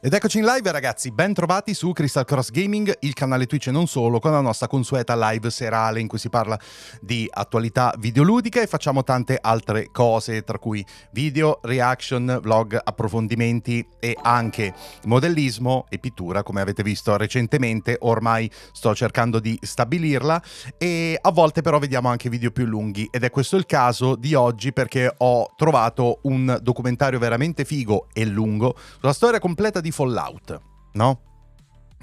Ed eccoci in live ragazzi, ben trovati su Crystal Cross Gaming, il canale Twitch e non solo, con la nostra consueta live serale in cui si parla di attualità videoludica e facciamo tante altre cose, tra cui video, reaction, vlog, approfondimenti e anche modellismo e pittura, come avete visto recentemente. Ormai sto cercando di stabilirla e a volte però vediamo anche video più lunghi, ed è questo il caso di oggi perché ho trovato un documentario veramente figo e lungo sulla storia completa di Fallout, no?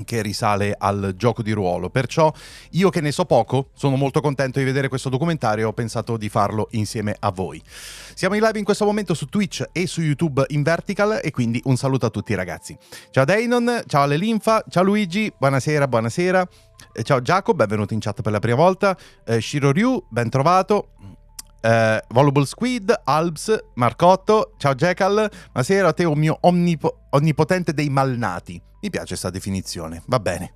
Che risale al gioco di ruolo. Perciò io, che ne so poco, sono molto contento di vedere questo documentario e ho pensato di farlo insieme a voi. Siamo in live in questo momento su Twitch e su YouTube in vertical, e quindi un saluto a tutti ragazzi. Ciao Deinon, ciao Ale Linfa, ciao Luigi, buonasera, buonasera. Ciao Giacomo, benvenuto in chat per la prima volta. Shiro Ryu, ben trovato. Volable Squid, Alps, Marcotto, ciao Jackal, buonasera a te, o mio onnipotente dei malnati. Mi piace questa definizione, va bene.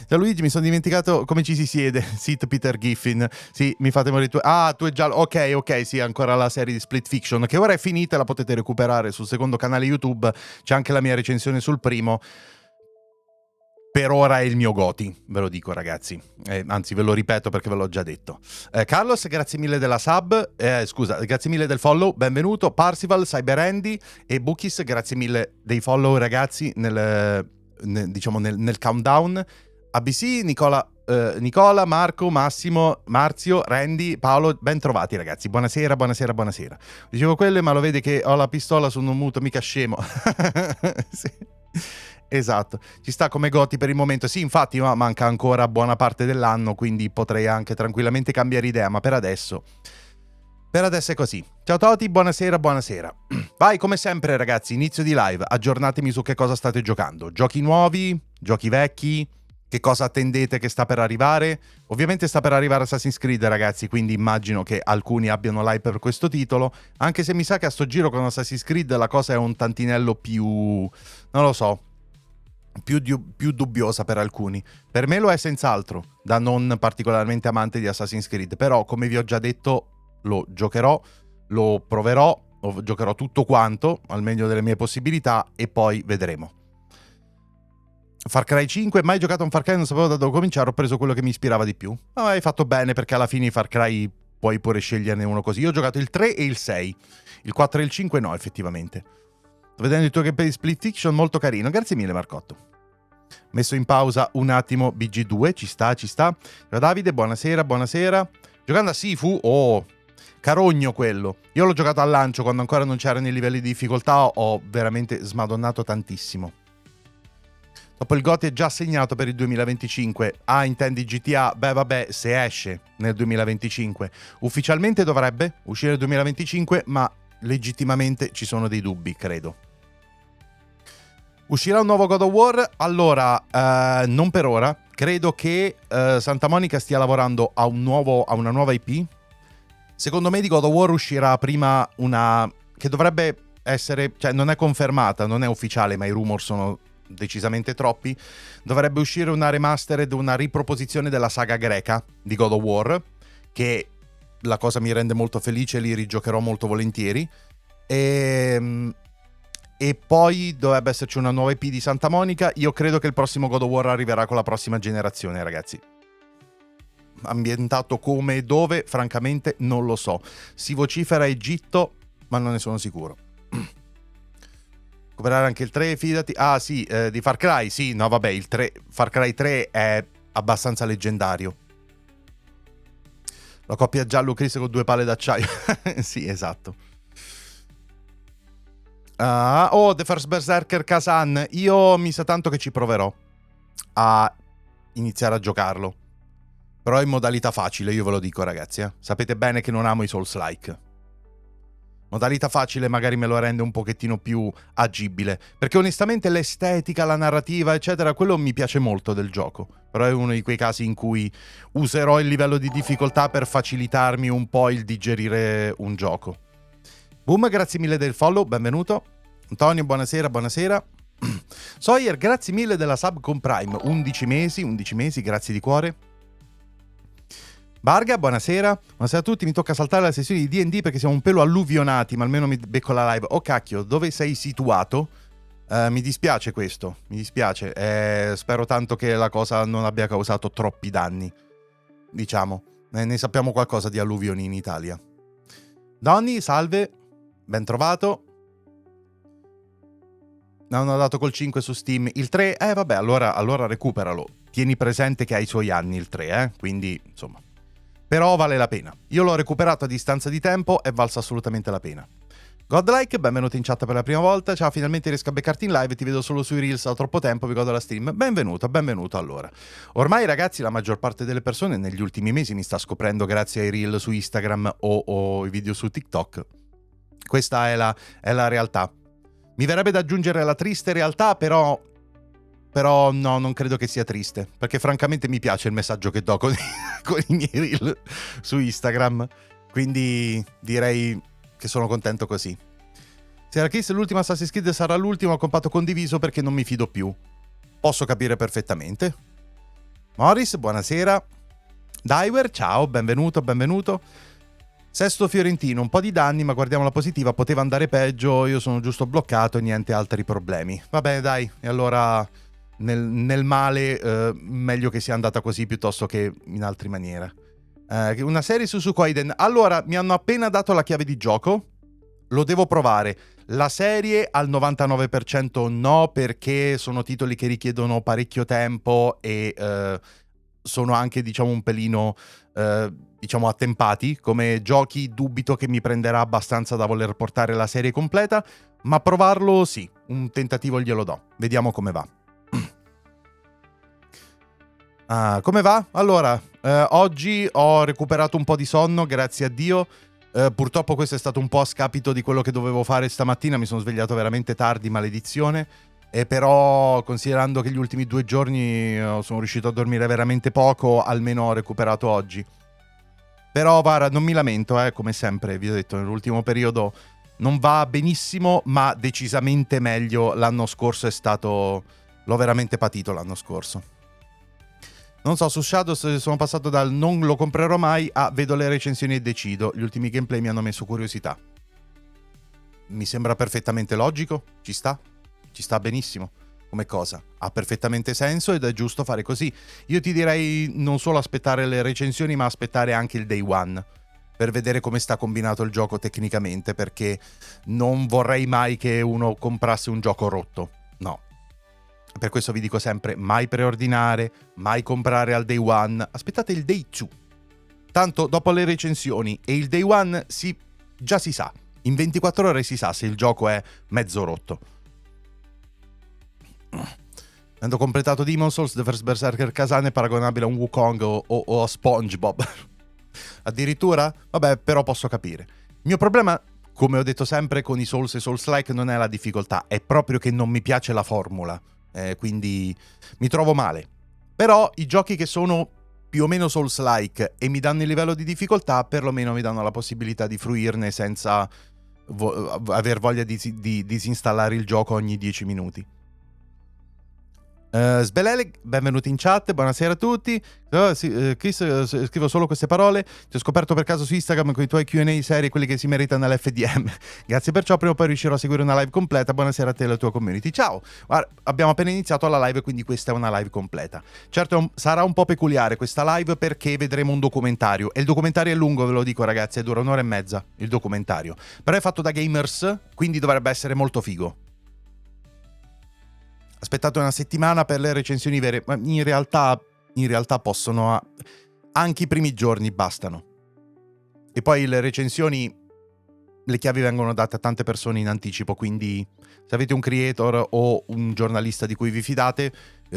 Ciao Luigi, mi sono dimenticato come ci si siede. Sit Peter Giffin, sì, mi fate morire tu. Ah, tu è già, ok, sì, ancora la serie di Split Fiction, che ora è finita, la potete recuperare sul secondo canale YouTube, c'è anche la mia recensione sul primo. Per ora è il mio Goti, ve lo dico ragazzi, anzi ve lo ripeto perché ve l'ho già detto. Carlos, grazie mille della sub, grazie mille del follow, benvenuto. Parsival, Cyber Andy e Bukis, grazie mille dei follow ragazzi nel countdown. ABC, Nicola, Marco, Massimo, Marzio, Randy, Paolo, ben trovati ragazzi, buonasera. Dicevo quelle, ma lo vede che ho la pistola, sono un muto, mica scemo. Sì. Esatto, ci sta come Goti per il momento. Sì, infatti manca ancora buona parte dell'anno, quindi potrei anche tranquillamente cambiare idea, ma per adesso è così. Ciao Toti, buonasera. Vai, come sempre ragazzi, inizio di live, aggiornatemi su che cosa state giocando. Giochi nuovi, giochi vecchi, che cosa attendete che sta per arrivare? Ovviamente sta per arrivare Assassin's Creed ragazzi, quindi immagino che alcuni abbiano l'hype per questo titolo, anche se mi sa che a sto giro con Assassin's Creed la cosa è un tantinello più, non lo so, più dubbiosa per alcuni. Per me lo è senz'altro, da non particolarmente amante di Assassin's Creed, però come vi ho già detto lo giocherò, lo proverò, giocherò tutto quanto al meglio delle mie possibilità e poi vedremo. Far Cry 5, mai giocato a un Far Cry, non sapevo da dove cominciare, ho preso quello che mi ispirava di più. Ma hai fatto bene, perché alla fine i Far Cry puoi pure sceglierne uno così. Io ho giocato il 3 e il 6, il 4 e il 5 no effettivamente. Sto vedendo il tuo gameplay di Split Fiction, molto carino, grazie mille Marcotto. Messo in pausa un attimo BG2, ci sta. Ciao Davide, buonasera. Giocando a Sifu, carogno quello. Io l'ho giocato al lancio quando ancora non c'erano i livelli di difficoltà, ho veramente smadonnato tantissimo. Dopo il GOTY è già assegnato per il 2025. Ah, intendi GTA? Beh vabbè, se esce nel 2025. Ufficialmente dovrebbe uscire nel 2025, ma legittimamente ci sono dei dubbi, credo. Uscirà un nuovo God of War? Allora, non per ora. Credo che Santa Monica stia lavorando a una nuova IP. Secondo me di God of War uscirà prima una che dovrebbe essere, cioè non è confermata, non è ufficiale, ma i rumor sono decisamente troppi. Dovrebbe uscire una remastered, una riproposizione della saga greca di God of War, che la cosa mi rende molto felice, li rigiocherò molto volentieri. E poi dovrebbe esserci una nuova IP di Santa Monica. Io credo che il prossimo God of War arriverà con la prossima generazione, ragazzi. Ambientato come e dove, francamente non lo so. Si vocifera Egitto, ma non ne sono sicuro. Recuperare anche il 3, fidati. Ah sì, di Far Cry, sì, no vabbè, il 3, Far Cry 3 è abbastanza leggendario. La coppia giallo Chris con 2 palle d'acciaio. Sì, esatto. The First Berserker Kazan. Io mi sa tanto che ci proverò a iniziare a giocarlo. Però in modalità facile, io ve lo dico ragazzi. Sapete bene che non amo i Souls-like. Modalità facile magari me lo rende un pochettino più agibile, perché onestamente l'estetica, la narrativa, eccetera, quello mi piace molto del gioco. Però è uno di quei casi in cui userò il livello di difficoltà per facilitarmi un po' il digerire un gioco. Boom, grazie mille del follow, benvenuto. Antonio, buonasera. Sawyer, grazie mille della sub con Prime, 11 mesi, grazie di cuore. Barga, buonasera a tutti, mi tocca saltare la sessione di D&D perché siamo un pelo alluvionati, ma almeno mi becco la live. Oh cacchio, dove sei situato? Mi dispiace questo, mi dispiace. Spero tanto che la cosa non abbia causato troppi danni, diciamo. Ne sappiamo qualcosa di alluvioni in Italia. Donny, salve, ben trovato. Hanno dato col 5 su Steam. Il 3, vabbè, allora recuperalo. Tieni presente che ha i suoi anni il 3, quindi, insomma. Però vale la pena. Io l'ho recuperato a distanza di tempo, è valsa assolutamente la pena. Godlike, benvenuto in chat per la prima volta. Ciao, finalmente riesco a beccarti in live, ti vedo solo sui Reels, ho troppo tempo, vi godo la stream. Benvenuto allora. Ormai ragazzi la maggior parte delle persone negli ultimi mesi mi sta scoprendo grazie ai Reel su Instagram o i video su TikTok. Questa è la realtà. Mi verrebbe da aggiungere la triste realtà, però no, non credo che sia triste, perché francamente mi piace il messaggio che do con i miei Reel su Instagram, quindi direi che sono contento così. SERATE, l'ultima Assassin's Creed sarà l'ultimo, ho comprato condiviso perché non mi fido più. Posso capire perfettamente. Morris, buonasera. Diver, ciao, benvenuto. Sesto fiorentino, un po' di danni, ma guardiamo la positiva, poteva andare peggio, io sono giusto bloccato e niente altri problemi. Vabbè, dai, e allora nel male meglio che sia andata così piuttosto che in altre maniere. Una serie su Suikoden. Allora, mi hanno appena dato la chiave di gioco, lo devo provare. La serie al 99% no, perché sono titoli che richiedono parecchio tempo e sono anche, diciamo, un pelino, diciamo, attempati. Come giochi dubito che mi prenderà abbastanza da voler portare la serie completa, ma provarlo sì, un tentativo glielo do. Vediamo come va. Come va? Allora, oggi ho recuperato un po' di sonno, grazie a Dio. Purtroppo questo è stato un po' a scapito di quello che dovevo fare stamattina, mi sono svegliato veramente tardi, maledizione, e però considerando che gli ultimi 2 giorni sono riuscito a dormire veramente poco, almeno ho recuperato oggi. Però guarda, non mi lamento, come sempre, vi ho detto, nell'ultimo periodo non va benissimo, ma decisamente meglio. L'anno scorso è stato... l'ho veramente patito l'anno scorso. Non so, su Shadows sono passato dal non lo comprerò mai a vedo le recensioni e decido. Gli ultimi gameplay mi hanno messo curiosità. Mi sembra perfettamente logico, ci sta benissimo come cosa. Ha perfettamente senso ed è giusto fare così. Io ti direi non solo aspettare le recensioni, ma aspettare anche il day one per vedere come sta combinato il gioco tecnicamente, perché non vorrei mai che uno comprasse un gioco rotto. No. Per questo vi dico sempre, mai preordinare, mai comprare al day one, aspettate il day 2. Tanto dopo le recensioni e il day one già si sa, in 24 ore si sa se il gioco è mezzo rotto. Avendo completato Demon Souls, The First Berserker Kazan è paragonabile a un Wukong o a SpongeBob. Addirittura? Vabbè, però posso capire. Il mio problema, come ho detto sempre con i Souls e Souls-like, non è la difficoltà, è proprio che non mi piace la formula. Quindi mi trovo male. Però i giochi che sono più o meno Souls-like e mi danno il livello di difficoltà, perlomeno mi danno la possibilità di fruirne senza aver voglia di disinstallare il gioco ogni 10 minuti. Sbelele, benvenuti in chat, buonasera a tutti. Chris, scrivo solo queste parole. Ti ho scoperto per caso su Instagram con i tuoi Q&A seri, quelli che si meritano all'FDM. Grazie per ciò, prima o poi riuscirò a seguire una live completa. Buonasera a te e alla tua community. Ciao, guarda, abbiamo appena iniziato la live, quindi questa è una live completa. Certo, sarà un po' peculiare questa live perché vedremo un documentario. E il documentario è lungo, ve lo dico ragazzi, dura 1 ora e mezza il documentario. Però è fatto da gamers, quindi dovrebbe essere molto figo. Aspettate una settimana per le recensioni vere, ma in realtà possono... anche i primi giorni bastano. E poi le recensioni, le chiavi vengono date a tante persone in anticipo, quindi se avete un creator o un giornalista di cui vi fidate,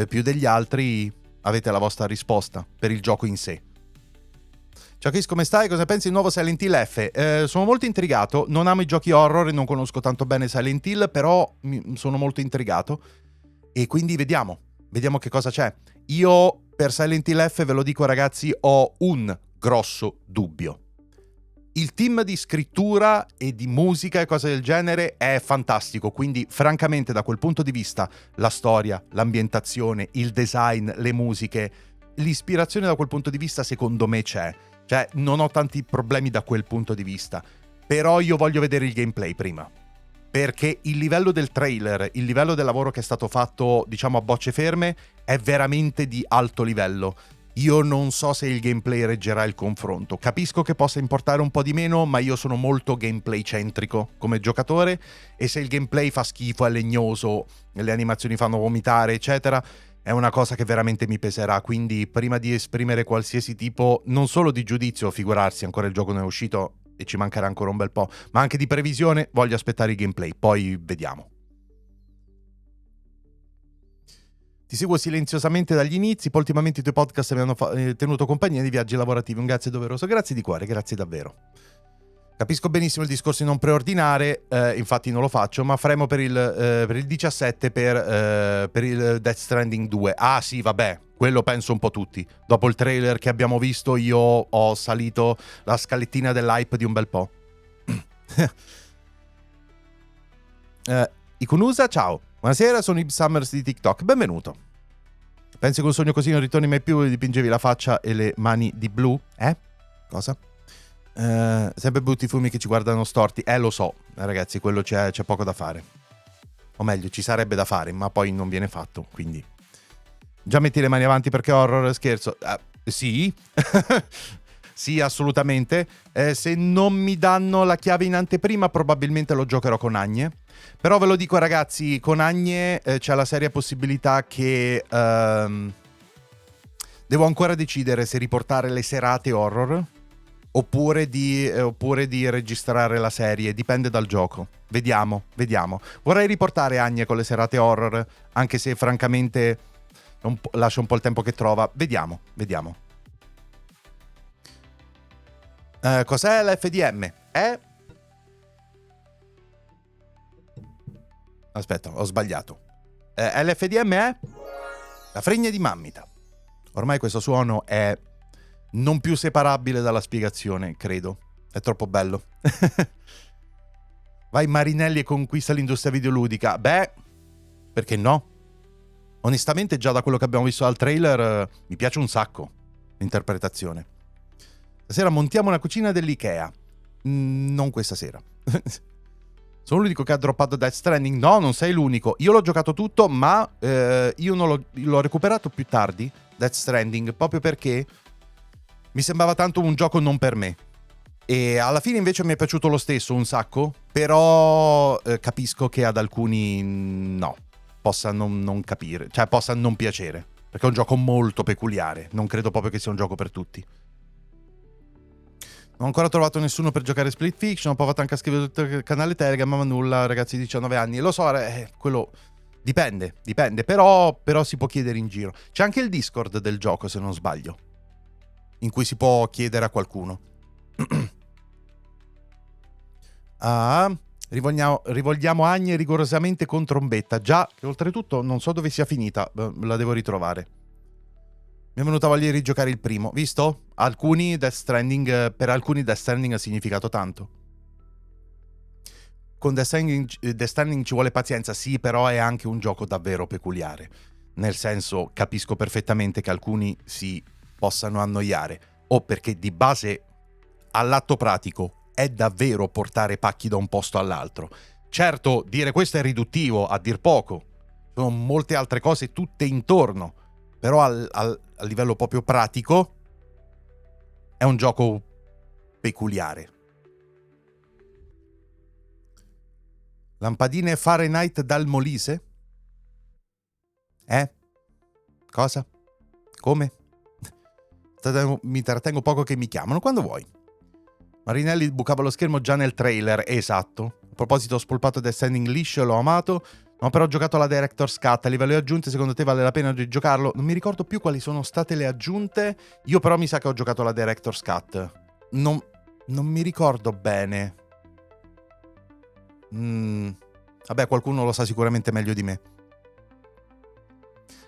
più degli altri avete la vostra risposta per il gioco in sé. Ciao Chris, come stai? Cosa pensi del nuovo Silent Hill F? Sono molto intrigato, non amo i giochi horror e non conosco tanto bene Silent Hill, però sono molto intrigato. E quindi vediamo che cosa c'è. Io per Silent Hill F, ve lo dico ragazzi, ho un grosso dubbio. Il team di scrittura e di musica e cose del genere è fantastico, quindi francamente da quel punto di vista la storia, l'ambientazione, il design, le musiche, l'ispirazione da quel punto di vista secondo me c'è. Cioè non ho tanti problemi da quel punto di vista, però io voglio vedere il gameplay prima. perché il livello del trailer, il livello del lavoro che è stato fatto, diciamo, a bocce ferme, è veramente di alto livello. Io non so se il gameplay reggerà il confronto. Capisco che possa importare un po' di meno, ma io sono molto gameplay centrico come giocatore, e se il gameplay fa schifo, è legnoso, le animazioni fanno vomitare, eccetera, è una cosa che veramente mi peserà. Quindi prima di esprimere qualsiasi tipo, non solo di giudizio, figurarsi, ancora il gioco non è uscito e ci mancherà ancora un bel po', ma anche di previsione, voglio aspettare il gameplay, poi vediamo. Ti seguo silenziosamente dagli inizi, poi ultimamente i tuoi podcast mi hanno tenuto compagnia di viaggi lavorativi, un grazie doveroso, grazie di cuore, grazie davvero. Capisco benissimo il discorso di non preordinare, infatti non lo faccio, ma faremo per il 17 per il Death Stranding 2. Ah sì, vabbè, quello penso un po' tutti. Dopo il trailer che abbiamo visto io ho salito la scalettina dell'hype di un bel po'. Ikunusa, ciao. Buonasera, sono Ib Summers di TikTok. Benvenuto. Pensi che un sogno così non ritorni mai più e dipingevi la faccia e le mani di blu? Cosa? Sempre brutti fumi che ci guardano storti. Lo so, ragazzi, quello c'è poco da fare. O meglio, ci sarebbe da fare, ma poi non viene fatto, quindi... Già metti le mani avanti perché horror, scherzo. Sì. Sì, assolutamente. Se non mi danno la chiave in anteprima, probabilmente lo giocherò con Agne. Però ve lo dico, ragazzi, con Agne c'è la seria possibilità che devo ancora decidere se riportare le serate horror oppure di registrare la serie. Dipende dal gioco. Vediamo. Vorrei riportare Agne con le serate horror, anche se francamente lascia un po' il tempo che trova. Vediamo. Cos'è l'FDM? Aspetta, ho sbagliato. L'FDM è la fregna di mammita. Ormai questo suono è non più separabile dalla spiegazione, credo. È troppo bello. Vai Marinelli e conquista l'industria videoludica. Beh, perché no? Onestamente, già da quello che abbiamo visto al trailer, mi piace un sacco l'interpretazione. Stasera montiamo una cucina dell'Ikea. Non questa sera. Sono l'unico che ha droppato Death Stranding? No, non sei l'unico. Io l'ho giocato tutto, ma io non l'ho recuperato più tardi, Death Stranding, proprio perché mi sembrava tanto un gioco non per me. E alla fine invece mi è piaciuto lo stesso, un sacco, però capisco che ad alcuni no, possa non capire, cioè possa non piacere, perché è un gioco molto peculiare, non credo proprio che sia un gioco per tutti. Non ho ancora trovato nessuno per giocare Split Fiction, ho provato anche a scrivere tutto il canale Telegram, ma nulla, ragazzi di 19 anni. Lo so, quello dipende, però si può chiedere in giro. C'è anche il Discord del gioco, se non sbaglio, in cui si può chiedere a qualcuno. Rivolgiamo Agne rigorosamente con trombetta. Già, che oltretutto non so dove sia finita, la devo ritrovare. Mi è venuta voglia di rigiocare il primo. Visto? Per alcuni Death Stranding ha significato tanto. Con Death Stranding ci vuole pazienza, sì, però è anche un gioco davvero peculiare. Nel senso, capisco perfettamente che alcuni si possano annoiare, o perché di base, all'atto pratico, è davvero portare pacchi da un posto all'altro. Certo, dire questo è riduttivo, a dir poco. Sono molte altre cose tutte intorno. Però a livello proprio pratico è un gioco peculiare. Lampadine Fahrenheit dal Molise? Cosa? Come? Mi trattengo poco che mi chiamano, quando vuoi. Marinelli bucava lo schermo già nel trailer, esatto. A proposito, ho spolpato Death Stranding liscio, l'ho amato. No, però ho giocato la Director's Cut. A livello aggiunte, secondo te vale la pena di giocarlo? Non mi ricordo più quali sono state le aggiunte. Io però mi sa che ho giocato la Director's Cut. Non mi ricordo bene. Vabbè, qualcuno lo sa sicuramente meglio di me.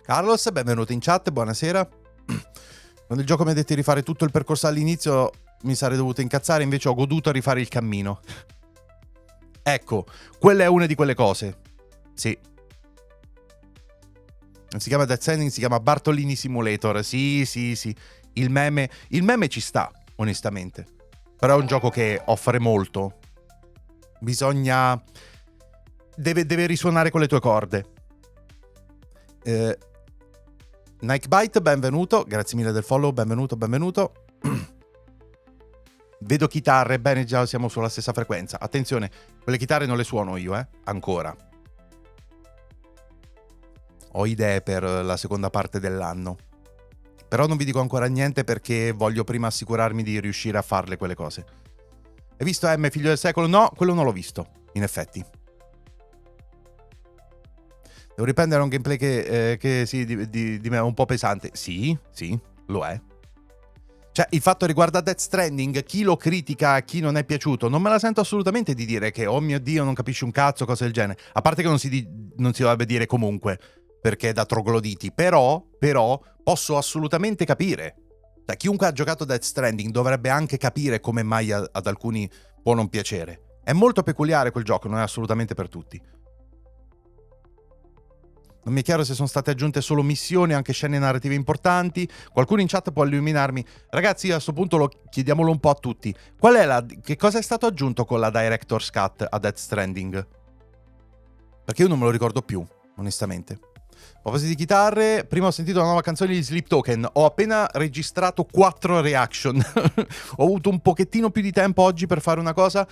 Carlos, benvenuto in chat, buonasera. Quando il gioco mi ha detto di rifare tutto il percorso all'inizio, mi sarei dovuto incazzare, invece ho goduto a rifare il cammino. Ecco, quella è una di quelle cose. Sì. Non si chiama Death Stranding, si chiama Bartolini Simulator. Sì. Il meme ci sta, onestamente. Però è un gioco che offre molto. Bisogna deve risuonare con le tue corde. Nightbite, benvenuto, grazie mille del follow, benvenuto. Vedo chitarre, bene, già siamo sulla stessa frequenza. Attenzione, quelle chitarre non le suono io, ancora. Ho idee per la seconda parte dell'anno. Però non vi dico ancora niente perché voglio prima assicurarmi di riuscire a farle quelle cose. Hai visto M, figlio del secolo? No, quello non l'ho visto, in effetti. Devo riprendere un gameplay che sì, di me è un po' pesante. Sì, lo è. Cioè, il fatto riguarda Death Stranding, chi lo critica, chi non è piaciuto, non me la sento assolutamente di dire che, oh mio Dio, non capisci un cazzo, cose del genere. A parte che non si dovrebbe dire comunque, perché è da trogloditi. Però, posso assolutamente capire. Cioè, chiunque ha giocato Death Stranding dovrebbe anche capire come mai ad alcuni può non piacere. È molto peculiare quel gioco, non è assolutamente per tutti. Non mi è chiaro se sono state aggiunte solo missioni, anche scene narrative importanti. Qualcuno in chat può illuminarmi. Ragazzi, a questo punto chiediamolo un po' a tutti. Che cosa è stato aggiunto con la Director's Cut a Death Stranding? Perché io non me lo ricordo più, onestamente. A proposito di chitarre, prima ho sentito la nuova canzone di Sleep Token. Ho appena registrato 4 reaction. Ho avuto un pochettino più di tempo oggi per fare una cosa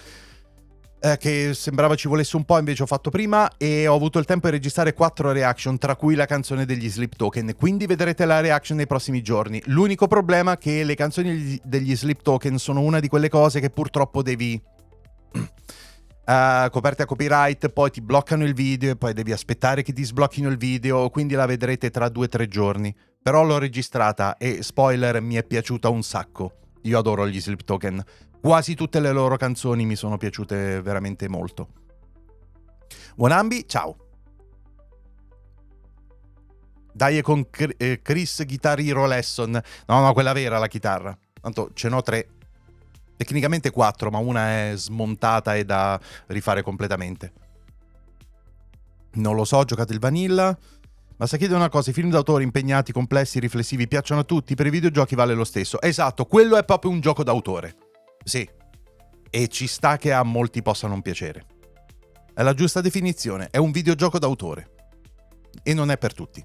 che sembrava ci volesse un po', invece ho fatto prima, e ho avuto il tempo di registrare 4 reaction, tra cui la canzone degli Sleep Token, quindi vedrete la reaction nei prossimi giorni. L'unico problema è che le canzoni degli Sleep Token sono una di quelle cose che purtroppo devi coperte a copyright, poi ti bloccano il video e poi devi aspettare che ti sblocchino il video, quindi la vedrete tra 2-3 giorni. Però l'ho registrata e, spoiler, mi è piaciuta un sacco. Io adoro gli Sleep Token. Quasi tutte le loro canzoni mi sono piaciute veramente molto. Buonambi, ciao. Dai con KRIS Guitar Hero Lesson. No, quella vera la chitarra. Tanto ce n'ho 3. Tecnicamente 4, ma una è smontata e da rifare completamente. Non lo so, ho giocato il Vanilla. Ma se chiede una cosa, i film d'autore impegnati, complessi, riflessivi piacciono a tutti, per i videogiochi vale lo stesso. Esatto, quello è proprio un gioco d'autore. Sì, e ci sta che a molti possa non piacere. È la giusta definizione, è un videogioco d'autore. E non è per tutti.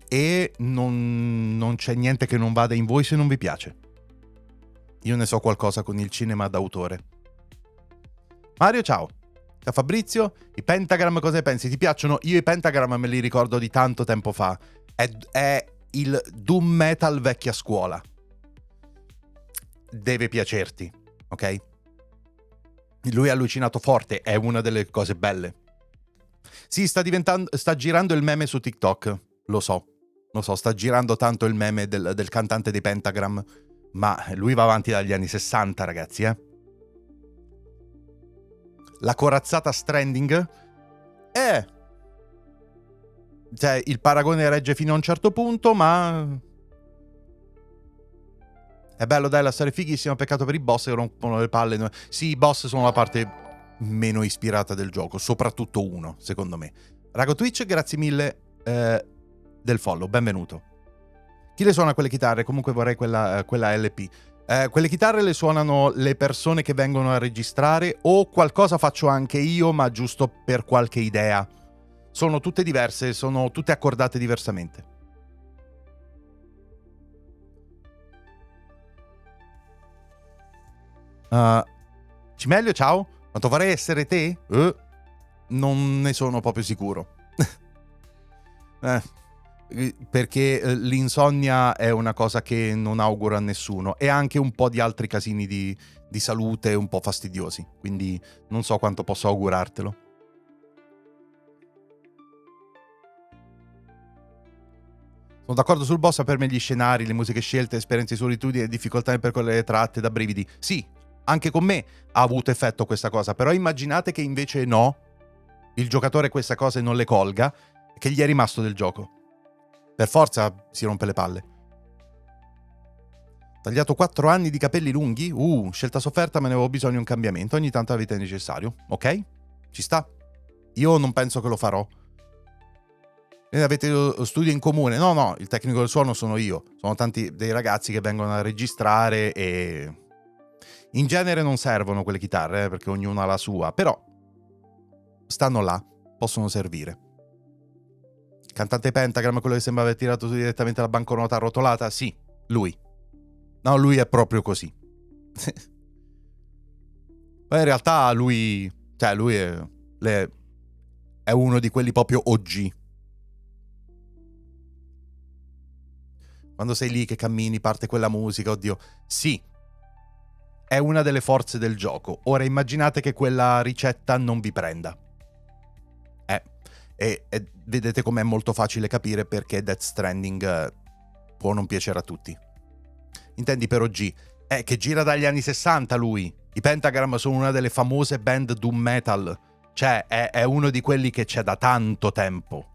E non c'è niente che non vada in voi se non vi piace. Io ne so qualcosa con il cinema d'autore. Mario, ciao. Ciao Fabrizio. I Pentagram cosa pensi? Ti piacciono? Io i Pentagram me li ricordo di tanto tempo fa. È il doom metal vecchia scuola. Deve piacerti, ok? Lui ha allucinato forte, è una delle cose belle. Sì, sta girando il meme su TikTok, lo so, sta girando tanto il meme del cantante dei Pentagram, ma lui va avanti dagli anni 60, ragazzi, La corazzata Stranding? Cioè, il paragone regge fino a un certo punto, ma... È bello, dai, la storia è fighissima, peccato per i boss che rompono le palle. Sì, i boss sono la parte meno ispirata del gioco, soprattutto uno, secondo me. Rago Twitch, grazie mille del follow, benvenuto. Chi le suona quelle chitarre? Comunque vorrei quella LP. Quelle chitarre le suonano le persone che vengono a registrare, o qualcosa faccio anche io, ma giusto per qualche idea. Sono tutte diverse, sono tutte accordate diversamente. Cimelio, ciao. Quanto vorrei essere te? Non ne sono proprio sicuro. Perché l'insonnia è una cosa che non auguro a nessuno, e anche un po' di altri casini di salute un po' fastidiosi, quindi non so quanto posso augurartelo. Sono d'accordo sul boss, per me gli scenari, le musiche scelte, esperienze di solitudine e difficoltà nel percorrere tratte da brividi. Sì, anche con me ha avuto effetto questa cosa, però immaginate che invece no, il giocatore queste cose non le colga, che gli è rimasto del gioco. Per forza si rompe le palle. Tagliato 4 anni di capelli lunghi? Scelta sofferta, ma ne avevo bisogno di un cambiamento. Ogni tanto la vita è necessario. Ok? Ci sta. Io non penso che lo farò. Avete lo studio in comune? No, il tecnico del suono sono io. Sono tanti dei ragazzi che vengono a registrare e... in genere non servono quelle chitarre, perché ognuno ha la sua, però stanno là, possono servire. Il cantante Pentagram, quello che sembra aver tirato direttamente la banconota arrotolata? Sì, lui. No, lui è proprio così. Ma in realtà lui... Cioè, lui è uno di quelli proprio OG. Quando sei lì che cammini, parte quella musica, oddio. Sì, è una delle forze del gioco. Ora immaginate che quella ricetta non vi prenda. E vedete com'è molto facile capire perché Death Stranding può non piacere a tutti. Intendi per OG? Che gira dagli anni 60 lui. I Pentagram sono una delle famose band doom metal. Cioè, è uno di quelli che c'è da tanto tempo.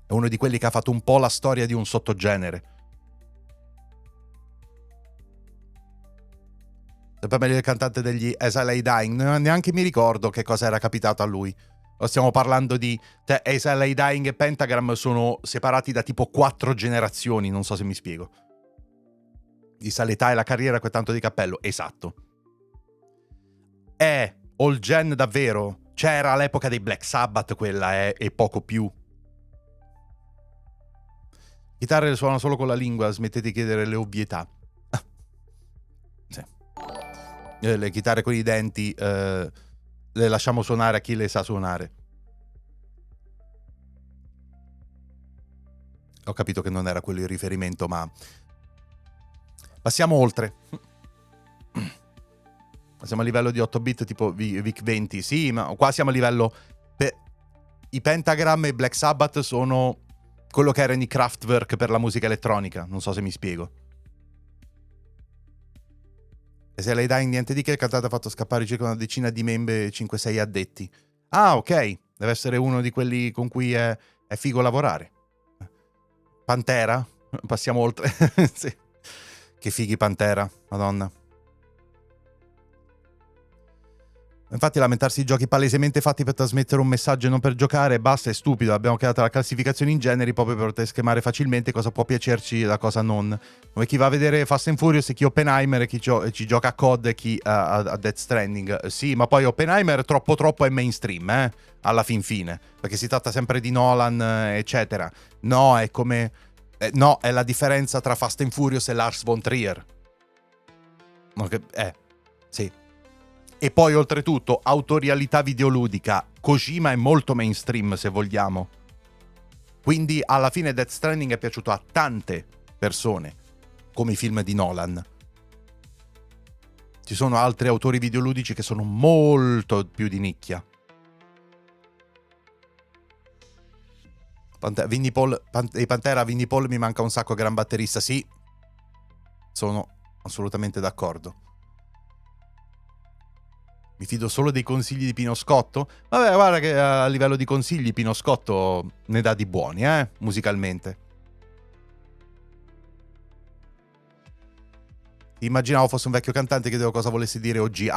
È uno di quelli che ha fatto un po' la storia di un sottogenere. Sempre meglio il cantante degli As I Lay Dying. Neanche mi ricordo che cosa era capitato a lui. Stiamo parlando di... Cioè, As I Lay Dying e Pentagram sono separati da tipo 4 generazioni, non so se mi spiego. Di l'età e la carriera quel tanto di cappello. Esatto. All gen davvero. C'era all'epoca dei Black Sabbath quella, e poco più. Chitarre le suonano solo con la lingua, smettete di chiedere le ovvietà. Sì. Le chitarre con i denti le lasciamo suonare a chi le sa suonare. Ho capito che non era quello il riferimento, ma passiamo oltre. Siamo a livello di 8 bit tipo VIC 20. Sì, ma qua siamo a livello... I Pentagram e Black Sabbath sono quello che erano i Kraftwerk per la musica elettronica. Non so se mi spiego. E se lei dà in niente di che, il cantante ha fatto scappare circa una decina di membri e 5-6 addetti. Ah, ok. Deve essere uno di quelli con cui è figo lavorare. Pantera? Passiamo oltre. Sì. Che fighi Pantera, madonna. Infatti lamentarsi di giochi palesemente fatti per trasmettere un messaggio e non per giocare, basta, è stupido. Abbiamo creato la classificazione in generi proprio per poter schemare facilmente cosa può piacerci e da cosa non. Come chi va a vedere Fast and Furious e chi Oppenheimer e chi ci gioca a COD e chi a Death Stranding. Sì, ma poi Oppenheimer troppo è mainstream, alla fin fine. Perché si tratta sempre di Nolan, eccetera. No, è come... no, è la differenza tra Fast and Furious e Lars von Trier. Sì. E poi oltretutto autorialità videoludica. Kojima è molto mainstream, se vogliamo. Quindi alla fine Death Stranding è piaciuto a tante persone, come i film di Nolan. Ci sono altri autori videoludici che sono molto più di nicchia. Pantera, Vinnie Paul mi manca un sacco, gran batterista. Sì, sono assolutamente d'accordo. Mi fido solo dei consigli di Pino Scotto? Vabbè, guarda che a livello di consigli Pino Scotto ne dà di buoni, musicalmente. Immaginavo fosse un vecchio cantante che chiedevo cosa volesse dire OG.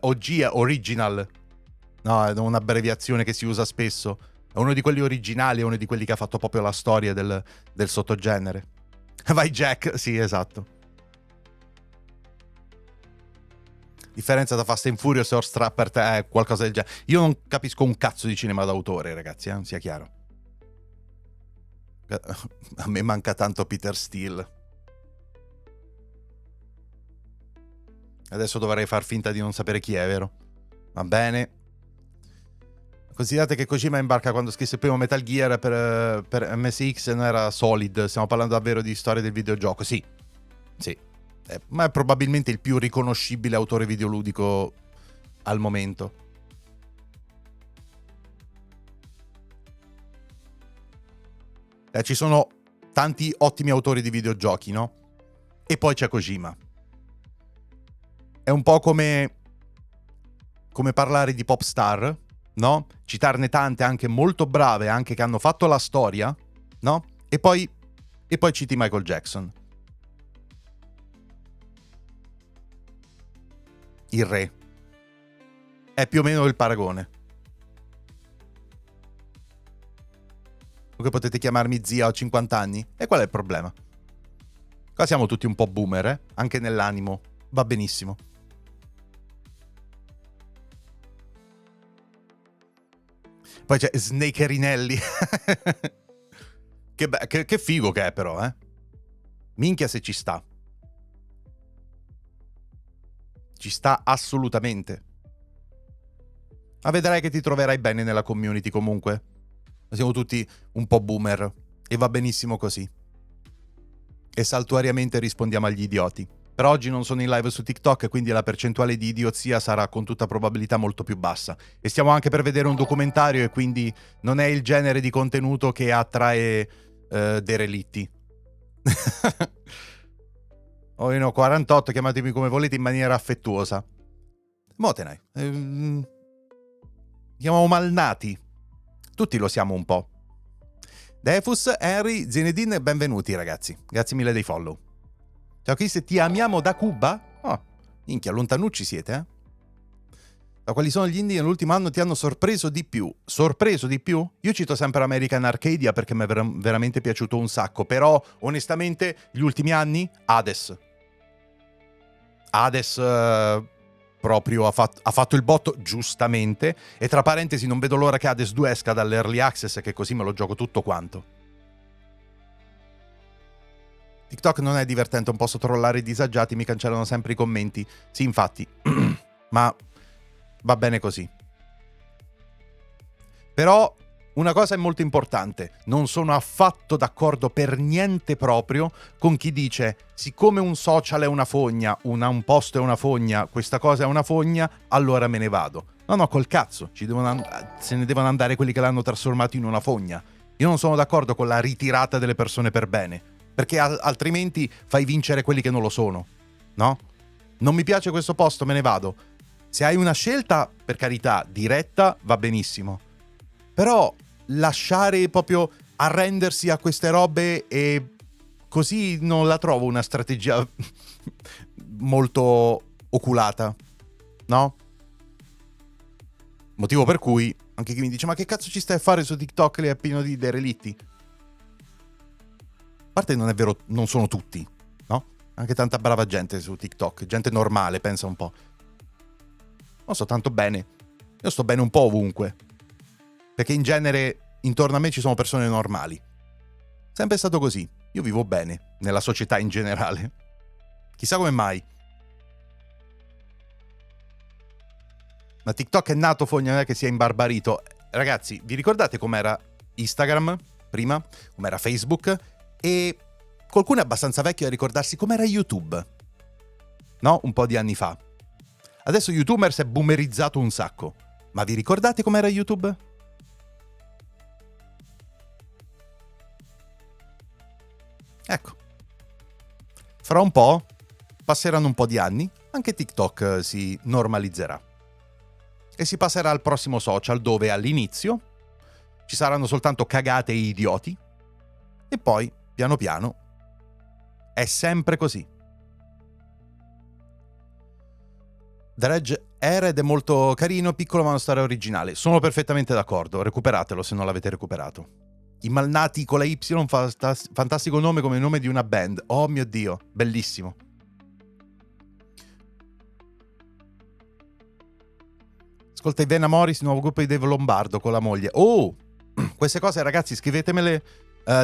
OG è original. No, è un'abbreviazione che si usa spesso. È uno di quelli originali, è uno di quelli che ha fatto proprio la storia del sottogenere. Vai Jack, sì, esatto. Differenza da Fast and Furious e Horse Trapper è qualcosa del genere. Io non capisco un cazzo di cinema d'autore, ragazzi, sia chiaro. A me manca tanto Peter Steele. Adesso dovrei far finta di non sapere chi è, vero? Va bene. Considerate che Kojima imbarca quando scrisse il primo Metal Gear per MSX non era Solid. Stiamo parlando davvero di storia del videogioco. Sì. Sì. Ma è probabilmente il più riconoscibile autore videoludico al momento. Ci sono tanti ottimi autori di videogiochi, no? E poi c'è Kojima. È un po' come parlare di pop star, no? Citarne tante anche molto brave, anche che hanno fatto la storia, no? E poi citi Michael Jackson. Il re. È più o meno il paragone. Comunque potete chiamarmi zia, ho 50 anni. E qual è il problema? Qua siamo tutti un po' boomer, anche nell'animo. Va benissimo. Poi c'è Snakerinelli. Che figo che è però, eh. Minchia se ci sta. Ci sta assolutamente. Ma vedrai che ti troverai bene nella community comunque. Siamo tutti un po' boomer e va benissimo così. E saltuariamente rispondiamo agli idioti. Per oggi non sono in live su TikTok, quindi la percentuale di idiozia sarà con tutta probabilità molto più bassa. E stiamo anche per vedere un documentario e quindi non è il genere di contenuto che attrae dei relitti. Oh, io ne ho 48, chiamatemi come volete in maniera affettuosa. Motenai. Siamo malnati. Tutti lo siamo un po'. Defus, Henry, Zinedine, benvenuti ragazzi. Grazie mille dei follow. Ciao Chris, ti amiamo da Cuba? Oh, minchia, lontanucci siete, eh? Da quali sono gli indie nell'ultimo anno ti hanno sorpreso di più? Sorpreso di più? Io cito sempre American Arcadia perché mi è veramente piaciuto un sacco, però onestamente gli ultimi anni Hades proprio ha fatto il botto giustamente, e tra parentesi non vedo l'ora che Hades 2 esca dall'early access, che così me lo gioco tutto quanto. TikTok non è divertente, un posso trollare i disagiati, mi cancellano sempre i commenti. Sì, infatti. Ma va bene così. Però una cosa è molto importante, non sono affatto d'accordo per niente proprio con chi dice siccome un social è una fogna, un post è una fogna, questa cosa è una fogna, allora me ne vado. No, col cazzo, se ne devono andare quelli che l'hanno trasformato in una fogna. Io non sono d'accordo con la ritirata delle persone per bene, perché altrimenti fai vincere quelli che non lo sono, no? Non mi piace questo posto, me ne vado. Se hai una scelta, per carità, diretta, va benissimo. Però lasciare proprio arrendersi a queste robe e così non la trovo una strategia molto oculata, no? Motivo per cui anche chi mi dice ma che cazzo ci stai a fare su TikTok, lì è pieno di derelitti. A parte non è vero, non sono tutti, no? Anche tanta brava gente su TikTok, gente normale, pensa un po'. Non sto tanto bene, io sto bene un po' ovunque. Perché in genere intorno a me ci sono persone normali. Sempre stato così. Io vivo bene nella società in generale. Chissà come mai. Ma TikTok è nato fogna, non è che sia imbarbarito. Ragazzi, vi ricordate com'era Instagram prima? Com'era Facebook? E qualcuno è abbastanza vecchio a ricordarsi com'era YouTube. No? Un po' di anni fa. Adesso YouTuber si è boomerizzato un sacco. Ma vi ricordate com'era YouTube? Ecco, fra un po', passeranno un po' di anni, anche TikTok si normalizzerà. E si passerà al prossimo social dove all'inizio ci saranno soltanto cagate e idioti e poi, piano piano, è sempre così. Dredge Ered è molto carino, piccolo ma una storia originale. Sono perfettamente d'accordo, recuperatelo se non l'avete recuperato. I Malnati con la Y, fantastico nome come nome di una band. Oh mio Dio, bellissimo. Ascolta i Vena Morris, nuovo gruppo di Dave Lombardo con la moglie. Oh, queste cose ragazzi scrivetemele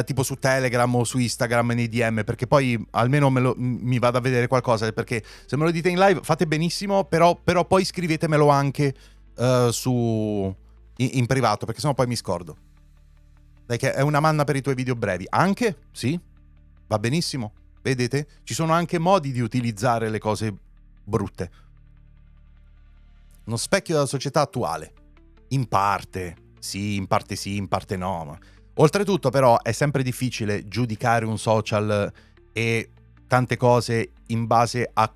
tipo su Telegram o su Instagram nei DM, perché poi almeno mi vado a vedere qualcosa, perché se me lo dite in live fate benissimo, però poi scrivetemelo anche in privato, perché sennò poi mi scordo. Dai, che è una manna per i tuoi video brevi. Anche? Sì, va benissimo. Vedete? Ci sono anche modi di utilizzare le cose brutte. Uno specchio della società attuale. In parte sì, in parte no. Ma oltretutto però è sempre difficile giudicare un social e tante cose in base a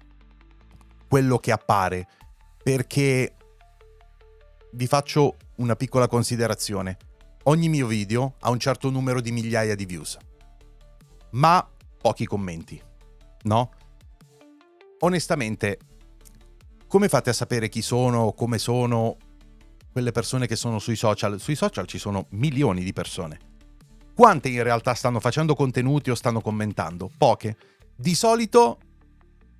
quello che appare, perché vi faccio una piccola considerazione. Ogni mio video ha un certo numero di migliaia di views, ma pochi commenti, no? Onestamente, come fate a sapere chi sono o come sono quelle persone che sono sui social? Sui social ci sono milioni di persone. Quante in realtà stanno facendo contenuti o stanno commentando? Poche. Di solito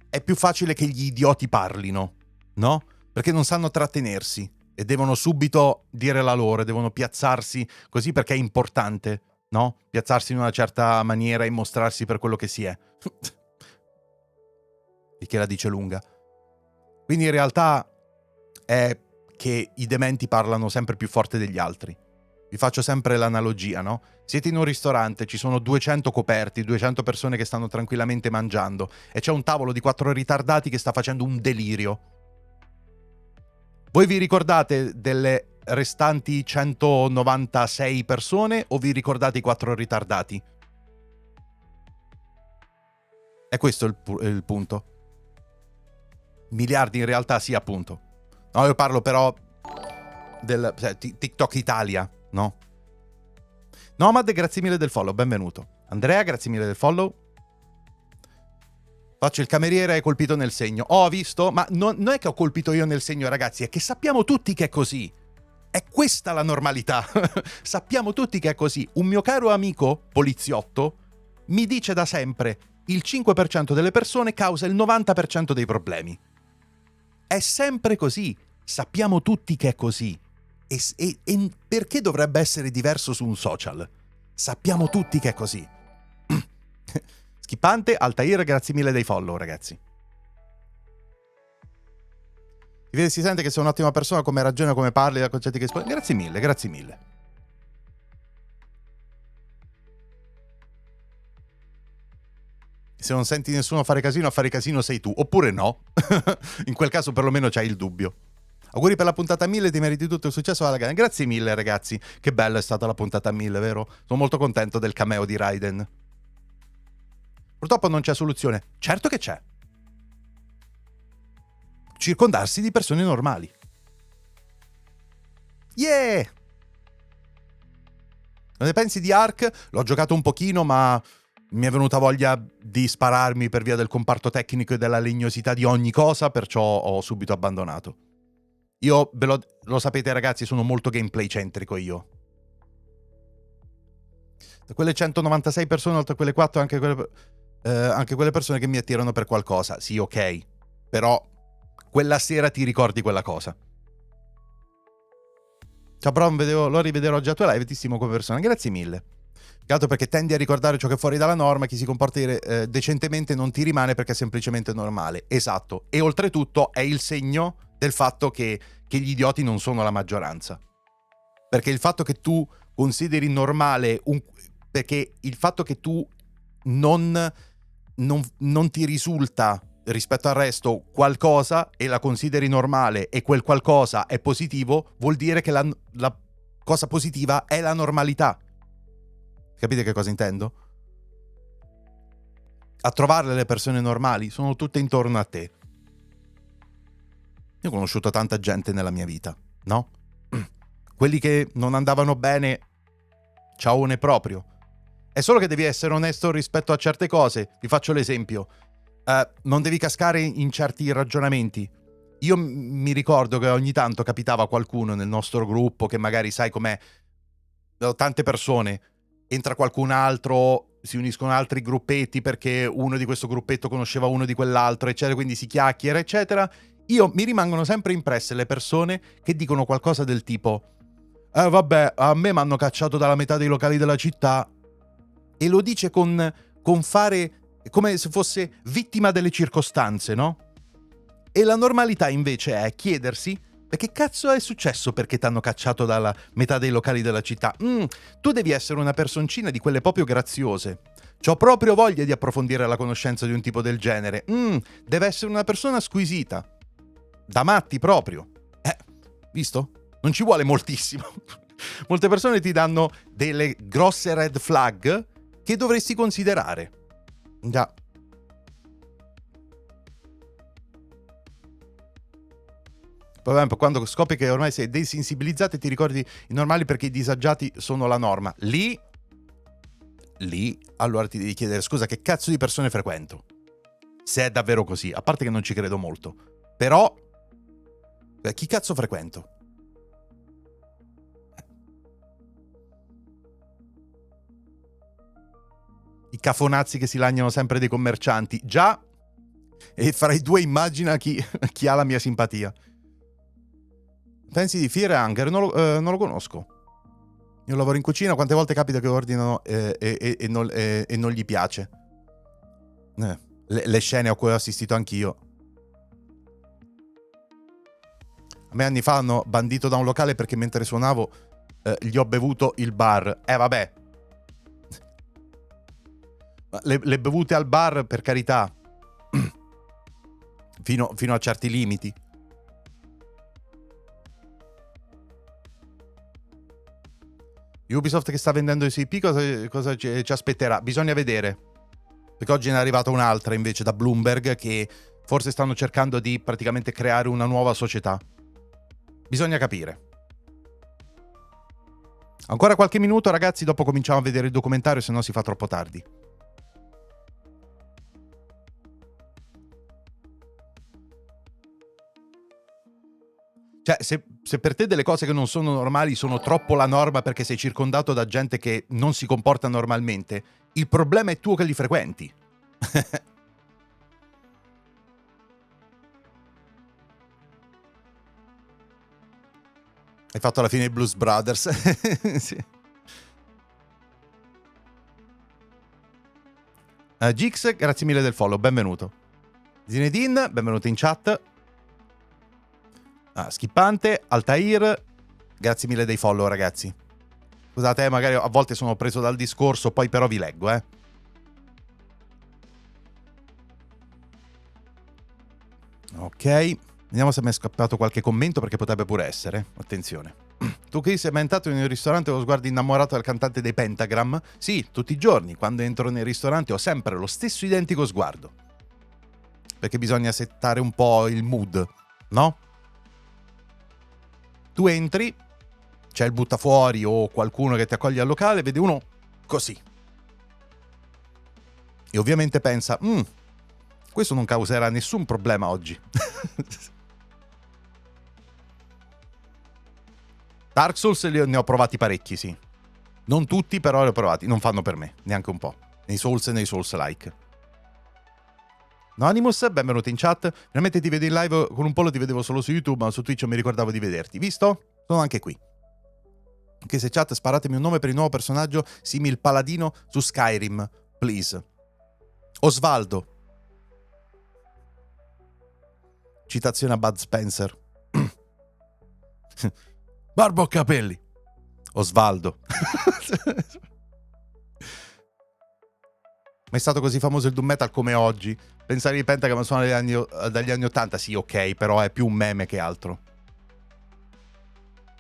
è più facile che gli idioti parlino, no? Perché non sanno trattenersi e devono subito dire la loro, devono piazzarsi così perché è importante, no? Piazzarsi in una certa maniera e mostrarsi per quello che si è. Il che la dice lunga. Quindi in realtà è che i dementi parlano sempre più forte degli altri. Vi faccio sempre l'analogia, no? Siete in un ristorante, ci sono 200 coperti, 200 persone che stanno tranquillamente mangiando e c'è un tavolo di 4 ritardati che sta facendo un delirio. Voi vi ricordate delle restanti 196 persone o vi ricordate i 4 ritardati? È questo il punto. Miliardi in realtà sì, appunto. No, io parlo però del TikTok Italia, no? Nomad, grazie mille del follow, benvenuto. Andrea, grazie mille del follow. Faccio il cameriere, hai colpito nel segno. Ho visto, ma non è che ho colpito io nel segno, ragazzi, è che sappiamo tutti che è così. È questa la normalità. Sappiamo tutti che è così. Un mio caro amico poliziotto mi dice da sempre: il 5% delle persone causa il 90% dei problemi. È sempre così. Sappiamo tutti che è così. E perché dovrebbe essere diverso su un social? Sappiamo tutti che è così. Schippante, Altair, grazie mille dei follow, ragazzi. Si vede, si sente che sei un'ottima persona, come ragiona, come parli, da concetti che espone. Grazie mille, grazie mille. Se non senti nessuno fare casino sei tu. Oppure no. In quel caso perlomeno c'hai il dubbio. Auguri per la puntata 1000, ti meriti tutto il successo alla gara. Grazie mille, ragazzi. Che bella è stata la puntata 1000, vero? Sono molto contento del cameo di Raiden. Purtroppo non c'è soluzione. Certo che c'è. Circondarsi di persone normali. Yeah! Cosa ne pensi di Ark? L'ho giocato un pochino, ma mi è venuta voglia di spararmi per via del comparto tecnico e della legnosità di ogni cosa, perciò ho subito abbandonato. Io, lo sapete ragazzi, sono molto gameplay centrico io. Da quelle 196 persone, oltre a quelle 4, anche quelle persone che mi attirano per qualcosa. Sì, ok. Però quella sera ti ricordi quella cosa. Ciao Brom, lo rivedrò già a tua live, ti stimo come persona. Grazie mille. Peccato perché tendi a ricordare ciò che è fuori dalla norma, chi si comporta decentemente non ti rimane perché è semplicemente normale. Esatto. E oltretutto è il segno del fatto che gli idioti non sono la maggioranza. Perché il fatto che tu consideri normale perché il fatto che tu non ti risulta rispetto al resto qualcosa e la consideri normale e quel qualcosa è positivo, vuol dire che la cosa positiva è la normalità. Capite che cosa intendo? A trovarle le persone normali sono tutte intorno a te. Io ho conosciuto tanta gente nella mia vita, no? Quelli che non andavano bene, ciaone proprio. È solo che devi essere onesto rispetto a certe cose. Vi faccio l'esempio. Non devi cascare in certi ragionamenti. Io mi ricordo che ogni tanto capitava qualcuno nel nostro gruppo che magari, sai com'è, tante persone, entra qualcun altro, si uniscono altri gruppetti perché uno di questo gruppetto conosceva uno di quell'altro, eccetera, quindi si chiacchiera, eccetera. Mi rimangono sempre impresse le persone che dicono qualcosa del tipo: vabbè, a me mi hanno cacciato dalla metà dei locali della città. E lo dice con fare come se fosse vittima delle circostanze, no? E la normalità invece è chiedersi: ma che cazzo è successo perché ti hanno cacciato dalla metà dei locali della città? Tu devi essere una personcina di quelle proprio graziose. C'ho proprio voglia di approfondire la conoscenza di un tipo del genere. Deve essere una persona squisita. Da matti proprio. Visto? Non ci vuole moltissimo. Molte persone ti danno delle grosse red flag che dovresti considerare. Già. Poi quando scopri che ormai sei desensibilizzato e ti ricordi i normali perché i disagiati sono la norma. Lì allora ti devi chiedere: scusa, che cazzo di persone frequento? Se è davvero così, a parte che non ci credo molto. Però chi cazzo frequento? I cafonazzi che si lagnano sempre dei commercianti. Già. E fra i due immagina chi ha la mia simpatia. Pensi di Fioravanti? Non lo conosco. Io lavoro in cucina, quante volte capita che ordinano e non gli piace. Le scene a cui ho assistito anch'io. A me anni fa hanno bandito da un locale perché mentre suonavo gli ho bevuto il bar. Vabbè. Le bevute al bar, per carità, fino a certi limiti. Ubisoft che sta vendendo i CP, cosa ci aspetterà? Bisogna vedere. Perché oggi ne è arrivata un'altra invece da Bloomberg che forse stanno cercando di praticamente creare una nuova società. Bisogna capire. Ancora qualche minuto, ragazzi, dopo cominciamo a vedere il documentario, se no si fa troppo tardi. Cioè, se per te delle cose che non sono normali sono troppo la norma perché sei circondato da gente che non si comporta normalmente, il problema è tuo che li frequenti. Hai fatto alla fine i Blues Brothers. Sì. Gix, grazie mille del follow, benvenuto. Zinedine, benvenuto in chat. Schippante, Altair, grazie mille dei follow, ragazzi. Scusate, magari a volte sono preso dal discorso, poi però vi leggo, Ok, vediamo se mi è scappato qualche commento, perché potrebbe pure essere. Attenzione. Tu Chris sei mai entrato in un ristorante con lo sguardo innamorato del cantante dei Pentagram? Sì, tutti i giorni. Quando entro nei ristoranti ho sempre lo stesso identico sguardo. Perché bisogna settare un po' il mood, no? Tu entri, c'è il buttafuori o qualcuno che ti accoglie al locale, vede uno così. E ovviamente pensa, questo non causerà nessun problema oggi. Dark Souls ne ho provati parecchi, sì. Non tutti, però li ho provati. Non fanno per me, neanche un po'. Nei Souls e nei Souls-like. Anonymous, benvenuto in chat. Veramente ti vedo in live, con un po' ti vedevo solo su YouTube, ma su Twitch mi ricordavo di vederti. Visto? Sono anche qui. Anche se chat, sparatemi un nome per il nuovo personaggio simil paladino su Skyrim, please. Osvaldo. Citazione a Bud Spencer. Barba o capelli? Osvaldo. Ma è stato così famoso il doom metal come oggi? Pensare di Pentagram sono dagli anni 80? Sì, ok, però è più un meme che altro.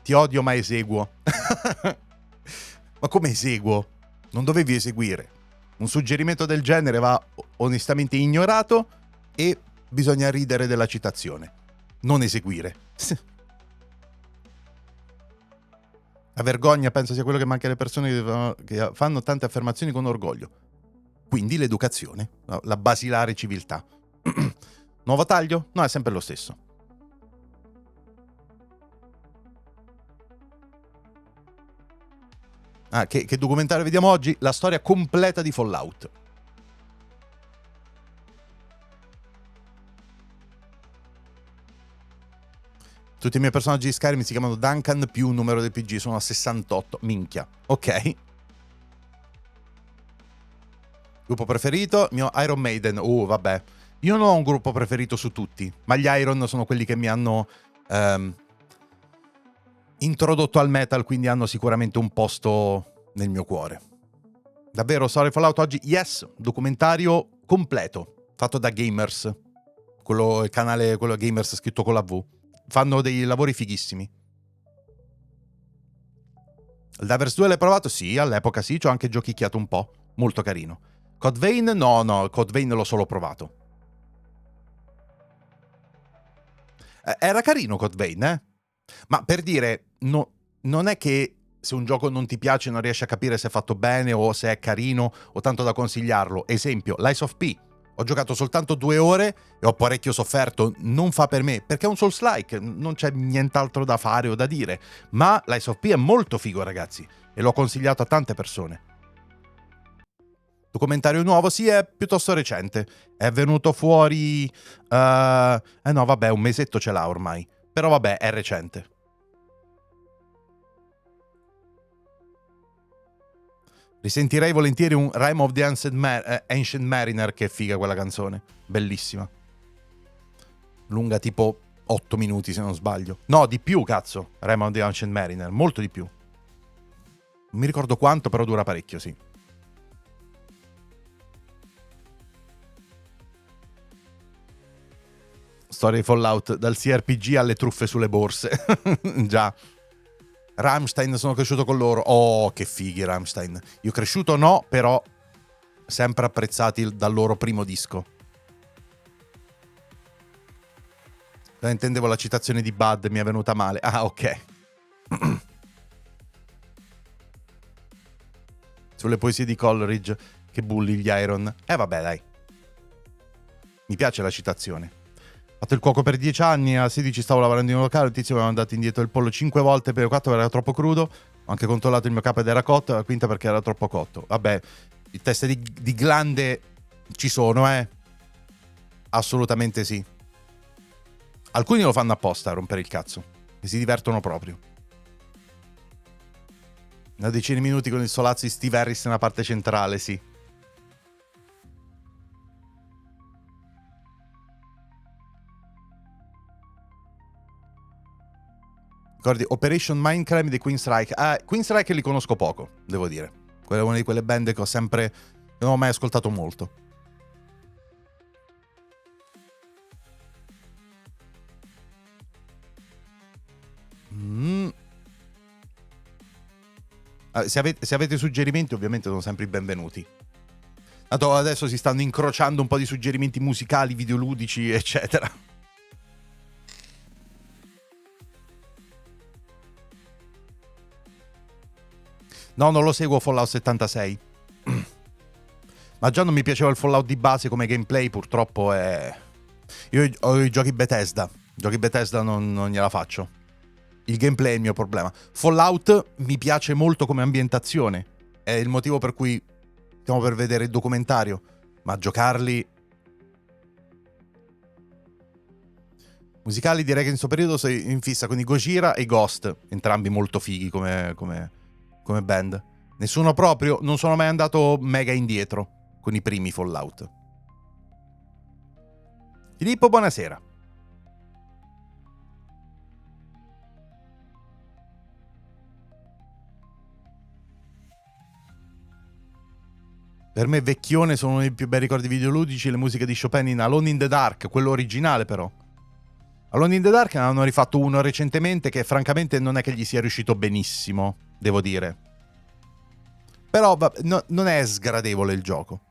Ti odio ma eseguo. Ma come eseguo? Non dovevi eseguire. Un suggerimento del genere va onestamente ignorato e bisogna ridere della citazione. Non eseguire. La vergogna penso sia quello che manca alle persone che fanno tante affermazioni con orgoglio. Quindi l'educazione, la basilare civiltà. Nuovo taglio? No, è sempre lo stesso. Che documentario vediamo oggi? La storia completa di Fallout. Tutti i miei personaggi di Skyrim si chiamano Duncan più un numero del PG, sono a 68. Minchia. Ok. Gruppo preferito? Mio Iron Maiden. Vabbè. Io non ho un gruppo preferito su tutti, ma gli Iron sono quelli che mi hanno introdotto al metal, quindi hanno sicuramente un posto nel mio cuore. Davvero, Storia Fallout oggi? Yes, documentario completo, fatto da Gamers. Il canale, quello Gamers scritto con la V. Fanno dei lavori fighissimi. Il Divers 2 l'hai provato? Sì, all'epoca sì, ci ho anche giochicchiato un po'. Molto carino. Code Vein? No, Code Vein l'ho solo provato. Era carino Code Vein, Ma per dire, non è che se un gioco non ti piace non riesci a capire se è fatto bene o se è carino o tanto da consigliarlo. Esempio, Lies of P. Ho giocato soltanto 2 ore e ho parecchio sofferto, non fa per me, perché è un Souls-like, non c'è nient'altro da fare o da dire. Ma Lies of P è molto figo, ragazzi, e l'ho consigliato a tante persone. Documentario nuovo? Sì, è piuttosto recente. È venuto fuori... no, vabbè, un mesetto ce l'ha ormai. Però vabbè, è recente. Risentirei volentieri un Rime of the Ancient Mariner, che figa quella canzone. Bellissima. Lunga tipo 8 minuti se non sbaglio. No, di più, cazzo. Rime of the Ancient Mariner, molto di più. Non mi ricordo quanto, però dura parecchio, sì. Storia di Fallout, dal CRPG alle truffe sulle borse. Già. Rammstein, sono cresciuto con loro. Oh, che fighi Rammstein. Io cresciuto no, però sempre apprezzati dal loro primo disco. Intendevo la citazione di Bud, mi è venuta male. Ah, ok. Sulle poesie di Coleridge che bulli gli Iron. Vabbè, dai. Mi piace la citazione. Ho fatto il cuoco per 10 anni, a 16 stavo lavorando in un locale, il tizio mi aveva mandato indietro il pollo 5 volte, per il 4 era troppo crudo, ho anche controllato il mio capo ed era cotto, la quinta perché era troppo cotto. Vabbè, i test di glande ci sono, assolutamente sì. Alcuni lo fanno apposta a rompere il cazzo, e si divertono proprio. Una decina di minuti con il solazzo di Steve Harris nella parte centrale, sì. Ricordi Operation Mindcrime di Queenstrike? Queenstrike li conosco poco, devo dire. Quella è una di quelle band che ho sempre... non ho mai ascoltato molto. Se avete suggerimenti, ovviamente sono sempre i benvenuti. Tanto adesso si stanno incrociando un po' di suggerimenti musicali, videoludici, eccetera. No, non lo seguo Fallout 76. Ma già non mi piaceva il Fallout di base come gameplay, purtroppo è... Io ho i giochi Bethesda. Giochi Bethesda non gliela faccio. Il gameplay è il mio problema. Fallout mi piace molto come ambientazione. È il motivo per cui stiamo per vedere il documentario. Ma giocarli... Musicali direi che in questo periodo sei in fissa con i Gojira e i Ghost. Entrambi molto fighi come band. Nessuno proprio... Non sono mai andato mega indietro con i primi Fallout. Filippo, buonasera. Per me Vecchione sono uno dei più bei ricordi videoludici, le musiche di Chopin in Alone in the Dark, quello originale però. Alone in the Dark ne hanno rifatto uno recentemente che francamente non è che gli sia riuscito benissimo, devo dire. Però non è sgradevole il gioco.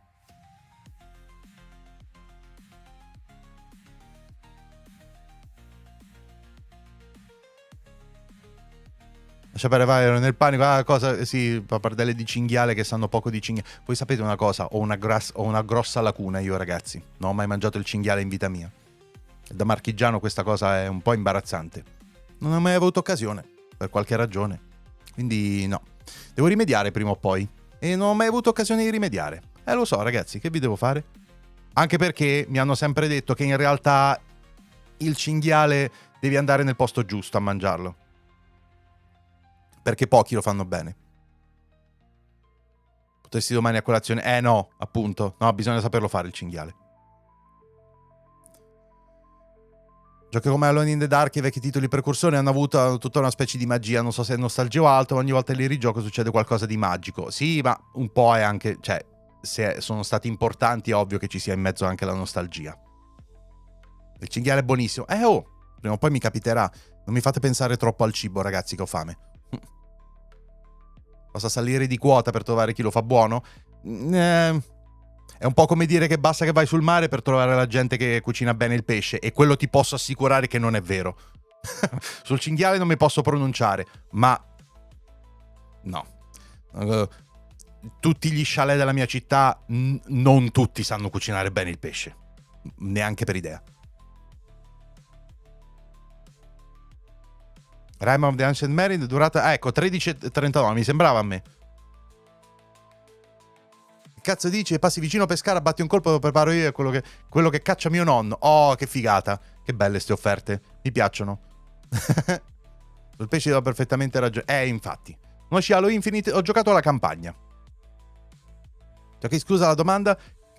Lascia perdere, ero nel panico, cosa, sì, pappardelle di cinghiale che sanno poco di cinghiale. Voi sapete una cosa, ho una grossa lacuna io, ragazzi. Non ho mai mangiato il cinghiale in vita mia. Da marchigiano questa cosa è un po' imbarazzante. Non ho mai avuto occasione, per qualche ragione. Quindi no. Devo rimediare prima o poi. E non ho mai avuto occasione di rimediare. Lo so, ragazzi, che vi devo fare? Anche perché mi hanno sempre detto che in realtà il cinghiale devi andare nel posto giusto a mangiarlo. Perché pochi lo fanno bene. Potresti domani a colazione? No, appunto. No, bisogna saperlo fare il cinghiale. Giochi come Alone in the Dark e i vecchi titoli precursori hanno avuto tutta una specie di magia. Non so se è nostalgia o altro, ma ogni volta che li rigioco succede qualcosa di magico. Sì, ma un po' è anche... Cioè, se sono stati importanti è ovvio che ci sia in mezzo anche la nostalgia. Il cinghiale è buonissimo. Prima o poi mi capiterà. Non mi fate pensare troppo al cibo, ragazzi, che ho fame. Possa salire di quota per trovare chi lo fa buono? È un po' come dire che basta che vai sul mare per trovare la gente che cucina bene il pesce, e quello ti posso assicurare che non è vero. Sul cinghiale non mi posso pronunciare, ma no. Tutti gli chalet della mia città, non tutti sanno cucinare bene il pesce, neanche per idea. Rime of the Ancient Mariner durata... ecco, 13:39, mi sembrava a me. Che cazzo dici? Passi vicino a pescare, batti un colpo, lo preparo io, è quello che caccia mio nonno. Oh, che figata. Che belle ste offerte. Mi piacciono. Sul pesce do perfettamente ragione. Infatti. No, Halo Infinite, ho giocato alla campagna. Cioè, che scusa la domanda,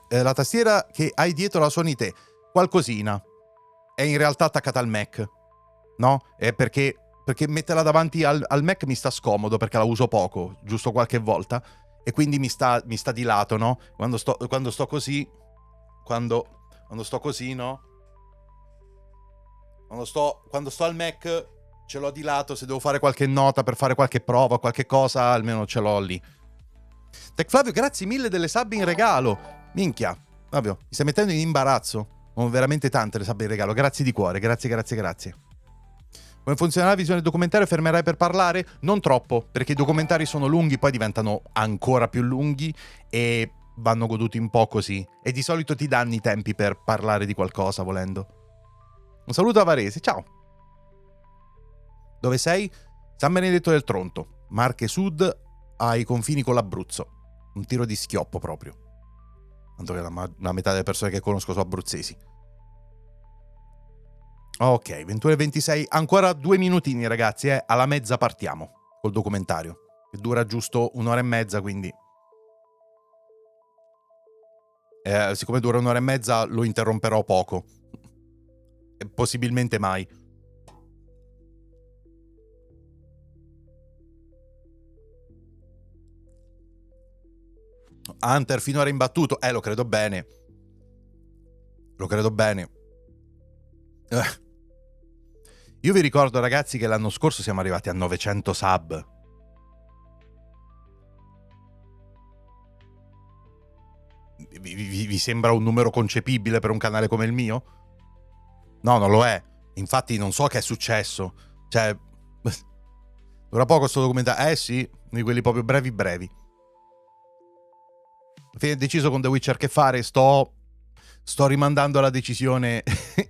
la tastiera che hai dietro la suoni te, qualcosina, è in realtà attaccata al Mac, no? È perché metterla davanti al Mac mi sta scomodo, perché la uso poco, giusto qualche volta, e quindi mi sta di lato, no? Quando sto così, quando sto così, no? Quando sto al Mac ce l'ho di lato, se devo fare qualche nota per fare qualche prova, qualche cosa, almeno ce l'ho lì. Tech Flavio, grazie mille delle sub in regalo. Minchia, Flavio, mi stai mettendo in imbarazzo. Ho veramente tante le sub in regalo, grazie di cuore, grazie. Come funziona la visione documentario? Fermerai per parlare? Non troppo, perché i documentari sono lunghi, poi diventano ancora più lunghi e vanno goduti un po' così. E di solito ti danno i tempi per parlare di qualcosa, volendo. Un saluto a Varese, ciao. Dove sei? San Benedetto del Tronto, Marche Sud, ai confini con l'Abruzzo. Un tiro di schioppo proprio. Tanto che la metà delle persone che conosco sono abruzzesi. Ok, 21:26, ancora 2 minutini ragazzi, alla mezza partiamo col documentario, che dura giusto 1 ora e mezza, quindi siccome dura 1 ora e mezza lo interromperò poco, e possibilmente mai. Hunter finora imbattuto, lo credo bene. Io vi ricordo ragazzi che l'anno scorso siamo arrivati a 900 sub. Vi sembra un numero concepibile per un canale come il mio? No, non lo è. Infatti non so che è successo. Cioè, dura poco sto documentario. Sì, di quelli proprio brevi. Alla fine ho deciso con The Witcher che fare. Sto rimandando la decisione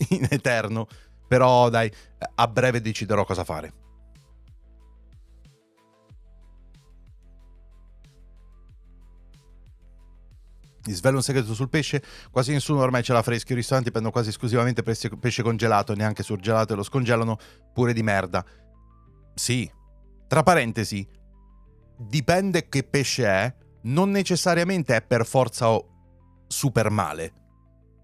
in eterno. Però dai, a breve deciderò cosa fare. Vi svelo un segreto sul pesce: quasi nessuno ormai ce l'ha fresco. I ristoranti prendono quasi esclusivamente pesce congelato, neanche surgelato, e lo scongelano pure di merda. Sì, tra parentesi, dipende che pesce è, non necessariamente è per forza super male,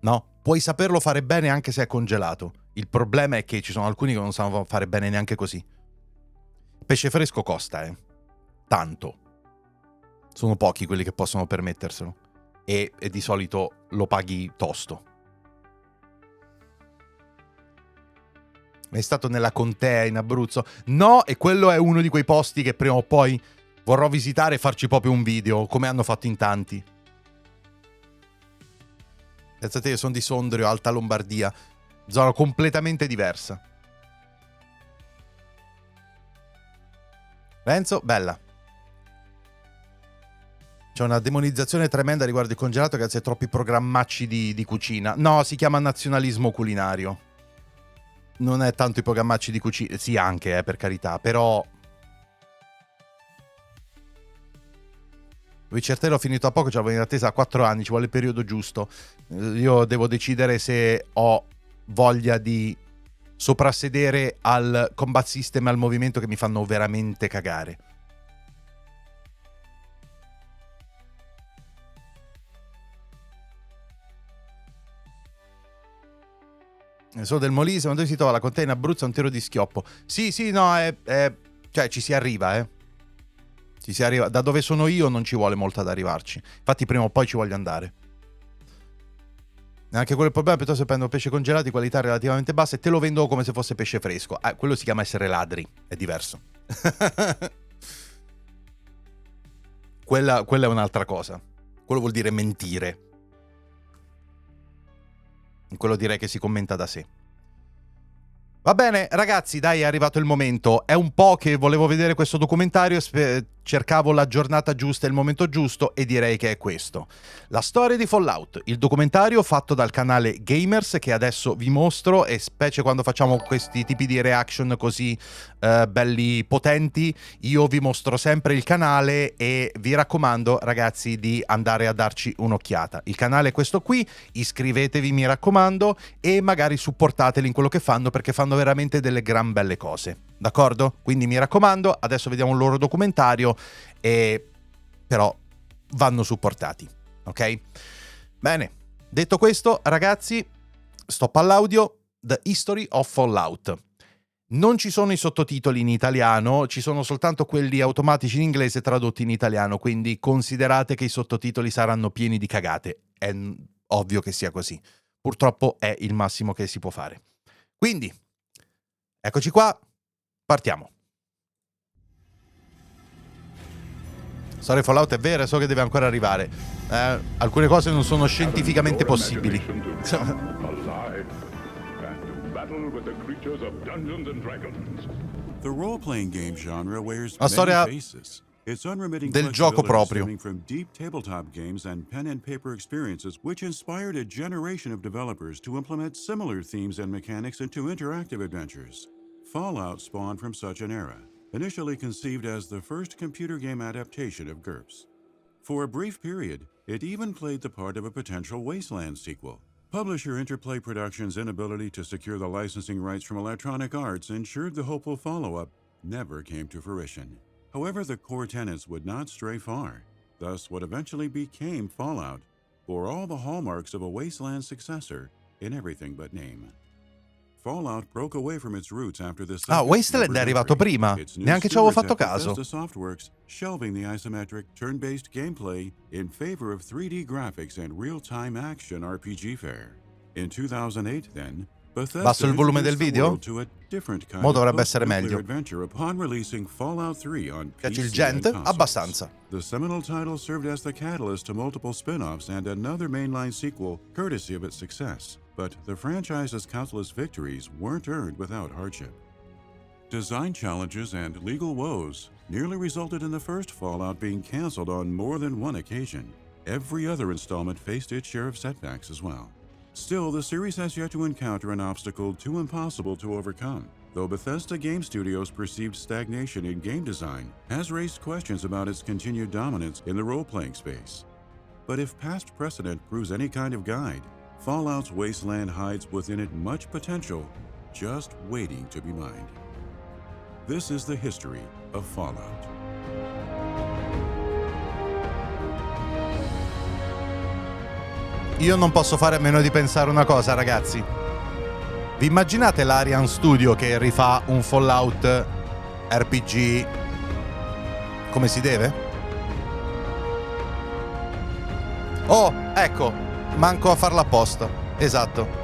no? Puoi saperlo fare bene anche se è congelato. Il problema è che ci sono alcuni che non sanno fare bene neanche così. Il pesce fresco costa, tanto. Sono pochi quelli che possono permetterselo. E di solito lo paghi tosto. È stato nella contea in Abruzzo? No, e quello è uno di quei posti che prima o poi vorrò visitare e farci proprio un video, come hanno fatto in tanti. Pensate che sono di Sondrio, Alta Lombardia, zona completamente diversa. Renzo, bella. C'è una demonizzazione tremenda riguardo il congelato grazie a troppi programmacci di cucina. No, si chiama nazionalismo culinario. Non è tanto i programmacci di cucina. Sì, anche, per carità. Però Witcher l'ho finito a poco, ce l'avevo in attesa a 4 anni. Ci vuole il periodo giusto. Io devo decidere se ho voglia di soprassedere al combat system e al movimento che mi fanno veramente cagare. Sono del Molise, quando si trova la contea in Abruzzo, un tiro di schioppo. Sì, no, cioè ci si arriva, Ci si arriva. Da dove sono io non ci vuole molto ad arrivarci. Infatti prima o poi ci voglio andare. Anche quello è il problema, piuttosto se prendo pesce congelato di qualità relativamente bassa e te lo vendo come se fosse pesce fresco. Quello si chiama essere ladri, è diverso. Quella è un'altra cosa. Quello vuol dire mentire. Quello direi che si commenta da sé. Va bene, ragazzi, dai, è arrivato il momento. È un po' che volevo vedere questo documentario, cercavo la giornata giusta e il momento giusto, e direi che è questo. La storia di Fallout, il documentario fatto dal canale Gamers, che adesso vi mostro, e specie quando facciamo questi tipi di reaction così belli potenti, io vi mostro sempre il canale e vi raccomando, ragazzi, di andare a darci un'occhiata. Il canale è questo qui, iscrivetevi, mi raccomando, e magari supportateli in quello che fanno, perché fanno veramente delle gran belle cose, d'accordo? Quindi mi raccomando, adesso vediamo un loro documentario, e però vanno supportati. Ok? Bene, detto questo, ragazzi, stop all'audio. The History of Fallout. Non ci sono i sottotitoli in italiano, ci sono soltanto quelli automatici in inglese tradotti in italiano, quindi considerate che i sottotitoli saranno pieni di cagate. È ovvio che sia così. Purtroppo è il massimo che si può fare. Quindi, eccoci qua, partiamo. Storia Fallout è vera, so che deve ancora arrivare. Alcune cose non sono scientificamente possibili. The role-playing game genre wears La storia many faces. Its unremitting del gioco flexibility proprio. stemming from deep tabletop games and pen and paper experiences, which inspired a generation of developers to implement similar themes and mechanics into interactive adventures. Fallout spawned from such an era, initially conceived as the first computer game adaptation of GURPS. For a brief period, it even played the part of a potential Wasteland sequel. Publisher Interplay Productions' inability to secure the licensing rights from Electronic Arts ensured the hopeful follow-up never came to fruition. However, the core tenets would not stray far. Thus, what eventually became Fallout bore all the hallmarks of a Wasteland successor in everything but name. Fallout broke away from its roots after the Wasteland è arrivato prima. Neanche ci avevo fatto caso. Softworks shelving the isometric turn-based gameplay in favor of 3D graphics and real-time action RPG fare. In 2008, then, Bethesda Basso il volume del introduced the video? world to a different kind Mo of dovrebbe essere post-nuclear meglio. adventure upon releasing Fallout 3 on Piace il PC gent? and consoles. Abbastanza. The seminal title served as the catalyst to multiple spin-offs and another mainline sequel, courtesy of its success. But the franchise's countless victories weren't earned without hardship. Design challenges and legal woes nearly resulted in the first Fallout being canceled on more than one occasion. Every other installment faced its share of setbacks as well. Still, the series has yet to encounter an obstacle too impossible to overcome, though Bethesda Game Studios' perceived stagnation in game design has raised questions about its continued dominance in the role-playing space. But if past precedent proves any kind of guide, Fallout's Wasteland hides within it much potential, just waiting to be mined. This is the history of Fallout. Io non posso fare a meno di pensare una cosa, ragazzi. Vi immaginate l'Arian Studio che rifà un Fallout RPG come si deve? Oh, ecco, manco a farla apposta. Esatto.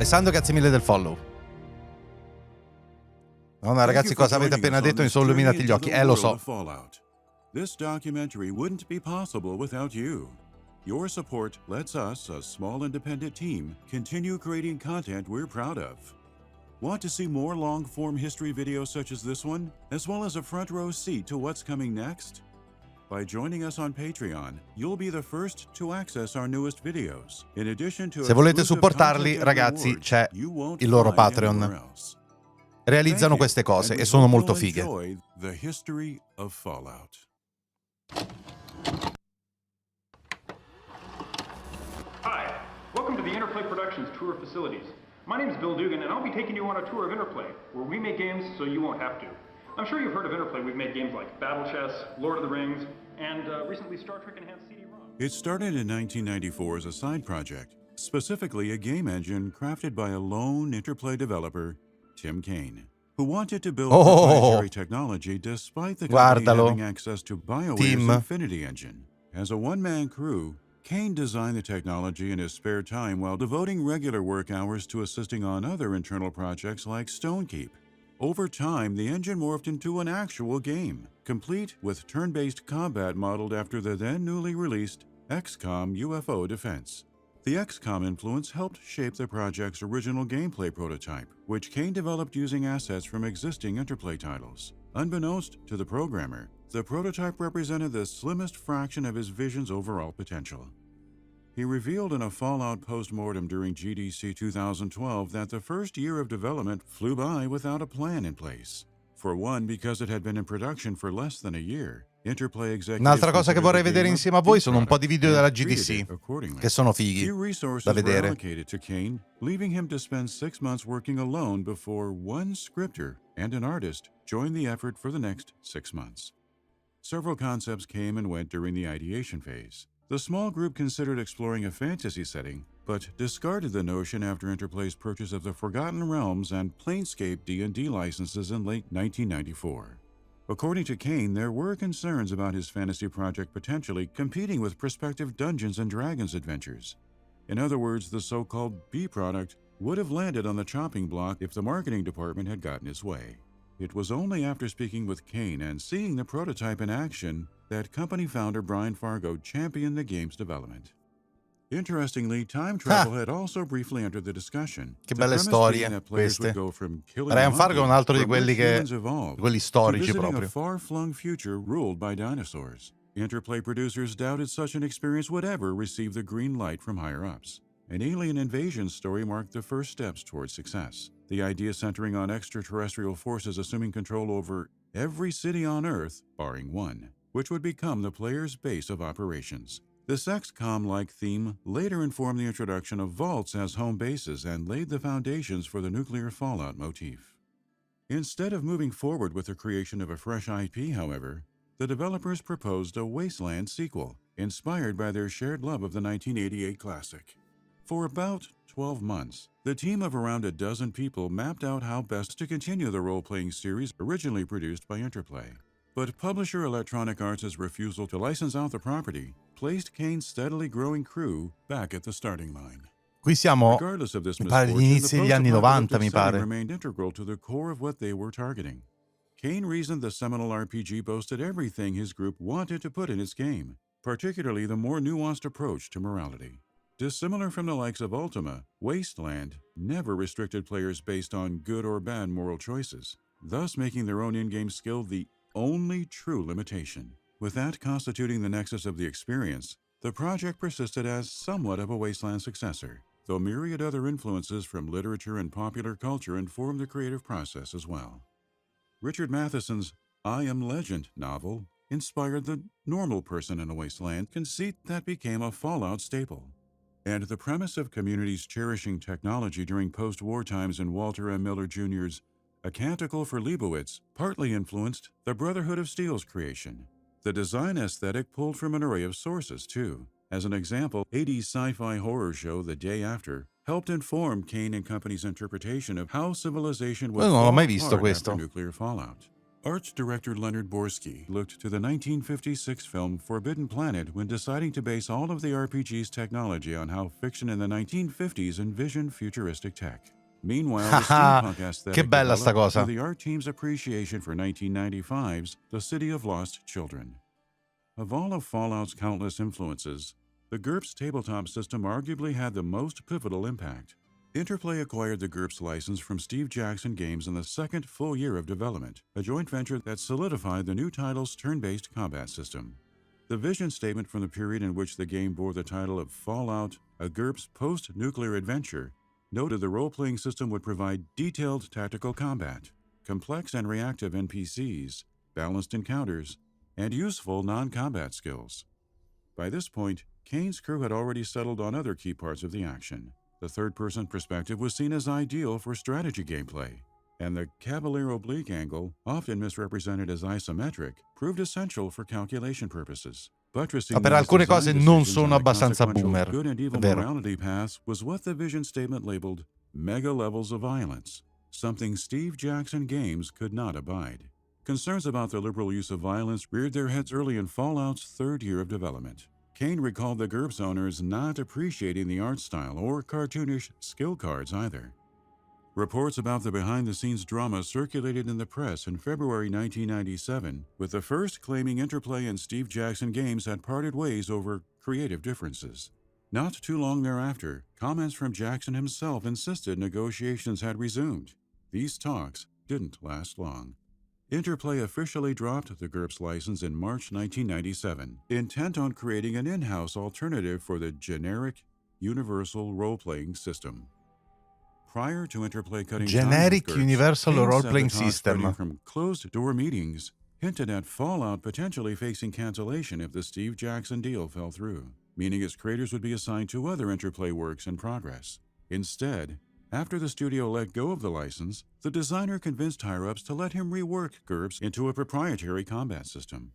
Alessandro, grazie mille del follow. No, ragazzi, cosa avete appena detto mi sono illuminati gli occhi. Lo so. This documentary wouldn't be possible without you. Your support lets us, a small independent team, continue creating content we're proud of. Want to see more long-form history videos such as this one, as well as a front-row seat to what's coming next? By joining us on Patreon, you'll be the first to access our newest videos. In addition to Se volete supportarli, ragazzi, c'è il loro Patreon. Realizzano queste cose e sono molto fighe. The history of Fallout. Hi, welcome to the Interplay Productions tour of facilities. My name is Bill Dugan, and I'll be taking you on a tour of Interplay, where we make games so you won't have to. I'm sure you've heard of Interplay. We've made games like Battle Chess, Lord of the Rings, and recently Star Trek Enhanced CD-ROM. It started in 1994 as a side project, specifically a game engine crafted by a lone Interplay developer, Tim Kaine, who wanted to build proprietary technology despite the company having access to BioWare's Infinity Engine. As a one-man crew, Kaine designed the technology in his spare time while devoting regular work hours to assisting on other internal projects like Stonekeep. Over time, the engine morphed into an actual game, complete with turn-based combat modeled after the then newly released XCOM UFO Defense. The XCOM influence helped shape the project's original gameplay prototype, which Kaine developed using assets from existing Interplay titles. Unbeknownst to the programmer, the prototype represented the slimmest fraction of his vision's overall potential. He revealed in a Fallout post-mortem during GDC 2012 that the first year of development flew by without a plan in place. For one, because it had been in production for less than a year. Interplay executives Un'altra cosa che considered vorrei the vedere game insieme a a voi B sono un po' di product video della and treated GDC, it accordingly. che sono fighi Few da resources were vedere. allocated to Kane, leaving him to spend 6 months working alone before one scripter and an artist joined the effort for the next 6 months. Several concepts came and went during the ideation phase. The small group considered exploring a fantasy setting, but discarded the notion after Interplay's purchase of the Forgotten Realms and Planescape D&D licenses in late 1994. According to Kane, there were concerns about his fantasy project potentially competing with prospective Dungeons & Dragons adventures. In other words, the so-called B product would have landed on the chopping block if the marketing department had gotten its way. It was only after speaking with Kane and seeing the prototype in action that company founder Brian Fargo championed the game's development. Interestingly, time travel had also briefly entered the discussion. Che belle storie queste. Brian Fargo è un altro di quelli quelli storici proprio. A far-flung future ruled by dinosaurs. Interplay producers doubted such an experience would ever receive the green light from higher-ups. An alien invasion story marked the first steps towards success. The idea centering on extraterrestrial forces assuming control over every city on Earth, barring one, which would become the player's base of operations. The XCOM-like theme later informed the introduction of vaults as home bases and laid the foundations for the nuclear fallout motif. Instead of moving forward with the creation of a fresh IP, however, the developers proposed a Wasteland sequel, inspired by their shared love of the 1988 classic. For about 12 months, the team of around a dozen people mapped out how best to continue the role-playing series originally produced by Interplay. But publisher Electronic Arts' refusal to license out the property placed Kane's steadily growing crew back at the starting line. Qui siamo agli inizi degli anni 90, mi pare. Remained integral to the core of what they were targeting. Kane reasoned the seminal RPG boasted everything his group wanted to put in its game, particularly the more nuanced approach to morality. Dissimilar from the likes of Ultima, Wasteland never restricted players based on good or bad moral choices, thus making their own in-game skill the only true limitation. With that constituting the nexus of the experience, the project persisted as somewhat of a Wasteland successor, though myriad other influences from literature and popular culture informed the creative process as well. Richard Matheson's I Am Legend novel inspired the normal person in a wasteland conceit that became a Fallout staple. And the premise of communities cherishing technology during post-war times in Walter M. Miller Jr.'s A Canticle for Leibowitz partly influenced the Brotherhood of Steel's creation. The design aesthetic pulled from an array of sources, too. As an example, 80s sci-fi horror show The Day After helped inform Kane and Company's interpretation of how civilization would fall apart after nuclear fallout. Art director Leonard Borsky looked to the 1956 film Forbidden Planet when deciding to base all of the RPG's technology on how fiction in the 1950s envisioned futuristic tech. Meanwhile, the steampunk aesthetic developed through the art team's appreciation for 1995's The City of Lost Children. Of all of Fallout's countless influences, the GURPS tabletop system arguably had the most pivotal impact. Interplay acquired the GURPS license from Steve Jackson Games in the second full year of development, a joint venture that solidified the new title's turn-based combat system. The vision statement from the period in which the game bore the title of Fallout, a GURPS post-nuclear adventure, noted the role-playing system would provide detailed tactical combat, complex and reactive NPCs, balanced encounters, and useful non-combat skills. By this point, Kane's crew had already settled on other key parts of the action. The third-person perspective was seen as ideal for strategy gameplay, and the cavalier oblique angle, often misrepresented as isometric, proved essential for calculation purposes. Per alcune cose non sono abbastanza boomer, good and evil è vero. morality paths was what the vision statement labeled mega levels of violence, something Steve Jackson Games could not abide. Concerns about the liberal use of violence reared their heads early in Fallout's third year of development. Kane recalled the GURPS owners not appreciating the art style or cartoonish skill cards either. Reports about the behind-the-scenes drama circulated in the press in February 1997, with the first claiming Interplay and Steve Jackson Games had parted ways over creative differences. Not too long thereafter, comments from Jackson himself insisted negotiations had resumed. These talks didn't last long. Interplay officially dropped the GURPS license in March 1997, intent on creating an in-house alternative for the generic, universal role-playing system. Prior to Interplay cutting Generic ties with GURPS, Universal Kane Role said Playing the talks System. spreading from closed-door meetings hinted at Fallout potentially facing cancellation if the Steve Jackson deal fell through, meaning its creators would be assigned to other Interplay works in progress. Instead, after the studio let go of the license, the designer convinced higher-ups to let him rework GURPS into a proprietary combat system.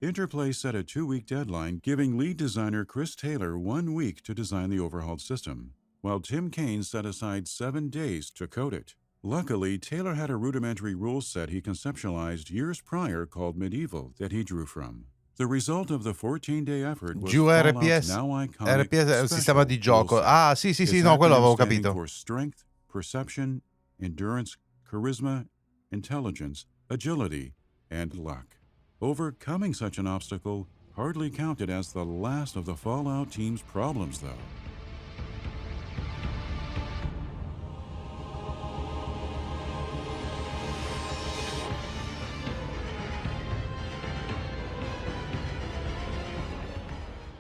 Interplay set a 2-week deadline, giving lead designer Chris Taylor 1 week to design the overhauled system, while Tim Kane set aside 7 days to code it. Luckily, Taylor had a rudimentary rule set he conceptualized years prior called Medieval that he drew from. The result of the 14-day effort was Fallout's now iconic RPS è un sistema di gioco. rule set. Ah, sì, Its no, quello acronym avevo standing capito. for Strength, Perception, Endurance, Charisma, Intelligence, Agility, and Luck. Overcoming such an obstacle hardly counted as the last of the Fallout team's problems, though.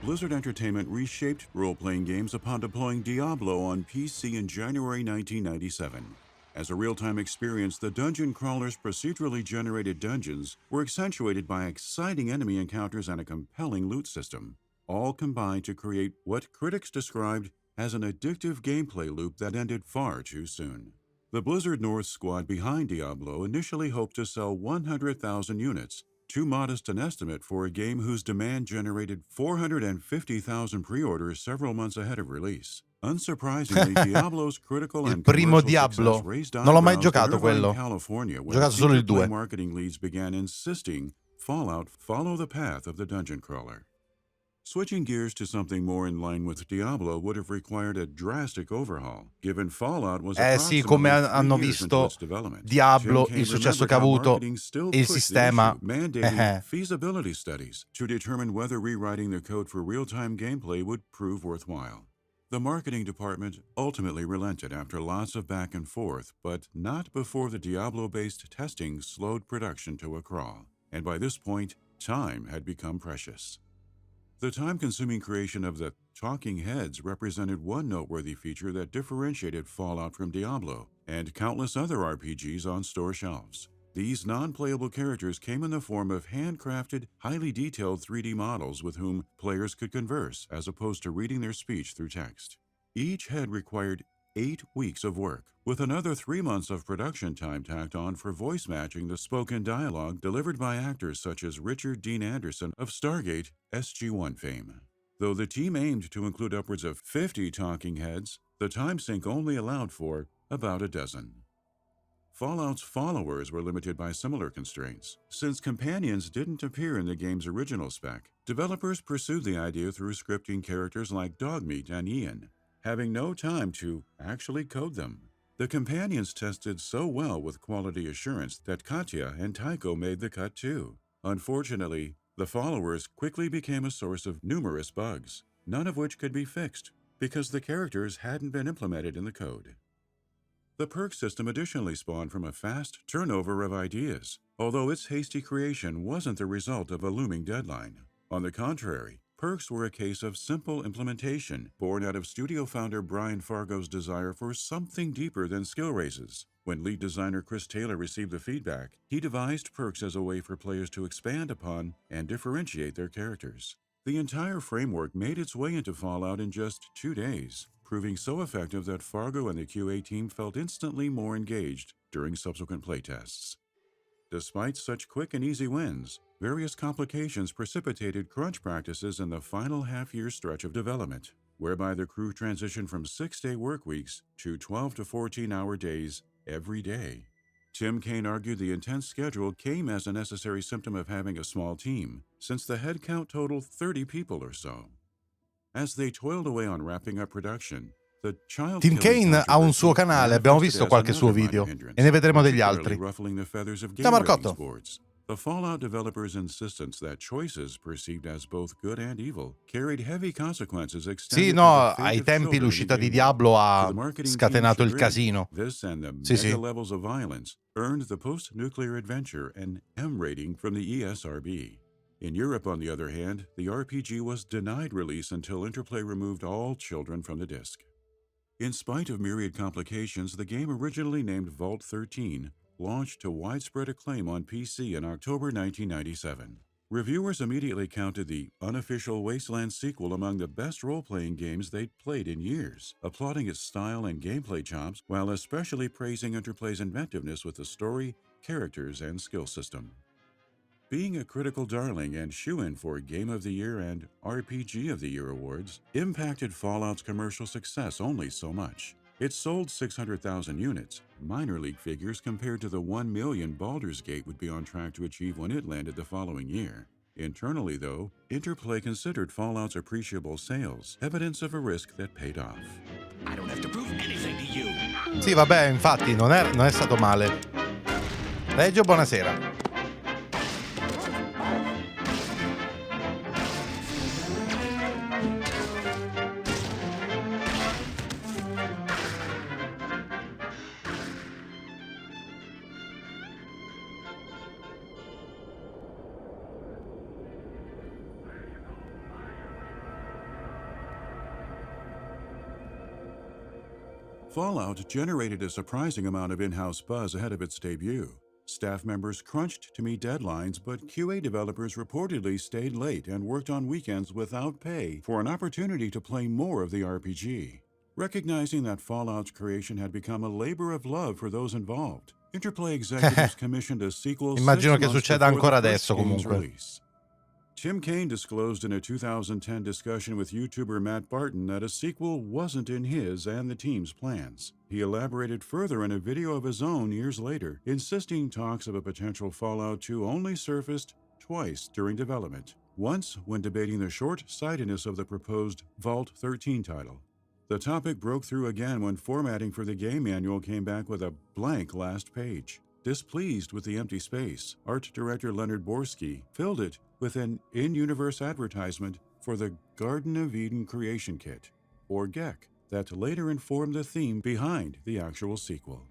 Blizzard Entertainment reshaped role-playing games upon deploying Diablo on PC in January 1997. As a real-time experience, the dungeon crawler's procedurally generated dungeons were accentuated by exciting enemy encounters and a compelling loot system, all combined to create what critics described as an addictive gameplay loop that ended far too soon. The Blizzard North squad behind Diablo initially hoped to sell 100,000 units, too modest an estimate for a game whose demand generated 450,000 pre-orders several months ahead of release. Unsurprisingly, Diablo's critical Il and primo commercial Diablo. success raised Non l'ho mai eyebrows in giocato Irvine, quello. California, Ho when giocato solo il Interplay 2. marketing leads began insisting Fallout follow the path of the dungeon crawler. Switching gears to something more in line with Diablo would have required a drastic overhaul, given Fallout was Sì, come approximately 3 hanno years into visto its development. Diablo, Tim Kane il successo remembered che ha how avuto, marketing still e il pushed the sistema. issue, mandating feasibility studies to determine whether rewriting the code for real-time gameplay would prove worthwhile. The marketing department ultimately relented after lots of back and forth, but not before the Diablo-based testing slowed production to a crawl. And by this point, time had become precious. The time-consuming creation of the talking heads represented one noteworthy feature that differentiated Fallout from Diablo and countless other RPGs on store shelves. These non-playable characters came in the form of handcrafted, highly detailed 3D models with whom players could converse, as opposed to reading their speech through text. Each head required 8 weeks of work, with another 3 months of production time tacked on for voice matching the spoken dialogue delivered by actors such as Richard Dean Anderson of Stargate SG-1 fame. Though the team aimed to include upwards of 50 talking heads, the time sink only allowed for about a dozen. Fallout's followers were limited by similar constraints. Since companions didn't appear in the game's original spec, developers pursued the idea through scripting characters like Dogmeat and Ian, having no time to actually code them. The companions tested so well with quality assurance that Katya and Tycho made the cut too. Unfortunately, the followers quickly became a source of numerous bugs, none of which could be fixed because the characters hadn't been implemented in the code. The perk system additionally spawned from a fast turnover of ideas, although its hasty creation wasn't the result of a looming deadline. On the contrary, perks were a case of simple implementation, born out of studio founder Brian Fargo's desire for something deeper than skill raises. When lead designer Chris Taylor received the feedback, he devised perks as a way for players to expand upon and differentiate their characters. The entire framework made its way into Fallout in just 2 days, proving so effective that Fargo and the QA team felt instantly more engaged during subsequent playtests. Despite such quick and easy wins, various complications precipitated crunch practices in the final half-year stretch of development, whereby the crew transitioned from 6-day work weeks to 12 to 14-hour days every day. Tim Kane argued the intense schedule came as a necessary symptom of having a small team, since the headcount totaled 30 people or so. As they toiled away on wrapping up production, the child Tim Kane ha un suo canale, abbiamo visto qualche suo video e ne vedremo degli altri. Ciao Marcotto! The Fallout developers' insistence that choices perceived as both good and evil carried heavy consequences extended Sì, no, ai tempi l'uscita di Diablo ha scatenato il casino. This and the Sì, mega sì. levels of violence earned the post-nuclear adventure an M rating from the ESRB. In Europe, on the other hand, the RPG was denied release until Interplay removed all children from the disc. In spite of myriad complications, the game, originally named Vault 13, launched to widespread acclaim on PC in October 1997. Reviewers immediately counted the unofficial Wasteland sequel among the best role-playing games they'd played in years, applauding its style and gameplay chops, while especially praising Interplay's inventiveness with the story, characters, and skill system. Being a critical darling and shoo-in for Game of the Year and RPG of the Year awards, impacted Fallout's commercial success only so much. It sold 600,000 units, minor league figures compared to the 1 million Baldur's Gate would be on track to achieve when it landed the following year. Internally, though, Interplay considered Fallout's appreciable sales evidence of a risk that paid off. I don't have to prove anything to you. Sì, vabbè, infatti non è stato male. Reggio, buonasera. Fallout generated a surprising amount of in-house buzz ahead of its debut. Staff members crunched to meet deadlines, but QA developers reportedly stayed late and worked on weekends without pay for an opportunity to play more of the RPG. Recognizing that Fallout's creation had become a labor of love for those involved, Interplay executives commissioned a sequel Immagino 6 che months succeda before ancora the first adesso, game's comunque. release. Tim Kaine disclosed in a 2010 discussion with YouTuber Matt Barton that a sequel wasn't in his and the team's plans. He elaborated further in a video of his own years later, insisting talks of a potential Fallout 2 only surfaced twice during development. Once when debating the short-sightedness of the proposed Vault 13 title. The topic broke through again when formatting for the game manual came back with a blank last page. Displeased with the empty space, art director Leonard Borsky filled it with an in-universe advertisement for the Garden of Eden Creation Kit, or GEC, that later informed the theme behind the actual sequel.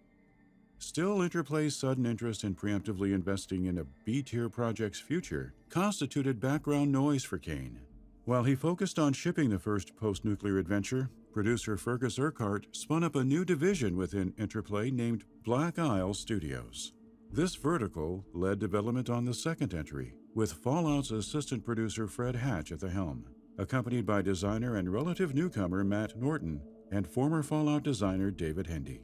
Still, Interplay's sudden interest in preemptively investing in a B-tier project's future constituted background noise for Kaine. While he focused on shipping the first post-nuclear adventure, producer Fergus Urquhart spun up a new division within Interplay named Black Isle Studios. This vertical led development on the second entry, with Fallout's assistant producer Fred Hatch at the helm, accompanied by designer and relative newcomer Matt Norton and former Fallout designer David Hendy.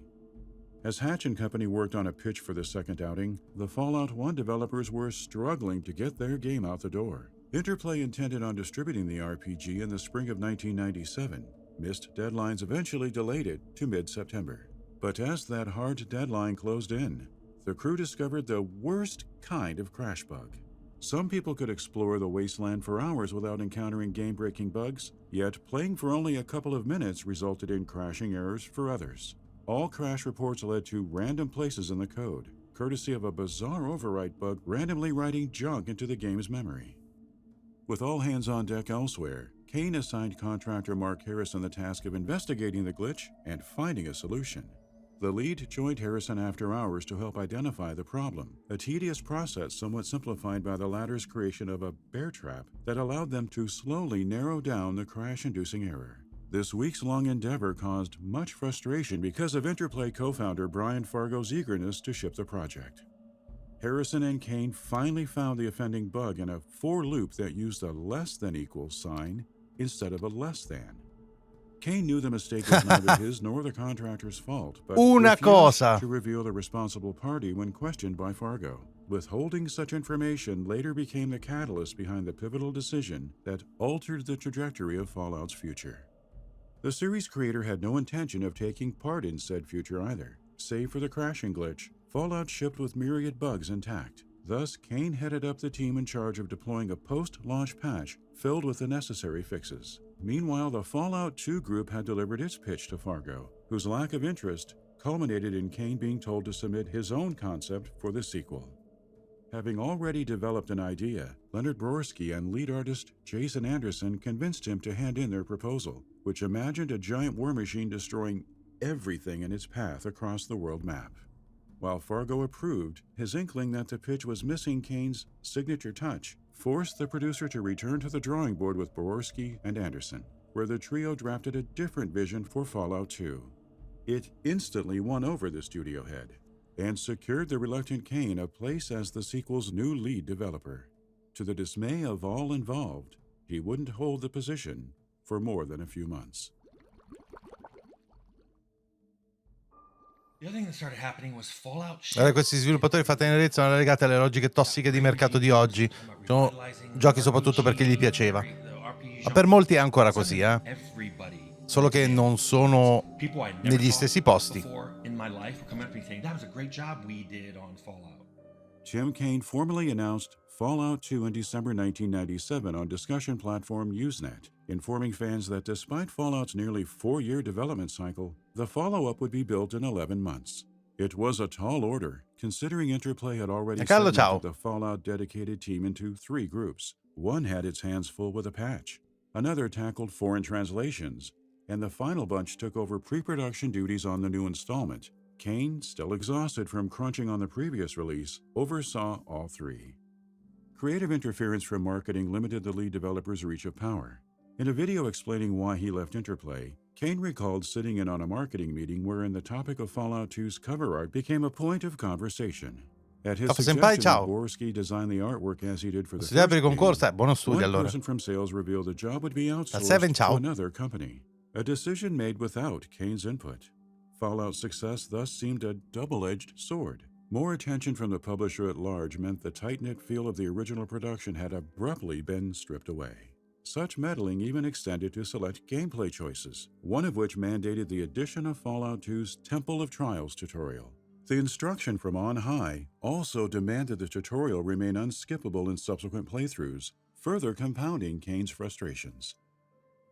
As Hatch and company worked on a pitch for the second outing, the Fallout 1 developers were struggling to get their game out the door. Interplay intended on distributing the RPG in the spring of 1997. Missed deadlines eventually delayed it to mid-September. But as that hard deadline closed in, the crew discovered the worst kind of crash bug. Some people could explore the wasteland for hours without encountering game-breaking bugs, yet playing for only a couple of minutes resulted in crashing errors for others. All crash reports led to random places in the code, courtesy of a bizarre overwrite bug randomly writing junk into the game's memory. With all hands on deck elsewhere, Kaine assigned contractor Mark Harrison the task of investigating the glitch and finding a solution. The lead joined Harrison after hours to help identify the problem, a tedious process somewhat simplified by the latter's creation of a bear trap that allowed them to slowly narrow down the crash-inducing error. This weeks-long endeavor caused much frustration because of Interplay co-founder Brian Fargo's eagerness to ship the project. Harrison and Kaine finally found the offending bug in a for loop that used a less than equals sign instead of a less than. Kaine knew the mistake was neither his nor the contractor's fault, but refused to reveal the responsible party when questioned by Fargo. Withholding such information later became the catalyst behind the pivotal decision that altered the trajectory of Fallout's future. The series creator had no intention of taking part in said future either. Save for the crashing glitch, Fallout shipped with myriad bugs intact. Thus, Kaine headed up the team in charge of deploying a post-launch patch filled with the necessary fixes. Meanwhile, the Fallout 2 group had delivered its pitch to Fargo, whose lack of interest culminated in Kaine being told to submit his own concept for the sequel. Having already developed an idea, Leonard Borsky and lead artist Jason Anderson convinced him to hand in their proposal, which imagined a giant war machine destroying everything in its path across the world map. While Fargo approved, his inkling that the pitch was missing Kaine's signature touch forced the producer to return to the drawing board with Borsky and Anderson. where the trio drafted a different vision for Fallout 2. It instantly won over the studio head and secured the reluctant Kane a place as the sequel's new lead developer. To the dismay of all involved, he wouldn't hold the position for more than a few months. The other thing that started happening was Fallout. Questi sviluppatori fa tenerezza sono legati alle logiche tossiche di mercato di oggi. Sono giochi soprattutto perché gli piaceva. Ma per molti è ancora così, Solo che non sono negli stessi posti. Tim Kane formally announced Fallout 2 in December 1997 on discussion platform Usenet, informing fans that despite Fallout's nearly 4-year development cycle, the follow-up would be built in 11 months. It was a tall order, considering Interplay had already segmented the Fallout dedicated team into 3 groups. One had its hands full with a patch, another tackled foreign translations, and the final bunch took over pre-production duties on the new installment. Kane, still exhausted from crunching on the previous release, oversaw all 3. Creative interference from marketing limited the lead developer's reach of power. In a video explaining why he left Interplay, Kane recalled sitting in on a marketing meeting wherein the topic of Fallout 2's cover art became a point of conversation. At his suggestion, Borski designed the artwork as he did for the first game. One person from sales revealed the job would be outsourced to another company, a decision made without Kane's input. Fallout's success thus seemed a double-edged sword. More attention from the publisher at large meant the tight-knit feel of the original production had abruptly been stripped away. Such meddling even extended to select gameplay choices, one of which mandated the addition of Fallout 2's Temple of Trials tutorial. The instruction from on high also demanded the tutorial remain unskippable in subsequent playthroughs, further compounding Kane's frustrations.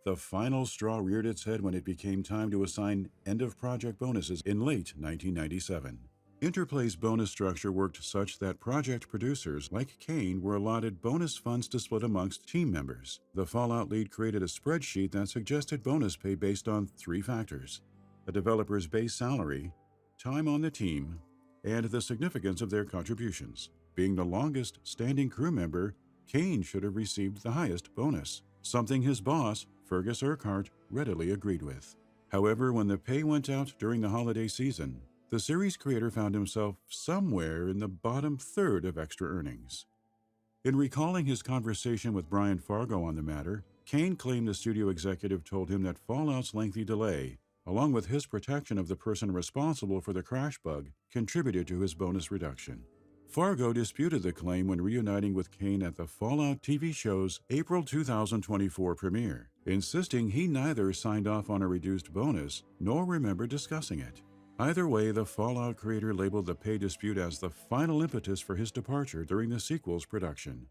The final straw reared its head when it became time to assign end-of-project bonuses in late 1997. Interplay's bonus structure worked such that project producers like Kane were allotted bonus funds to split amongst team members. The Fallout lead created a spreadsheet that suggested bonus pay based on 3 factors: a developer's base salary, time on the team, and the significance of their contributions. Being the longest standing crew member, Kane should have received the highest bonus, something his boss, Fergus Urquhart, readily agreed with. However, when the pay went out during the holiday season, the series creator found himself somewhere in the bottom third of extra earnings. In recalling his conversation with Brian Fargo on the matter, Kane claimed the studio executive told him that Fallout's lengthy delay, along with his protection of the person responsible for the crash bug, contributed to his bonus reduction. Fargo disputed the claim when reuniting with Kane at the Fallout TV show's April 2024 premiere, insisting he neither signed off on a reduced bonus nor remembered discussing it. Either way, the Fallout creator labeled the pay dispute as the final impetus for his departure during the sequel's production.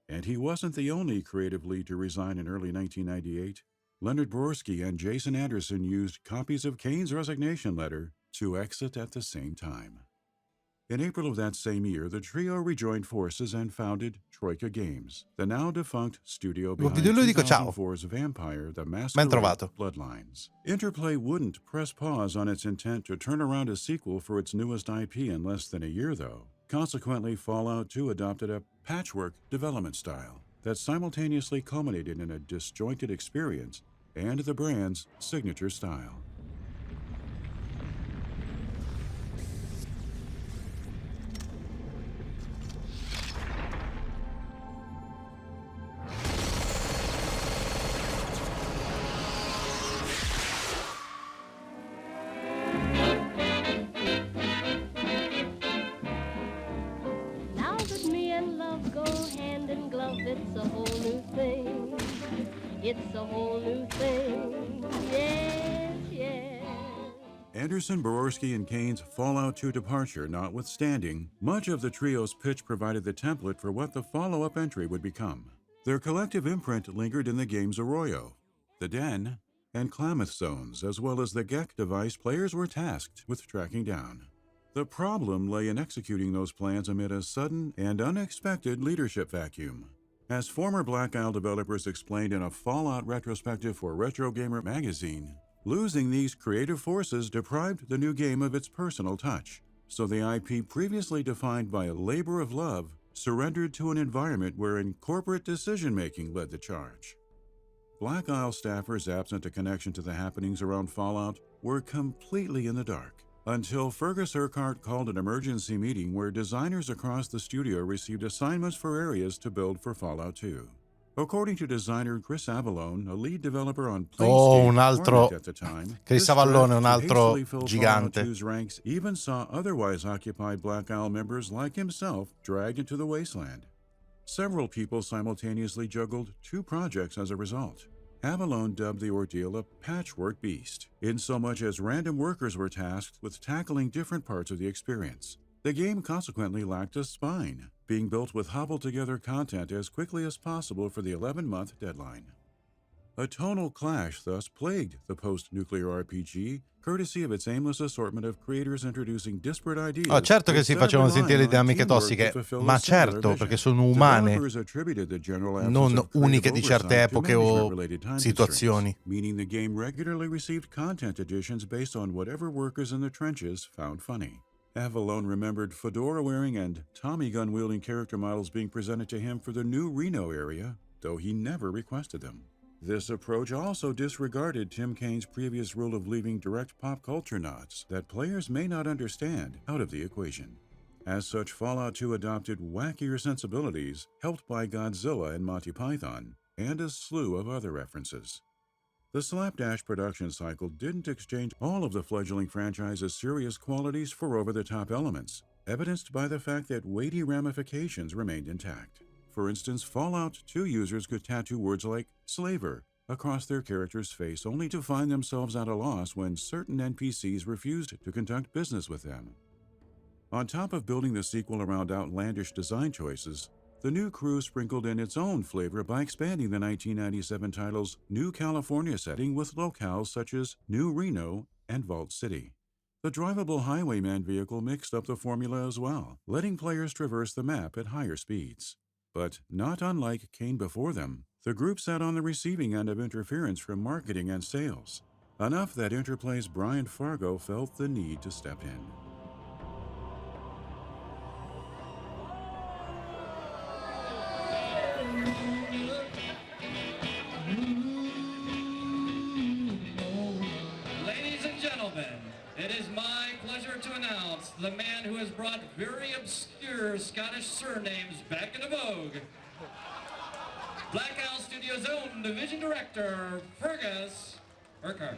And he wasn't the only creative lead to resign in early 1998. Leonard Borski and Jason Anderson used copies of Kane's resignation letter to exit at the same time. In April of that same year, the trio rejoined forces and founded Troika Games, the now-defunct studio behind 2004's Vampire: The Masquerade Bloodlines. Interplay wouldn't press pause on its intent to turn around a sequel for its newest IP in less than a year, though. Consequently, Fallout 2 adopted a patchwork development style that simultaneously culminated in a disjointed experience and the brand's signature style. It's a whole new thing. It's a whole new thing. Yes, yes. Anderson, Borski, and Kane's Fallout 2 departure notwithstanding, much of the trio's pitch provided the template for what the follow-up entry would become. Their collective imprint lingered in the game's Arroyo, the Den, and Klamath zones, as well as the GEC device players were tasked with tracking down. The problem lay in executing those plans amid a sudden and unexpected leadership vacuum. As former Black Isle developers explained in a Fallout retrospective for Retro Gamer magazine, losing these creative forces deprived the new game of its personal touch, so the IP previously defined by a labor of love surrendered to an environment wherein corporate decision-making led the charge. Black Isle staffers absent a connection to the happenings around Fallout were completely in the dark, until Fergus Urquhart called an emergency meeting where designers across the studio received assignments for areas to build for Fallout 2. According to designer Chris Avallone, a lead developer on PlayStation un altro at the time, Chris Avallone, un altro gigante. Ranks even saw otherwise occupied Black Isle members like himself dragged into the wasteland. Several people simultaneously juggled 2 projects as a result. Avallone dubbed the ordeal a patchwork beast, insomuch as random workers were tasked with tackling different parts of the experience. The game consequently lacked a spine, being built with hobbled-together content as quickly as possible for the 11-month deadline. A tonal clash thus plagued the post-nuclear RPG, courtesy of its aimless assortment of creators introducing disparate ideas. Oh, certo che si facevano sentire le dinamiche tossiche, ma certo, perché sono umane, non uniche di certe epoche o situazioni. Meaning the game regularly received content additions based on whatever workers in the trenches found funny. Avallone remembered fedora-wearing and Tommy gun-wielding character models being presented to him for the new Reno area, though he never requested them. This approach also disregarded Tim Kane's previous rule of leaving direct pop culture nods that players may not understand out of the equation. As such, Fallout 2 adopted wackier sensibilities, helped by Godzilla and Monty Python, and a slew of other references. The slapdash production cycle didn't exchange all of the fledgling franchise's serious qualities for over-the-top elements, evidenced by the fact that weighty ramifications remained intact. For instance, Fallout 2 users could tattoo words like slaver across their character's face only to find themselves at a loss when certain NPCs refused to conduct business with them. On top of building the sequel around outlandish design choices, the new crew sprinkled in its own flavor by expanding the 1997 title's New California setting with locales such as New Reno and Vault City. The drivable Highwayman vehicle mixed up the formula as well, letting players traverse the map at higher speeds. But not unlike Kane before them, the group sat on the receiving end of interference from marketing and sales, enough that Interplay's Brian Fargo felt the need to step in. Ladies and gentlemen, it is my pleasure to announce the man who has brought very obscure Scottish surnames back into vogue. Black Isle Studios' own division director, Fergus Urquhart.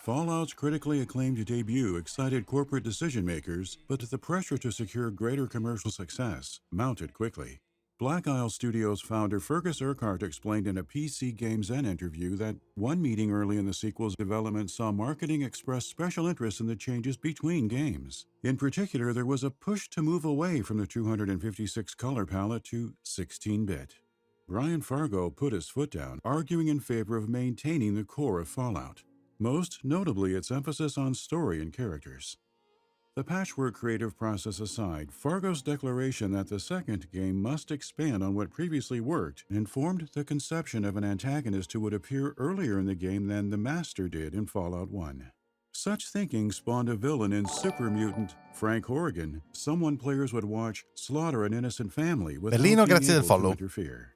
Fallout's critically acclaimed debut excited corporate decision-makers, but the pressure to secure greater commercial success mounted quickly. Black Isle Studios founder Fergus Urquhart explained in a PC Games N interview that one meeting early in the sequel's development saw marketing express special interest in the changes between games. In particular, there was a push to move away from the 256 color palette to 16-bit. Brian Fargo put his foot down, arguing in favor of maintaining the core of Fallout, most notably its emphasis on story and characters. The patchwork creative process aside, Fargo's declaration that the second game must expand on what previously worked informed the conception of an antagonist who would appear earlier in the game than the Master did in Fallout 1. Such thinking spawned a villain in super mutant Frank Horrigan, someone players would watch slaughter an innocent family without Bellino, being grazie del able to follow. interfere.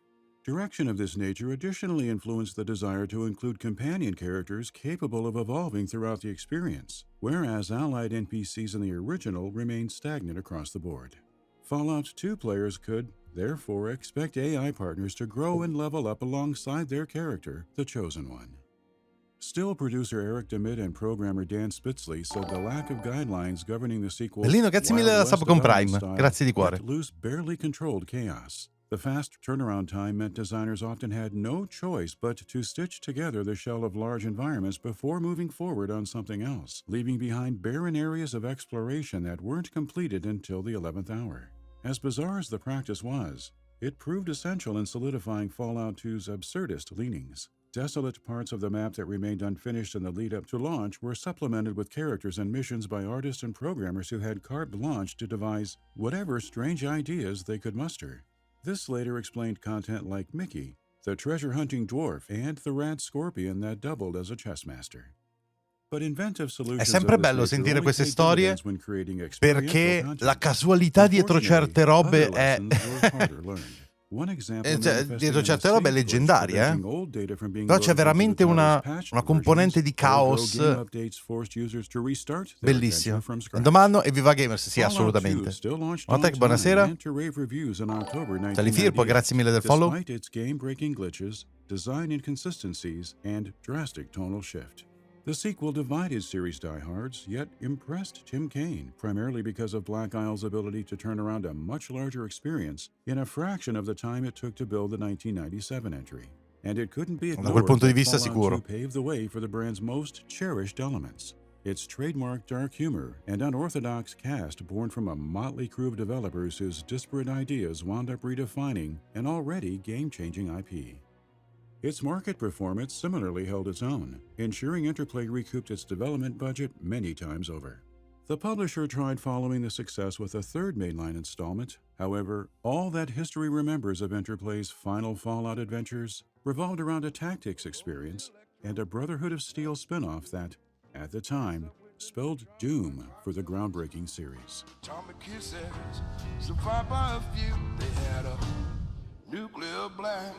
Direction of this nature additionally influenced the desire to include companion characters capable of evolving throughout the experience, whereas allied NPCs in the original remained stagnant across the board. Fallout 2 players could, therefore, expect AI partners to grow and level up alongside their character, the Chosen One. Still, producer Eric DeMitt and programmer Dan Spitzley said the lack of guidelines governing the sequel Bellino, grazie mille della sub con Prime. Grazie di cuore. Loose, barely controlled chaos. The fast turnaround time meant designers often had no choice but to stitch together the shell of large environments before moving forward on something else, leaving behind barren areas of exploration that weren't completed until the 11th hour. As bizarre as the practice was, it proved essential in solidifying Fallout 2's absurdist leanings. Desolate parts of the map that remained unfinished in the lead-up to launch were supplemented with characters and missions by artists and programmers who had carte blanche to devise whatever strange ideas they could muster. This later explained content like Mickey, the treasure-hunting dwarf, and the rat scorpion that doubled as a chess master. But inventive solutions È sempre bello sentire queste storie perché la casualità dietro certe robe è One example Dietro certe robe leggendarie, però c'è veramente una componente di caos bellissima. Domando e viva gamers, sì, assolutamente. Montec, buonasera. Salifirpo, grazie mille del follow. Despite its game-breaking glitches, design inconsistencies, and drastic tonal shift. The sequel divided series diehards, yet impressed Tim Kaine, primarily because of Black Isle's ability to turn around a much larger experience in a fraction of the time it took to build the 1997 entry. And it couldn't be ignored that Fallout 2 paved the way for the brand's most cherished elements. Its trademark dark humor and unorthodox cast born from a motley crew of developers whose disparate ideas wound up redefining an already game-changing IP. Its market performance similarly held its own, ensuring Interplay recouped its development budget many times over. The publisher tried following the success with a third mainline installment. However, all that history remembers of Interplay's final Fallout adventures revolved around a tactics experience and a Brotherhood of Steel spin-off that, at the time, spelled doom for the groundbreaking series. Atomic kisses, survived by a few. They had a nuclear blast.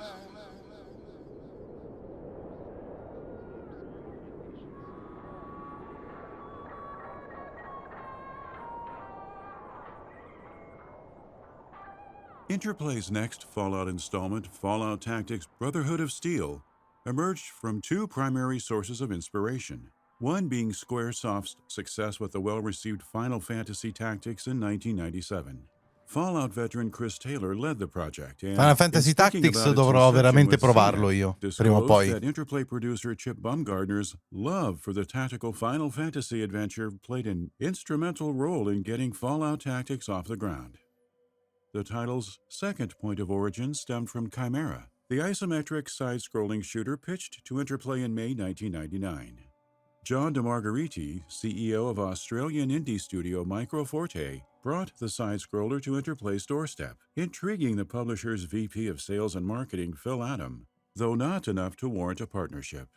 Interplay's next Fallout installment, Fallout Tactics Brotherhood of Steel, emerged from two primary sources of inspiration. One being Squaresoft's success with the well-received Final Fantasy Tactics in 1997. Fallout veteran Chris Taylor led the project, and Final Fantasy Tactics dovrò veramente provarlo io, prima o poi. That Interplay producer Chip Bumgardner's love for the tactical Final Fantasy adventure played an instrumental role in getting Fallout Tactics off the ground. The title's second point of origin stemmed from Chimera, the isometric side-scrolling shooter pitched to Interplay in May 1999. John DeMargariti, CEO of Australian indie studio Microforte, brought the side-scroller to Interplay's doorstep, intriguing the publisher's VP of Sales and Marketing, Phil Adam, though not enough to warrant a partnership.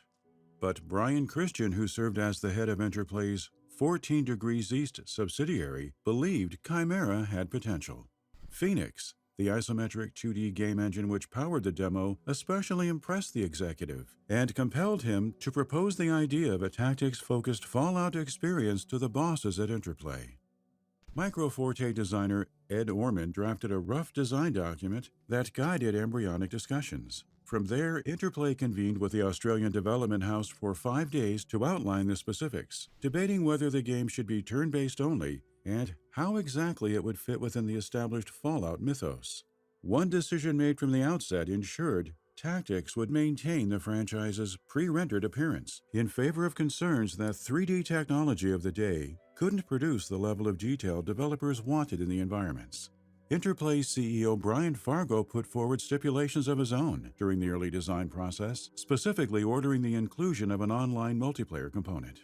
But Brian Christian, who served as the head of Interplay's 14 Degrees East subsidiary, believed Chimera had potential. Phoenix, the isometric 2D game engine which powered the demo, especially impressed the executive and compelled him to propose the idea of a tactics-focused Fallout experience to the bosses at Interplay. Microforte designer Ed Orman drafted a rough design document that guided embryonic discussions. From there, Interplay convened with the Australian development house for 5 days to outline the specifics, debating whether the game should be turn-based only and how exactly it would fit within the established Fallout mythos. One decision made from the outset ensured Tactics would maintain the franchise's pre-rendered appearance in favor of concerns that 3D technology of the day couldn't produce the level of detail developers wanted in the environments. Interplay's CEO Brian Fargo put forward stipulations of his own during the early design process, specifically ordering the inclusion of an online multiplayer component.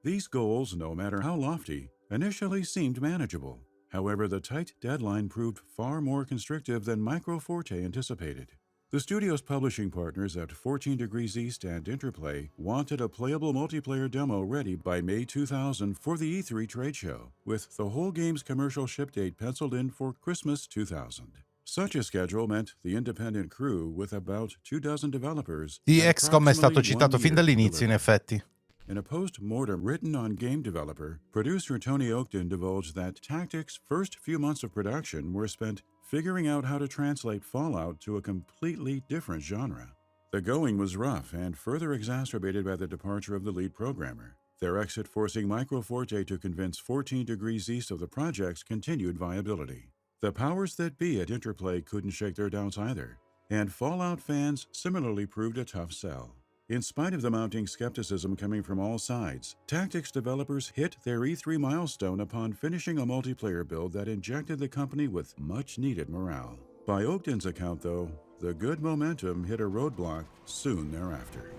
These goals, no matter how lofty, initially seemed manageable. However, the tight deadline proved far more constrictive than Microforte anticipated. The studio's publishing partners at 14 Degrees East and Interplay wanted a playable multiplayer demo ready by May 2000 for the E3 trade show, with the whole game's commercial ship date penciled in for Christmas 2000. Such a schedule meant the independent crew, with about 24 developers, Di XCOM è stato citato fin dall'inizio, in effetti. In a post-mortem written on game developer, producer Tony Oakton divulged that Tactics' first few months of production were spent figuring out how to translate Fallout to a completely different genre. The going was rough and further exacerbated by the departure of the lead programmer, their exit forcing Microforte to convince 14 Degrees East of the project's continued viability. The powers that be at Interplay couldn't shake their doubts either, and Fallout fans similarly proved a tough sell. In spite of the mounting skepticism coming from all sides, Tactics developers hit their E3 milestone upon finishing a multiplayer build that injected the company with much-needed morale. By Oakton's account, though, the good momentum hit a roadblock soon thereafter.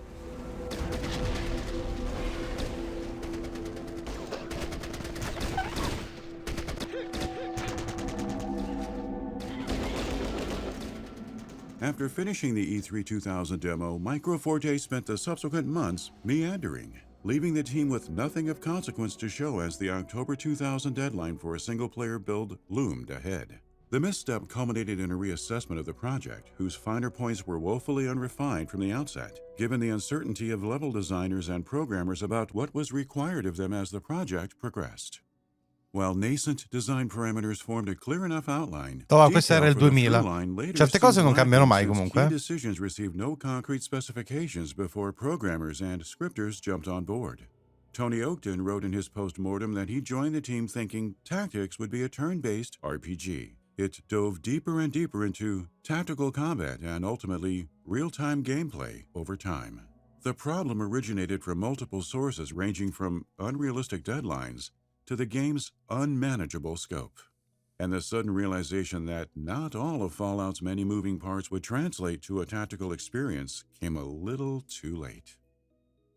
After finishing the E3 2000 demo, Microforte spent the subsequent months meandering, leaving the team with nothing of consequence to show as the October 2000 deadline for a single-player build loomed ahead. The misstep culminated in a reassessment of the project, whose finer points were woefully unrefined from the outset, given the uncertainty of level designers and programmers about what was required of them as the project progressed. While nascent design parameters formed a clear enough outline, Questo era il 2000. Certe cose non cambiano mai comunque. Key decisions received no concrete specifications before programmers and scripters jumped on board. Tony Oakton wrote in his post-mortem that he joined the team thinking tactics would be a turn-based RPG. It dove deeper and deeper into tactical combat and ultimately real-time gameplay over time. The problem originated from multiple sources ranging from unrealistic deadlines to the game's unmanageable scope, and the sudden realization that not all of Fallout's many moving parts would translate to a tactical experience came a little too late.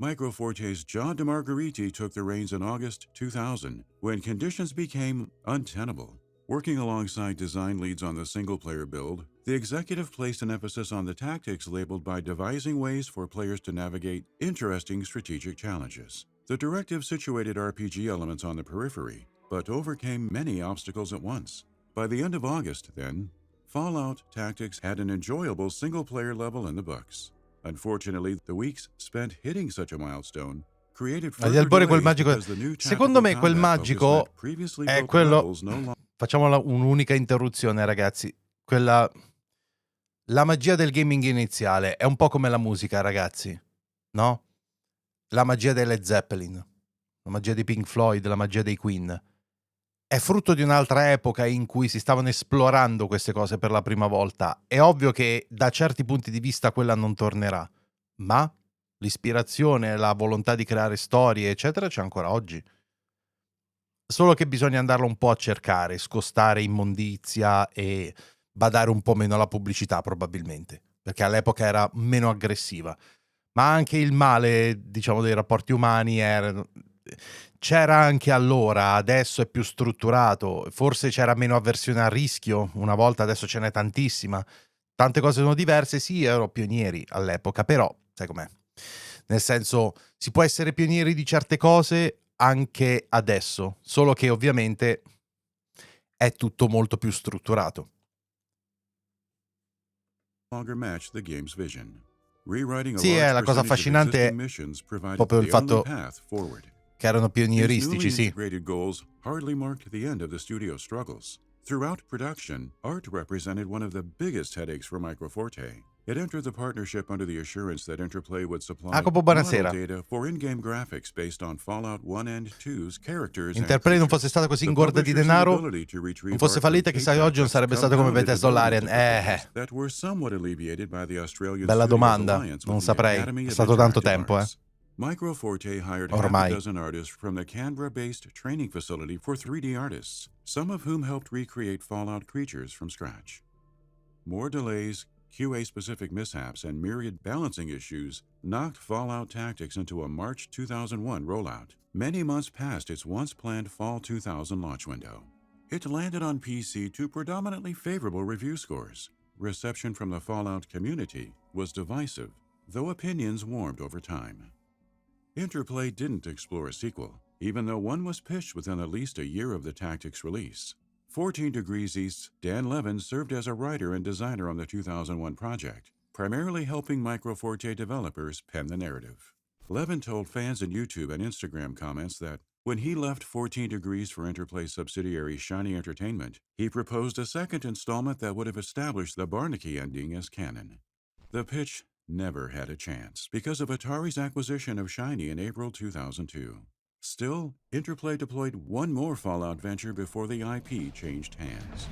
Microforte's John DeMargheriti took the reins in August 2000 when conditions became untenable. Working alongside design leads on the single-player build, the executive placed an emphasis on the tactics labeled by devising ways for players to navigate interesting strategic challenges. The directive situated RPG elements on the periphery, but overcame many obstacles at once. By the end of August, then, Fallout Tactics had an enjoyable single-player level in the books. Unfortunately, the weeks spent hitting such a milestone created further quel delays magico. because the new Secondo me quel tactical magico combat previously è built quello. levels no longer. Facciamo un'unica interruzione, ragazzi. La magia del gaming iniziale è un po' come la musica, ragazzi, no? La magia dei Led Zeppelin, la magia di Pink Floyd, la magia dei Queen. È frutto di un'altra epoca in cui si stavano esplorando queste cose per la prima volta. È ovvio che da certi punti di vista quella non tornerà, ma l'ispirazione, la volontà di creare storie, eccetera, c'è ancora oggi. Solo che bisogna andarla un po' a cercare, scostare immondizia e badare un po' meno alla pubblicità probabilmente, perché all'epoca era meno aggressiva. Ma anche il male, diciamo, dei rapporti umani c'era anche allora, adesso è più strutturato, forse c'era meno avversione al rischio, una volta, adesso ce n'è tantissima. Tante cose sono diverse, sì, ero pionieri all'epoca, però, sai com'è? Nel senso, si può essere pionieri di certe cose anche adesso, solo che ovviamente è tutto molto più strutturato. Match the game's vision. Rewriting a Sì, large la cosa percentage of affascinante existing è missions provided proprio il the only fatto path forward. che erano These pionieristici, newly sì. integrated goals hardly marked the end of the studio's struggles. Throughout production, art represented one of the biggest headaches for Microforte. It entered the partnership under the assurance that Interplay would supply Jacopo, model buonasera. data for in-game graphics based on Fallout 1 and 2's characters Interplay and non fosse stata così The ingorda di publisher's denaro, inability to retrieve non fosse art from fallita, chissà che tape oggi non backups sarebbe stato come compounded Bethesda ability Larian. difficulties that were somewhat alleviated by the Australian Bella studio's domanda, alliance non with the saprei. Academy È of stato tanto Interactive tempo, Arts. Microforte hired Ormai. half a dozen artists from the Canberra-based training facility for 3D artists, some of whom helped recreate Fallout creatures from scratch. More delays, QA-specific mishaps, and myriad balancing issues knocked Fallout Tactics into a March 2001 rollout, many months past its once-planned Fall 2000 launch window. It landed on PC to predominantly favorable review scores. Reception from the Fallout community was divisive, though opinions warmed over time. Interplay didn't explore a sequel, even though one was pitched within at least a year of the Tactics release. 14 Degrees East's Dan Levin served as a writer and designer on the 2001 project, primarily helping Microforte developers pen the narrative. Levin told fans in YouTube and Instagram comments that when he left 14 Degrees for Interplay subsidiary Shiny Entertainment, he proposed a second installment that would have established the Barnaky ending as canon. The pitch never had a chance because of Atari's acquisition of Shiny in April 2002. Still, Interplay deployed one more Fallout venture before the IP changed hands.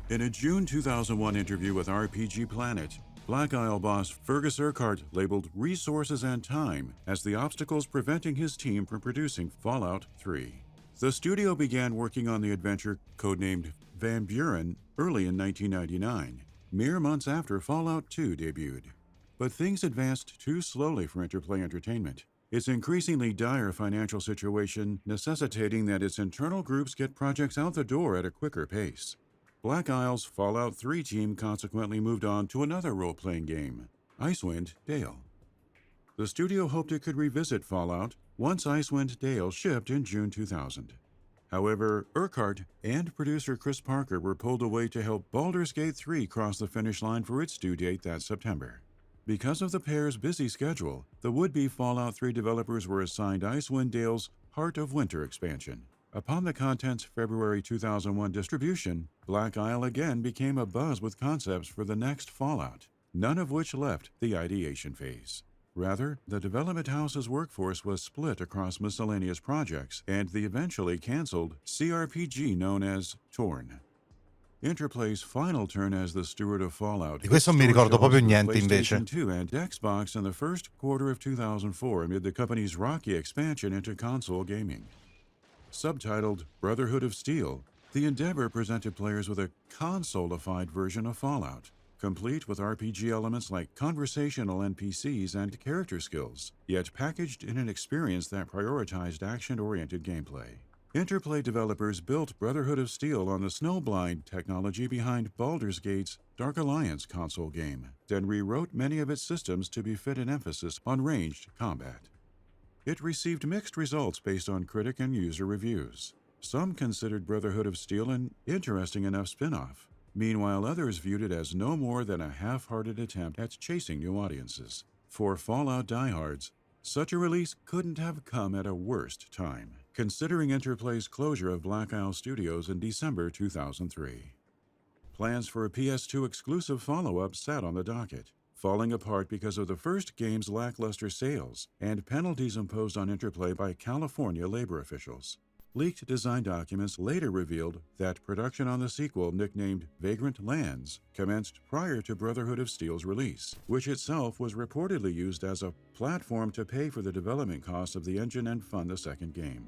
In a June 2001 interview with RPG Planet, Black Isle boss Fergus Urquhart labeled resources and time as the obstacles preventing his team from producing Fallout 3. The studio began working on the adventure, codenamed Van Buren, early in 1999, mere months after Fallout 2 debuted. But things advanced too slowly for Interplay Entertainment, its increasingly dire financial situation necessitating that its internal groups get projects out the door at a quicker pace. Black Isle's Fallout 3 team consequently moved on to another role-playing game, Icewind Dale. The studio hoped it could revisit Fallout once Icewind Dale shipped in June 2000. However, Urquhart and producer Chris Parker were pulled away to help Baldur's Gate 3 cross the finish line for its due date that September. Because of the pair's busy schedule, the would-be Fallout 3 developers were assigned Icewind Dale's Heart of Winter expansion. Upon the content's February 2001 distribution, Black Isle again became abuzz with concepts for the next Fallout, none of which left the ideation phase. Rather, the development house's workforce was split across miscellaneous projects and the eventually canceled CRPG known as Torn. Interplay's final turn as the steward of Fallout. Di questo non mi ricordo proprio niente invece. PlayStation 2 and Xbox in the first quarter of 2004 amid the company's rocky expansion into console gaming. Subtitled Brotherhood of Steel, the endeavor presented players with a console-ified version of Fallout, complete with RPG elements like conversational NPCs and character skills, yet packaged in an experience that prioritized action-oriented gameplay. Interplay developers built Brotherhood of Steel on the Snowblind technology behind Baldur's Gate's Dark Alliance console game, then rewrote many of its systems to befit an emphasis on ranged combat. It received mixed results based on critic and user reviews. Some considered Brotherhood of Steel an interesting enough spin-off. Meanwhile, others viewed it as no more than a half-hearted attempt at chasing new audiences. For Fallout diehards, such a release couldn't have come at a worse time, considering Interplay's closure of Black Isle Studios in December 2003. Plans for a PS2 exclusive follow-up sat on the docket, falling apart because of the first game's lackluster sales and penalties imposed on Interplay by California labor officials. Leaked design documents later revealed that production on the sequel, nicknamed Vagrant Lands, commenced prior to Brotherhood of Steel's release, which itself was reportedly used as a platform to pay for the development costs of the engine and fund the second game.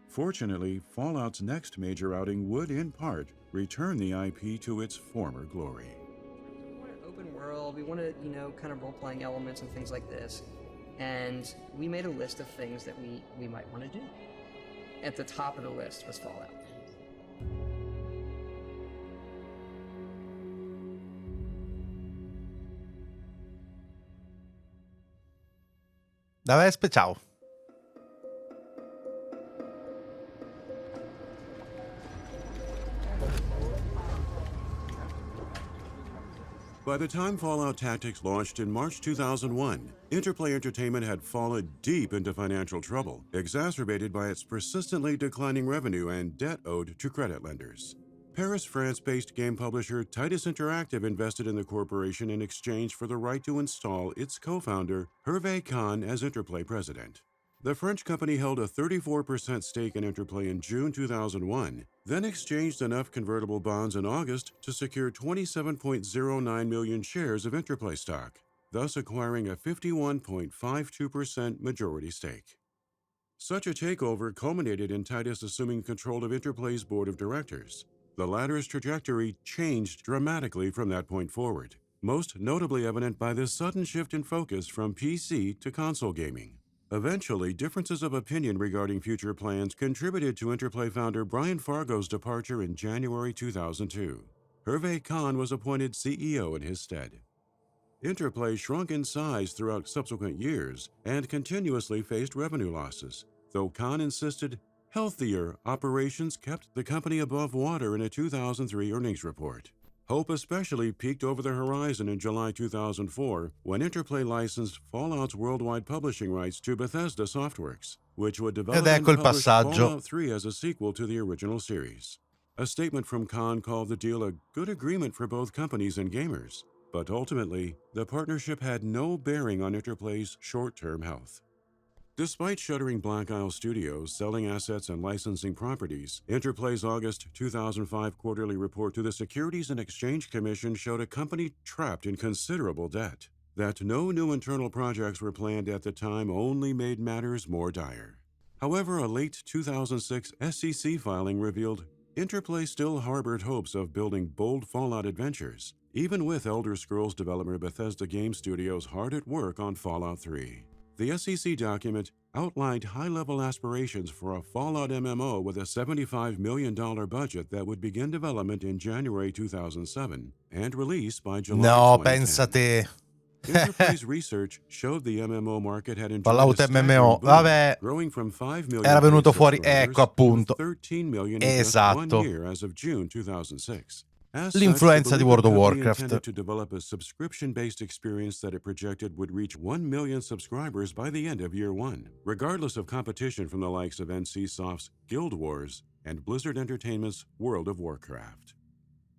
Fortunately, Fallout's next major outing would, in part, return the IP to its former glory. We wanted open world, we wanted, kind of role-playing elements and things like this, and we made a list of things that we might want to do. At the top of the list was Fallout. Da Vespe, ciao. By the time Fallout Tactics launched in March 2001, Interplay Entertainment had fallen deep into financial trouble, exacerbated by its persistently declining revenue and debt owed to credit lenders. Paris, France-based game publisher Titus Interactive invested in the corporation in exchange for the right to install its co-founder, Hervé Kahn, as Interplay president. The French company held a 34% stake in Interplay in June 2001, then exchanged enough convertible bonds in August to secure 27.09 million shares of Interplay stock, thus acquiring a 51.52% majority stake. Such a takeover culminated in Titus assuming control of Interplay's board of directors. The latter's trajectory changed dramatically from that point forward, most notably evident by the sudden shift in focus from PC to console gaming. Eventually, differences of opinion regarding future plans contributed to Interplay founder Brian Fargo's departure in January 2002. Hervé Kahn was appointed CEO in his stead. Interplay shrunk in size throughout subsequent years and continuously faced revenue losses, though Kahn insisted healthier operations kept the company above water in a 2003 earnings report. Hope especially peaked over the horizon in July 2004 when Interplay licensed Fallout's worldwide publishing rights to Bethesda Softworks, which would develop and publish Fallout 3 as a sequel to the original series. A statement from Kahn called the deal a good agreement for both companies and gamers, but ultimately, the partnership had no bearing on Interplay's short-term health. Despite shuttering Black Isle Studios, selling assets and licensing properties, Interplay's August 2005 quarterly report to the Securities and Exchange Commission showed a company trapped in considerable debt. That no new internal projects were planned at the time only made matters more dire. However, a late 2006 SEC filing revealed Interplay still harbored hopes of building bold Fallout adventures, even with Elder Scrolls developer Bethesda Game Studios hard at work on Fallout 3. The SEC document outlined high-level aspirations for a Fallout MMO with a $75 million budget that would begin development in January 2007 and release by July 2010. Pensate. Interplay's research showed the MMO market had enjoyed a Fallout staggering MMO, boom, vabbè, growing from 5 million era venuto paid fuori, subscribers ecco appunto, to 13 million in just 1 esatto, year as of June 2006. As such, the l'influenza di beleaguered World of company Warcraft. intended to develop a subscription-based experience that it projected would reach 1 million subscribers by the end of year 1, regardless of competition from the likes of NCSoft's Guild Wars and Blizzard Entertainment's World of Warcraft.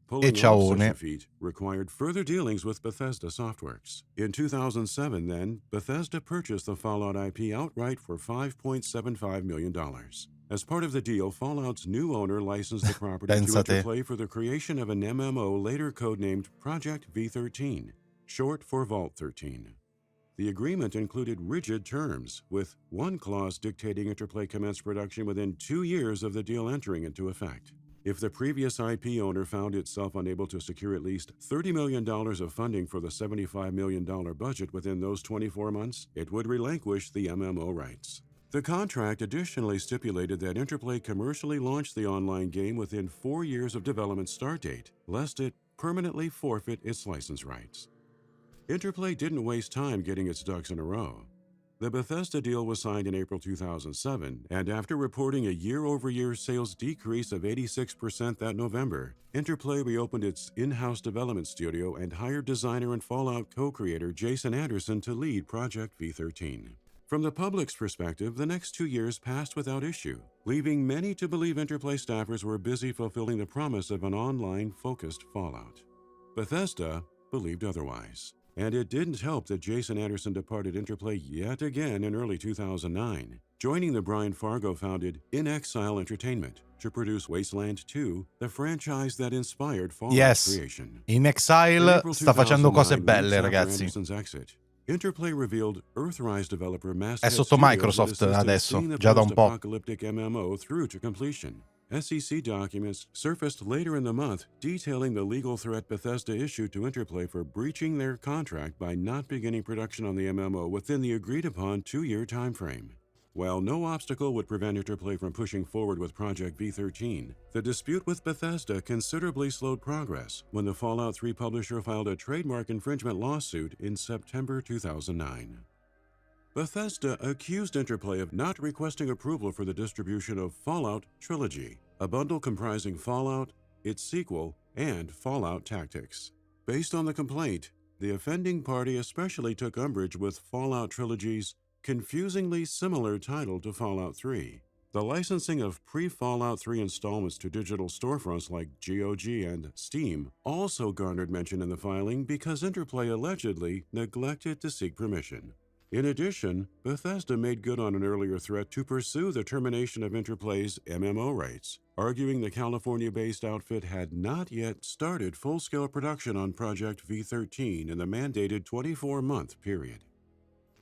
Pulling off such a ciaone. feat required further dealings with Bethesda Softworks. In 2007, then, Bethesda purchased the Fallout IP outright for $5.75 million. As part of the deal, Fallout's new owner licensed the property to Pensa te. Interplay for the creation of an MMO later codenamed Project V13, short for Vault 13. The agreement included rigid terms, with one clause dictating Interplay commence production within 2 years of the deal entering into effect. If the previous IP owner found itself unable to secure at least $30 million of funding for the $75 million budget within those 24 months, it would relinquish the MMO rights. The contract additionally stipulated that Interplay commercially launch the online game within 4 years of development start date, lest it permanently forfeit its license rights. Interplay didn't waste time getting its ducks in a row. The Bethesda deal was signed in April 2007, and after reporting a year-over-year sales decrease of 86% that November, Interplay reopened its in-house development studio and hired designer and Fallout co-creator Jason Anderson to lead Project V13. From the public's perspective, the next 2 years passed without issue, leaving many to believe Interplay staffers were busy fulfilling the promise of an online-focused Fallout. Bethesda believed otherwise. And it didn't help that Jason Anderson departed Interplay yet again in early 2009, joining the Brian Fargo-founded In Exile Entertainment to produce Wasteland 2, the franchise that inspired Fallout creation. In Exile sta facendo cose belle, ragazzi. Anderson's exit, Interplay revealed Earthrise developer È Masthead sotto Studios Microsoft would assist in adesso, seeing the già da un po'. post-apocalyptic MMO through to completion. SEC documents surfaced later in the month detailing the legal threat Bethesda issued to Interplay for breaching their contract by not beginning production on the MMO within the agreed-upon 2-year timeframe. While no obstacle would prevent Interplay from pushing forward with Project V13, the dispute with Bethesda considerably slowed progress when the Fallout 3 publisher filed a trademark infringement lawsuit in September 2009. Bethesda accused Interplay of not requesting approval for the distribution of Fallout Trilogy, a bundle comprising Fallout, its sequel, and Fallout Tactics. Based on the complaint, the offending party especially took umbrage with Fallout Trilogy's confusingly similar title to Fallout 3. The licensing of pre-Fallout 3 installments to digital storefronts like GOG and Steam also garnered mention in the filing because Interplay allegedly neglected to seek permission. In addition, Bethesda made good on an earlier threat to pursue the termination of Interplay's MMO rights, arguing the California-based outfit had not yet started full-scale production on Project V13 in the mandated 24-month period.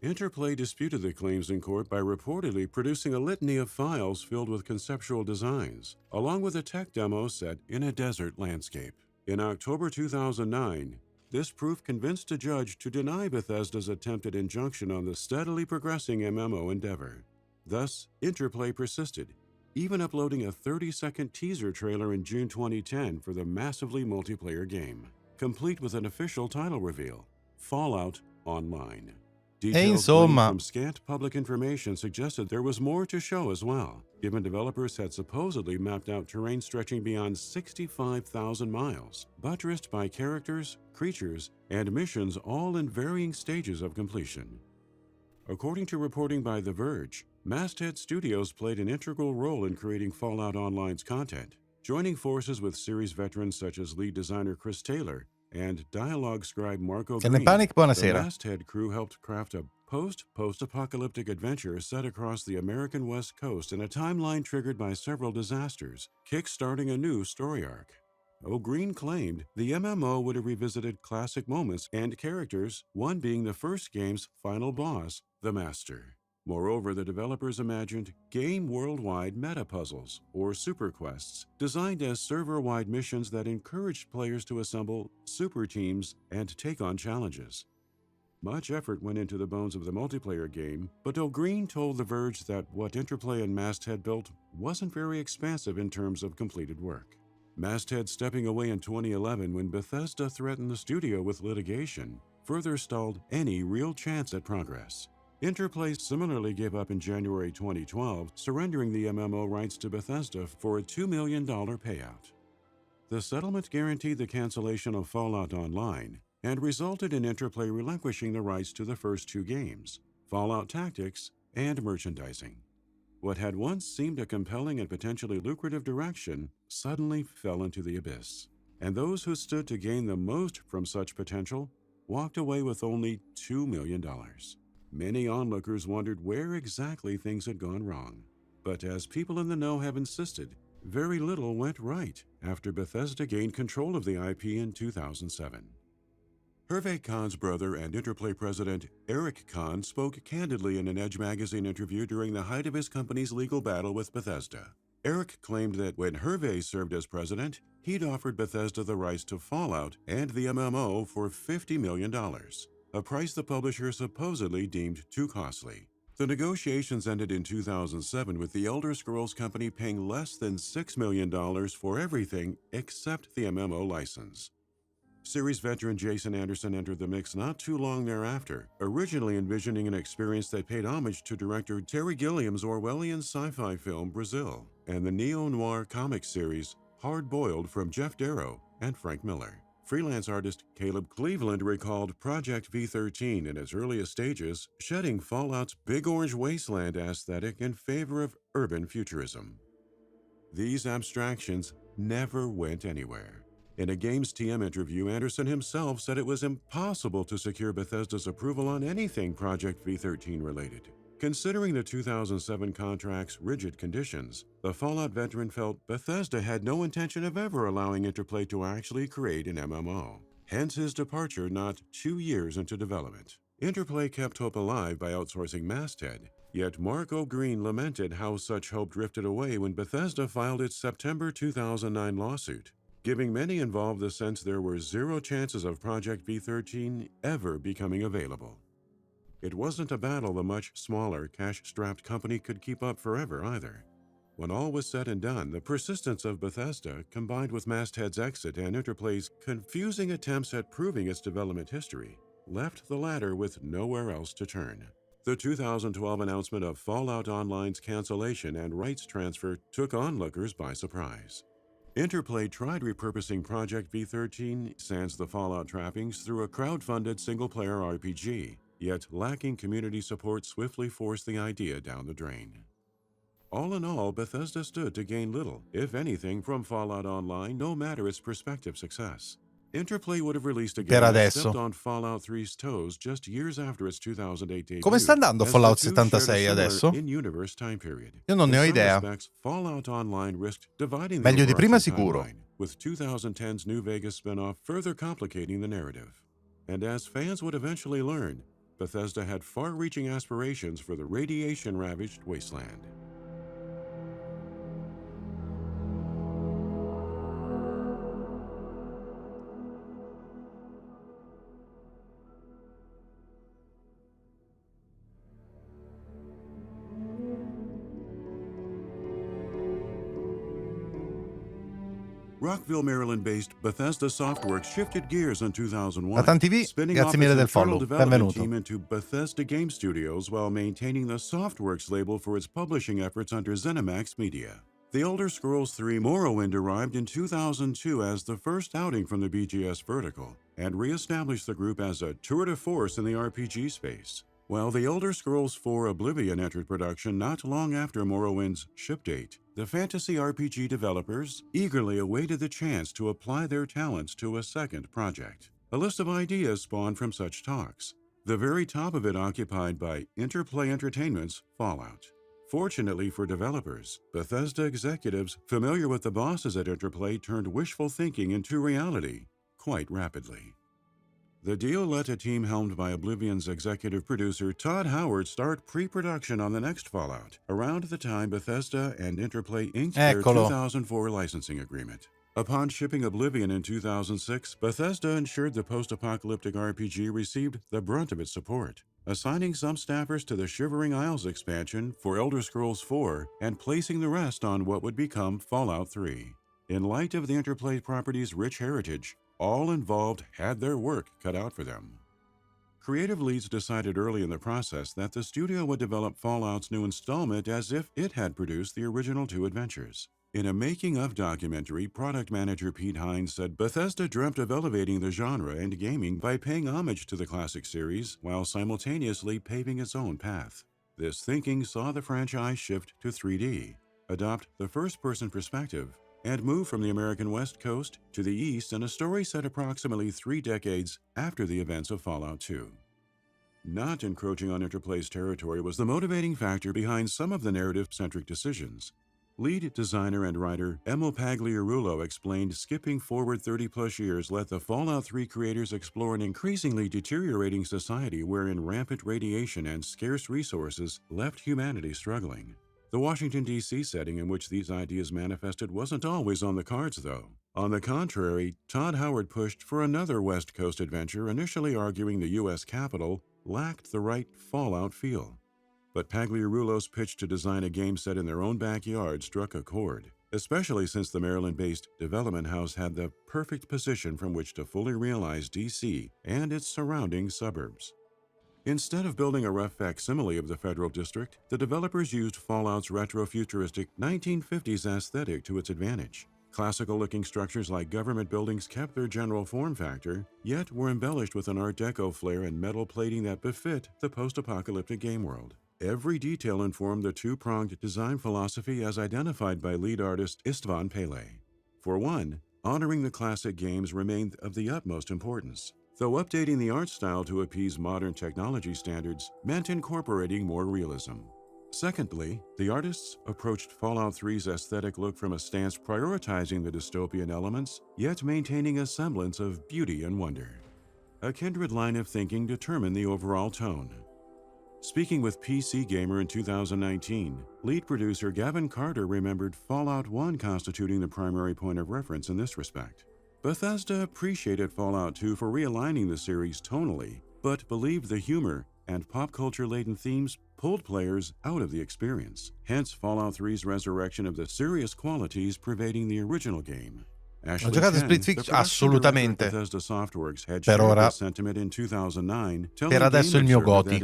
Interplay disputed the claims in court by reportedly producing a litany of files filled with conceptual designs, along with a tech demo set in a desert landscape. In October 2009, this proof convinced a judge to deny Bethesda's attempted injunction on the steadily progressing MMO endeavor. Thus, Interplay persisted, even uploading a 30-second teaser trailer in June 2010 for the massively multiplayer game, complete with an official title reveal, Fallout Online. Details gleaned from scant public information suggested there was more to show as well, given developers had supposedly mapped out terrain stretching beyond 65,000 miles, buttressed by characters, creatures, and missions all in varying stages of completion. According to reporting by The Verge, Masthead Studios played an integral role in creating Fallout Online's content, joining forces with series veterans such as lead designer Chris Taylor and dialogue scribe Marco Green. The Masthead crew helped craft a post-apocalyptic adventure set across the American West Coast in a timeline triggered by several disasters, kick-starting a new story arc. O'Green claimed the MMO would have revisited classic moments and characters, one being the first game's final boss, the Master. Moreover, the developers imagined game world-wide meta-puzzles, or super quests, designed as server-wide missions that encouraged players to assemble super teams and take on challenges. Much effort went into the bones of the multiplayer game, but O'Green told The Verge that what Interplay and Masthead built wasn't very expansive in terms of completed work. Masthead stepping away in 2011 when Bethesda threatened the studio with litigation, further stalled any real chance at progress. Interplay similarly gave up in January 2012, surrendering the MMO rights to Bethesda for a $2 million payout. The settlement guaranteed the cancellation of Fallout Online and resulted in Interplay relinquishing the rights to the first two games, Fallout Tactics and merchandising. What had once seemed a compelling and potentially lucrative direction suddenly fell into the abyss, and those who stood to gain the most from such potential walked away with only $2 million. Many onlookers wondered where exactly things had gone wrong, but as people in the know have insisted, very little went right after Bethesda gained control of the IP in 2007. Hervé Khan's brother and Interplay president Eric Khan spoke candidly in an Edge magazine interview during the height of his company's legal battle with Bethesda. Eric claimed that when Hervé served as president, he'd offered Bethesda the rights to Fallout and the MMO for $50 million, a price the publisher supposedly deemed too costly. The negotiations ended in 2007 with the Elder Scrolls company paying less than $6 million for everything except the MMO license. Series veteran Jason Anderson entered the mix not too long thereafter, originally envisioning an experience that paid homage to director Terry Gilliam's Orwellian sci-fi film Brazil and the neo-noir comic series Hard Boiled from Jeff Darrow and Frank Miller. Freelance artist Caleb Cleveland recalled Project V13 in its earliest stages, shedding Fallout's Big Orange Wasteland aesthetic in favor of urban futurism. These abstractions never went anywhere. In a Games TM interview, Anderson himself said it was impossible to secure Bethesda's approval on anything Project V13 related. Considering the 2007 contract's rigid conditions, the Fallout veteran felt Bethesda had no intention of ever allowing Interplay to actually create an MMO. Hence his departure not 2 years into development. Interplay kept hope alive by outsourcing Masthead, yet Mark O'Green lamented how such hope drifted away when Bethesda filed its September 2009 lawsuit, giving many involved the sense there were zero chances of Project V13 ever becoming available. It wasn't a battle the much smaller, cash-strapped company could keep up forever either. When all was said and done, the persistence of Bethesda, combined with Masthead's exit and Interplay's confusing attempts at proving its development history, left the latter with nowhere else to turn. The 2012 announcement of Fallout Online's cancellation and rights transfer took onlookers by surprise. Interplay tried repurposing Project V13 sans the Fallout trappings through a crowd-funded single-player RPG, yet lacking community support swiftly forced the idea down the drain. All in all, Bethesda stood to gain little, if anything, from Fallout Online, no matter its prospective success. Interplay would have released a game that stepped on Fallout 3's toes just years after its 2008 debut. Come sta andando Fallout 76 adesso? Io non ne ho idea. Meglio di prima sicuro. With 2010's New Vegas spin-off further complicating the narrative. And as fans would eventually learn, Bethesda had far-reaching aspirations for the radiation-ravaged wasteland. Rockville, Maryland-based Bethesda Softworks shifted gears in 2001, spinning off its internal development team into Bethesda Game Studios while maintaining the Softworks label for its publishing efforts under ZeniMax Media. The Elder Scrolls III Morrowind arrived in 2002 as the first outing from the BGS vertical and re-established the group as a tour de force in the RPG space. While The Elder Scrolls IV Oblivion entered production not long after Morrowind's ship date, the fantasy RPG developers eagerly awaited the chance to apply their talents to a second project. A list of ideas spawned from such talks, the very top of it occupied by Interplay Entertainment's Fallout. Fortunately for developers, Bethesda executives familiar with the bosses at Interplay turned wishful thinking into reality quite rapidly. The deal let a team helmed by Oblivion's executive producer Todd Howard start pre-production on the next Fallout, around the time Bethesda and Interplay inked their 2004 licensing agreement. Upon shipping Oblivion in 2006, Bethesda ensured the post-apocalyptic RPG received the brunt of its support, assigning some staffers to the Shivering Isles expansion for Elder Scrolls IV and placing the rest on what would become Fallout 3. In light of the Interplay property's rich heritage, all involved had their work cut out for them. creative leads decided early in the process that the studio would develop Fallout's new installment as if it had produced the original 2 adventures. In a making-of documentary, product manager Pete Hines said Bethesda dreamt of elevating the genre and gaming by paying homage to the classic series while simultaneously paving its own path. This thinking saw the franchise shift to 3D, adopt the first-person perspective, and move from the American West Coast to the East in a story set approximately 3 decades after the events of Fallout 2. Not encroaching on Interplay's territory was the motivating factor behind some of the narrative-centric decisions. Lead designer and writer Emil Pagliarulo explained skipping forward 30-plus years let the Fallout 3 creators explore an increasingly deteriorating society wherein rampant radiation and scarce resources left humanity struggling. The Washington, D.C. setting in which these ideas manifested wasn't always on the cards, though. On the contrary, Todd Howard pushed for another West Coast adventure, initially arguing the U.S. Capitol lacked the right Fallout feel. But Pagliarulo's pitch to design a game set in their own backyard struck a chord, especially since the Maryland-based development house had the perfect position from which to fully realize D.C. and its surrounding suburbs. Instead of building a rough facsimile of the Federal District, the developers used Fallout's retro-futuristic 1950s aesthetic to its advantage. Classical-looking structures like government buildings kept their general form factor, yet were embellished with an Art Deco flair and metal plating that befit the post-apocalyptic game world. Every detail informed the 2-pronged design philosophy as identified by lead artist Istvan Pele. For one, honoring the classic games remained of the utmost importance, though updating the art style to appease modern technology standards meant incorporating more realism. Secondly, the artists approached Fallout 3's aesthetic look from a stance prioritizing the dystopian elements, yet maintaining a semblance of beauty and wonder. A kindred line of thinking determined the overall tone. Speaking with PC Gamer in 2019, lead producer Gavin Carter remembered Fallout 1 constituting the primary point of reference in this respect. Bethesda appreciated Fallout 2 for realigning the series tonally, but believed the humor and pop culture-laden themes pulled players out of the experience. Hence, Fallout 3's resurrection of the serious qualities pervading the original game. Ho giocato Split Fiction? Assolutamente. Per ora, per adesso è il mio GOTY.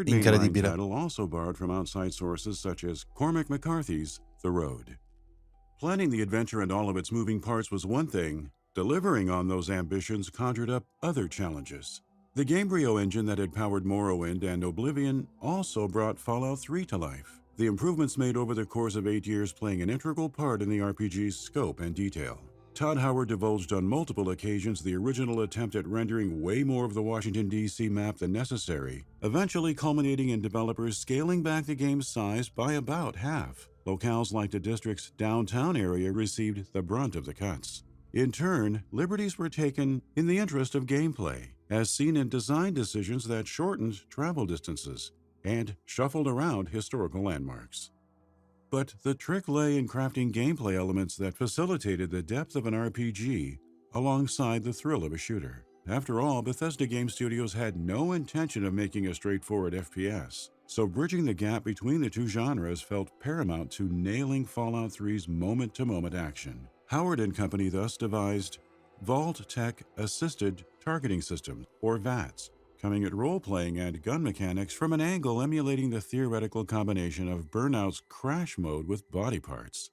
Incredibile. Also borrowed from outside sources such as Cormac McCarthy's The Road. Planning the adventure and all of its moving parts was one thing. Delivering on those ambitions conjured up other challenges. The Gamebryo engine that had powered Morrowind and Oblivion also brought Fallout 3 to life. The improvements made over the course of 8 years playing an integral part in the RPG's scope and detail. Todd Howard divulged on multiple occasions the original attempt at rendering way more of the Washington, D.C. map than necessary, eventually culminating in developers scaling back the game's size by about half. Locales like the district's downtown area received the brunt of the cuts. In turn, liberties were taken in the interest of gameplay, as seen in design decisions that shortened travel distances and shuffled around historical landmarks. But the trick lay in crafting gameplay elements that facilitated the depth of an RPG alongside the thrill of a shooter. After all, Bethesda Game Studios had no intention of making a straightforward FPS, so bridging the gap between the two genres felt paramount to nailing Fallout 3's moment-to-moment action. Howard and company thus devised Vault Tech Assisted Targeting System, or VATS, coming at role-playing and gun mechanics from an angle emulating the theoretical combination of Burnout's crash mode with body parts.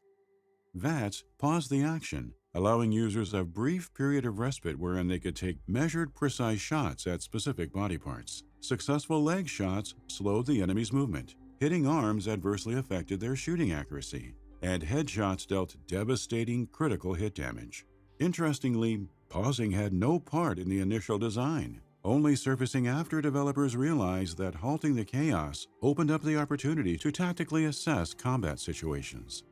VATS paused the action, allowing users a brief period of respite wherein they could take measured, precise shots at specific body parts. Successful leg shots slowed the enemy's movement. Hitting arms adversely affected their shooting accuracy, and headshots dealt devastating critical hit damage. Interestingly, pausing had no part in the initial design, only surfacing after developers realized that halting the chaos opened up the opportunity to tactically assess combat situations.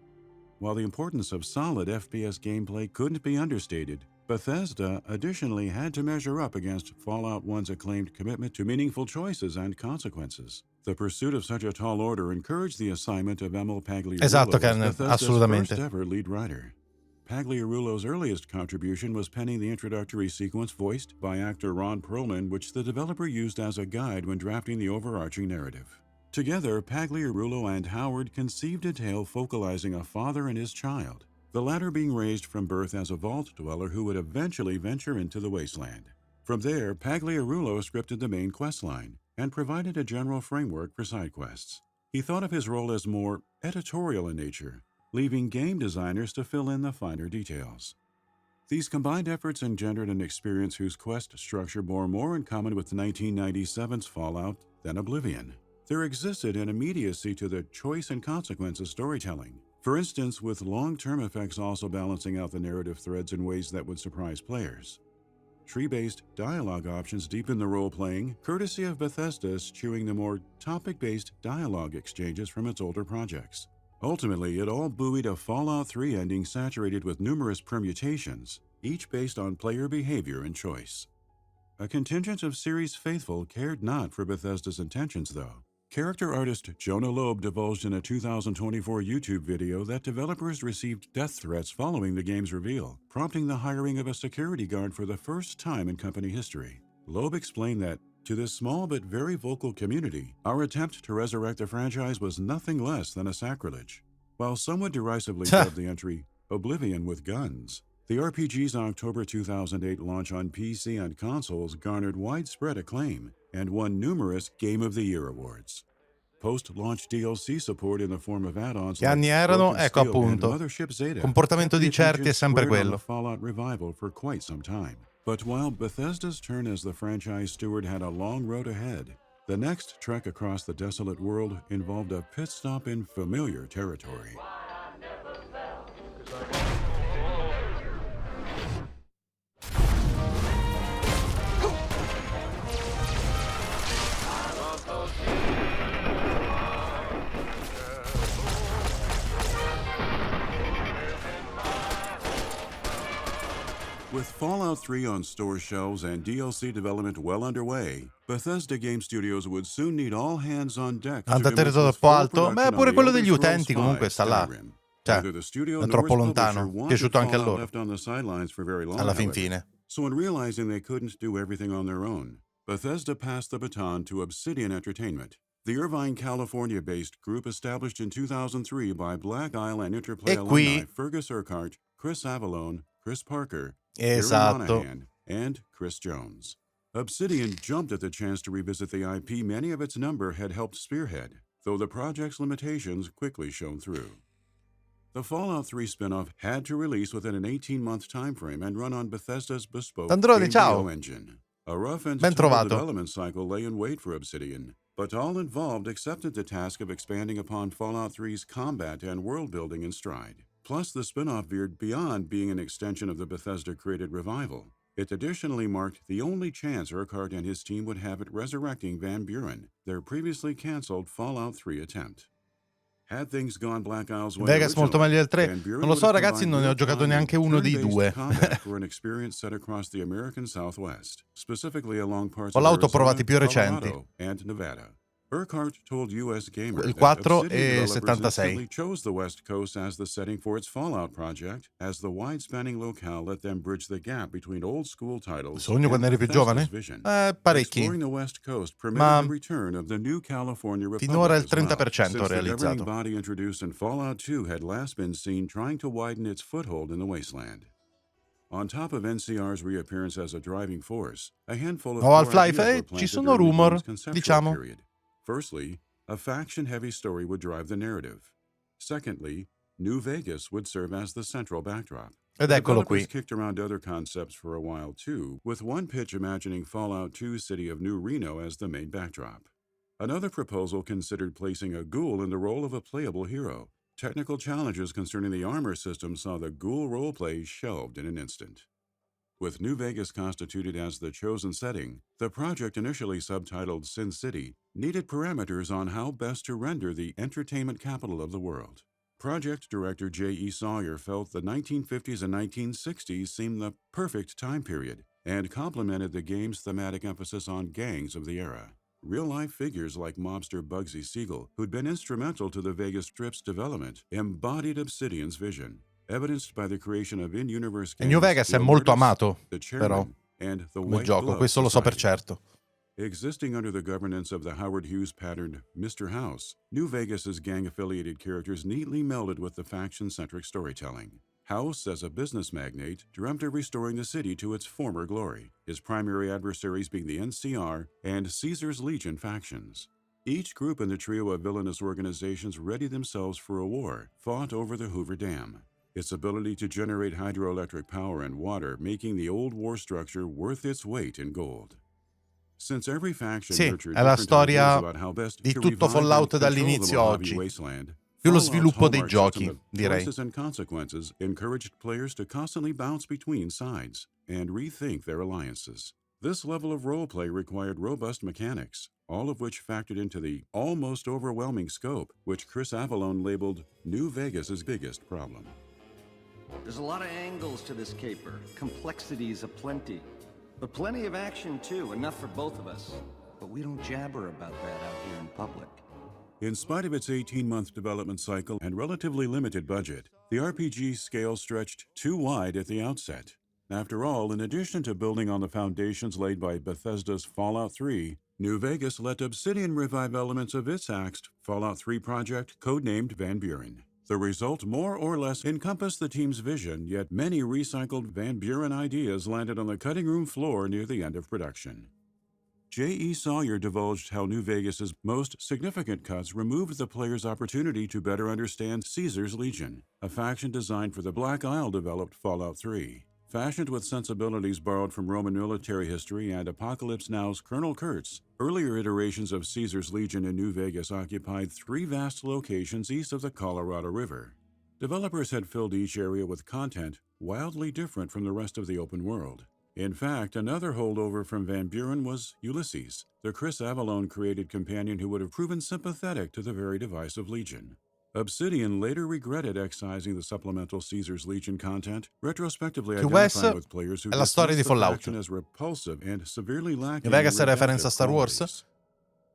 While the importance of solid FPS gameplay couldn't be understated, Bethesda additionally had to measure up against Fallout 1's acclaimed commitment to meaningful choices and consequences. The pursuit of such a tall order encouraged the assignment of Emil Pagliarulo as Bethesda's first-ever lead writer. Pagliarulo's earliest contribution was penning the introductory sequence voiced by actor Ron Perlman, which the developer used as a guide when drafting the overarching narrative. Together, Pagliarulo and Howard conceived a tale focalizing a father and his child, the latter being raised from birth as a vault dweller who would eventually venture into the wasteland. From there, Pagliarulo scripted the main questline and provided a general framework for side quests. He thought of his role as more editorial in nature, leaving game designers to fill in the finer details. These combined efforts engendered an experience whose quest structure bore more in common with 1997's Fallout than Oblivion. There existed an immediacy to the choice and consequences storytelling, for instance, with long-term effects also balancing out the narrative threads in ways that would surprise players. Tree-based dialogue options deepen the role-playing, courtesy of Bethesda eschewing the more topic-based dialogue exchanges from its older projects. Ultimately, it all buoyed a Fallout 3 ending saturated with numerous permutations, each based on player behavior and choice. A contingent of series faithful cared not for Bethesda's intentions, though. Character artist Jonah Loeb divulged in a 2024 YouTube video that developers received death threats following the game's reveal, prompting the hiring of a security guard for the first time in company history. Loeb explained that, to this small but very vocal community, our attempt to resurrect the franchise was nothing less than a sacrilege. While somewhat derisively dubbed the entry Oblivion with Guns, the RPG's October 2008 launch on PC and consoles garnered widespread acclaim and won numerous Game of the Year awards. Post-launch DLC support in the form of add-ons Che anni like erano? Broken Ecco Steel and appunto. Mothership Zeta Comportamento di kept the certi è attention sempre squared on quello. the Fallout revival for quite some time. But while Bethesda's turn as the franchise steward had a long road ahead, the next trek across the desolate world involved a pit stop in familiar territory. With Fallout 3 on store shelves and DLC development well underway, Bethesda Game Studios would soon need all hands on deck to Andate commence with troppo full alto? production Beh, on pure The quello Elder degli Scrolls utenti V, comunque sta là. Skyrim. Cioè, Neither the studio è nor troppo its publisher lontano. wanted Piaciuto anche a Fallout loro. left on the sidelines for very long, Alla fin however. fine. So in realizing they couldn't do everything on their own, Bethesda passed the baton to Obsidian Entertainment, the Irvine, California-based group established in 2003 by Black Isle and Interplay E alumni qui, Fergus Urquhart, Chris Avallone, Chris Parker, esatto. Aaron Monahan, and Chris Jones. Obsidian jumped at the chance to revisit the IP many of its number had helped spearhead, though the project's limitations quickly shone through. The Fallout 3 spin-off had to release within an 18-month timeframe and run on Bethesda's bespoke Androni, ciao. GameDO engine. A rough and Ben tumble trovato. development cycle lay in wait for Obsidian, but all involved accepted the task of expanding upon Fallout 3's combat and world-building in stride. Plus, the spin-off veered beyond being an extension of the Bethesda-created revival. It additionally marked the only chance Urquhart and his team would have at resurrecting Van Buren, their previously canceled Fallout 3 attempt. Had things gone Black Isle's way Vegas molto meglio del 3. Van Buren Non lo so would have ragazzi, non ne ho combined giocato real-time neanche uno dei turn-based due. combat for an experience set across the American Southwest, specifically along parts Ho of l'auto Arizona, provati più recenti. Colorado, and Nevada. Urquhart told US Gamer Il that 4 Obsidian e developers 76. instantly chose the West Coast as the setting for its Fallout project, as the wide-spanning locale let them bridge the gap between old-school titles Sogno quando eri più giovane? vision. Parecchi. Exploring the West Coast permitted Ma the return of the new California Republic finora il as well, 30% since the governing realizzato. body introduced in Fallout 2 had last been seen trying to widen its foothold in the wasteland. On top of NCR's reappearance as a driving force, a handful of No, core Half-Life, ideas were ci planted sono during the rumor, game's conceptual diciamo. period. Firstly, a faction-heavy story would drive the narrative. Secondly, New Vegas would serve as the central backdrop. Ed The eccolo developers qui. kicked around other concepts for a while too, with one pitch imagining Fallout 2's city of New Reno as the main backdrop. Another proposal considered placing a ghoul in the role of a playable hero. Technical challenges concerning the armor system saw the ghoul roleplay shelved in an instant. With New Vegas constituted as the chosen setting, the project, initially subtitled Sin City, needed parameters on how best to render the entertainment capital of the world. Project director J.E. Sawyer felt the 1950s and 1960s seemed the perfect time period and complemented the game's thematic emphasis on gangs of the era. Real-life figures like mobster Bugsy Siegel, who'd been instrumental to the Vegas Strip's development, embodied Obsidian's vision, evidenced by the creation of in-universe E New gangs, Vegas the è molto Alertus, amato, the però, Chairman, and the come White gioco, Glove questo lo so per Society. certo. Existing under the governance of the Howard Hughes patterned Mr. House, New Vegas's gang-affiliated characters neatly melded with the faction-centric storytelling. House, as a business magnate, dreamt of restoring the city to its former glory, his primary adversaries being the NCR and Caesar's Legion factions. Each group in the trio of villainous organizations readied themselves for a war fought over the Hoover Dam, its ability to generate hydroelectric power and water making the old war structure worth its weight in gold. Since every faction nurtured è la different storia ideas about how best di to tutto revive and Fallout control the dall'inizio Mojave oggi. wasteland, Più lo Fallout's sviluppo dei hallmark giochi, system of direi. choices and consequences encouraged players to constantly bounce between sides and rethink their alliances. This level of roleplay required robust mechanics, all of which factored into the almost overwhelming scope, which Chris Avallone labeled New Vegas's biggest problem. There's a lot of angles to this caper, complexities aplenty, but plenty of action too, enough for both of us. But we don't jabber about that out here in public. In spite of its 18-month development cycle and relatively limited budget, the RPG scale stretched too wide at the outset. After all, in addition to building on the foundations laid by Bethesda's Fallout 3, New Vegas let Obsidian revive elements of its axed Fallout 3 project codenamed Van Buren. The result more or less encompassed the team's vision, yet many recycled Van Buren ideas landed on the cutting room floor near the end of production. J.E. Sawyer divulged how New Vegas's most significant cuts removed the player's opportunity to better understand Caesar's Legion, a faction designed for the Black Isle-developed Fallout 3. Fashioned with sensibilities borrowed from Roman military history and Apocalypse Now's Colonel Kurtz, earlier iterations of Caesar's Legion in New Vegas occupied 3 vast locations east of the Colorado River. Developers had filled each area with content wildly different from the rest of the open world. In fact, another holdover from Van Buren was Ulysses, the Chris Avallone-created companion who would have proven sympathetic to the very divisive Legion. Obsidian later regretted excising the supplemental Caesar's Legion content, retrospectively identifying with players who è la storia di dismissed the Fallout. faction as repulsive and severely lacking New Vegas è in referenza a Star Wars? qualities.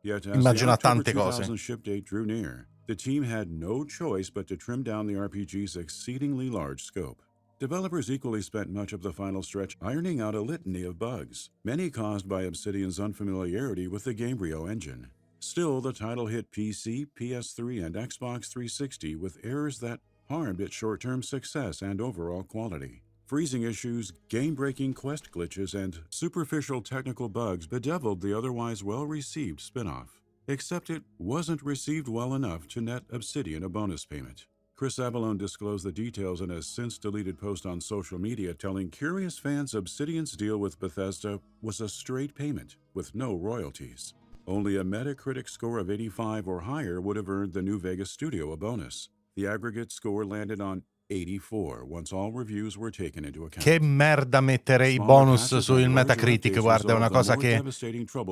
Yet, as Immagino the a October tante cose. 2000 ship date drew near, the team had no choice but to trim down the RPG's exceedingly large scope. Developers equally spent much of the final stretch ironing out a litany of bugs, many caused by Obsidian's unfamiliarity with the Gamebryo engine. Still, the title hit PC, PS3, and Xbox 360 with errors that harmed its short-term success and overall quality. Freezing issues, game-breaking quest glitches, and superficial technical bugs bedeviled the otherwise well-received spin-off. Except it wasn't received well enough to net Obsidian a bonus payment. Chris Avallone disclosed the details in a since-deleted post on social media, telling curious fans Obsidian's deal with Bethesda was a straight payment, with no royalties. Only a Metacritic score of 85 or higher would have earned the New Vegas studio a bonus. The aggregate score landed on 84 once all reviews were taken into account. Che merda mettere i bonus sul Metacritic, guarda, è una cosa che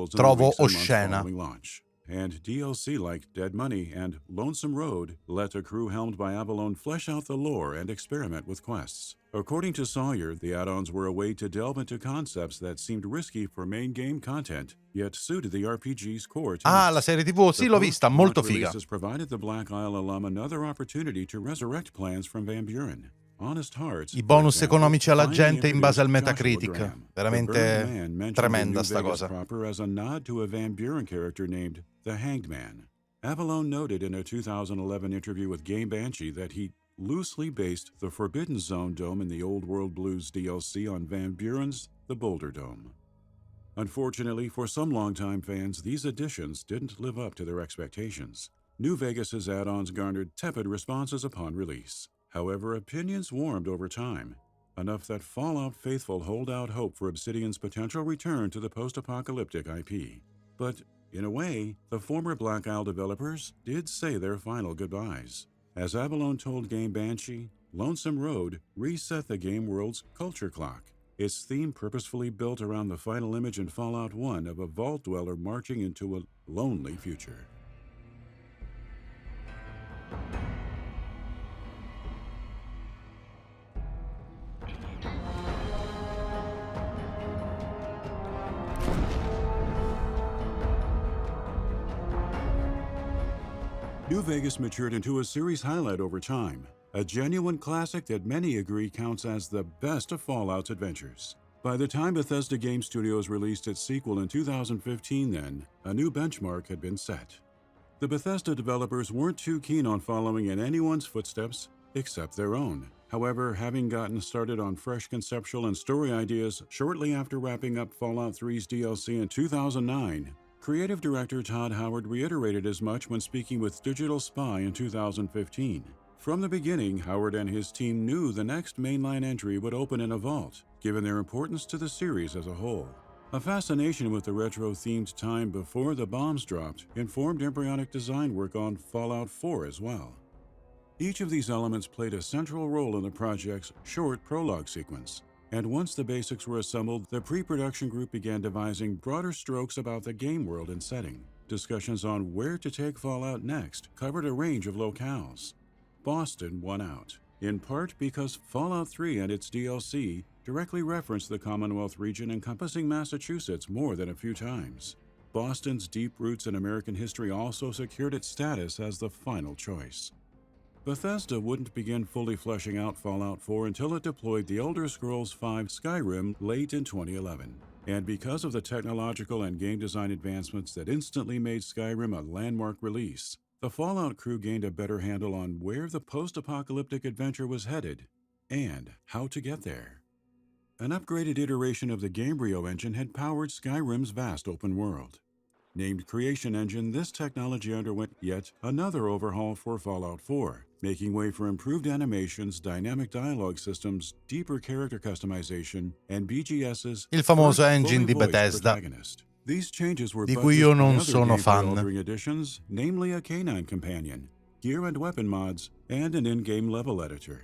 trovo oscena. And DLC like Dead Money and Lonesome Road let a crew helmed by Avallone flesh out the lore and experiment with quests. According to Sawyer, the add-ons were a way to delve into concepts that seemed risky for main game content, yet suited the RPG's core tenets. Ah, la serie TV, sì, l'ho vista, molto figa. Provided the Black Isle alum another opportunity to resurrect plans from Van Buren. Honest Hearts, I bonus economici alla gente in base al Metacritic. Veramente tremenda sta cosa. Proper as a nod to a Van Buren character named the Hanged Man. Avallone noted in a 2011 interview with Game Banshee that he loosely based the Forbidden Zone dome in the Old World Blues DLC on Van Buren's The Boulder Dome. Unfortunately, for some longtime fans, these additions didn't live up to their expectations. New Vegas's add-ons garnered tepid responses upon release. However, opinions warmed over time, enough that Fallout faithful hold out hope for Obsidian's potential return to the post-apocalyptic IP. But, in a way, the former Black Isle developers did say their final goodbyes. As Avallone told Game Banshee, Lonesome Road reset the game world's culture clock, its theme purposefully built around the final image in Fallout 1 of a vault dweller marching into a lonely future. New Vegas matured into a series highlight over time, a genuine classic that many agree counts as the best of Fallout's adventures. By the time Bethesda Game Studios released its sequel in 2015 then, a new benchmark had been set. The Bethesda developers weren't too keen on following in anyone's footsteps except their own. However, having gotten started on fresh conceptual and story ideas shortly after wrapping up Fallout 3's DLC in 2009, creative director Todd Howard reiterated as much when speaking with Digital Spy in 2015. From the beginning, Howard and his team knew the next mainline entry would open in a vault, given their importance to the series as a whole. A fascination with the retro-themed time before the bombs dropped informed embryonic design work on Fallout 4 as well. Each of these elements played a central role in the project's short prologue sequence, and once the basics were assembled, the pre-production group began devising broader strokes about the game world and setting. Discussions on where to take Fallout next covered a range of locales. Boston won out, in part because Fallout 3 and its DLC directly referenced the Commonwealth region encompassing Massachusetts more than a few times. Boston's deep roots in American history also secured its status as the final choice. Bethesda wouldn't begin fully fleshing out Fallout 4 until it deployed the Elder Scrolls V Skyrim late in 2011. And because of the technological and game design advancements that instantly made Skyrim a landmark release, the Fallout crew gained a better handle on where the post-apocalyptic adventure was headed and how to get there. An upgraded iteration of the Gamebryo engine had powered Skyrim's vast open world. Named Creation Engine, this technology underwent yet another overhaul for Fallout 4, making way for improved animations, dynamic dialogue systems, deeper character customization, and BGS's il famoso first engine di fully voiced Bethesda, protagonist. These changes were di cui io buttressed by non other sono fan. gameplay-altering additions, namely a canine companion, gear and weapon mods, and an in-game level editor.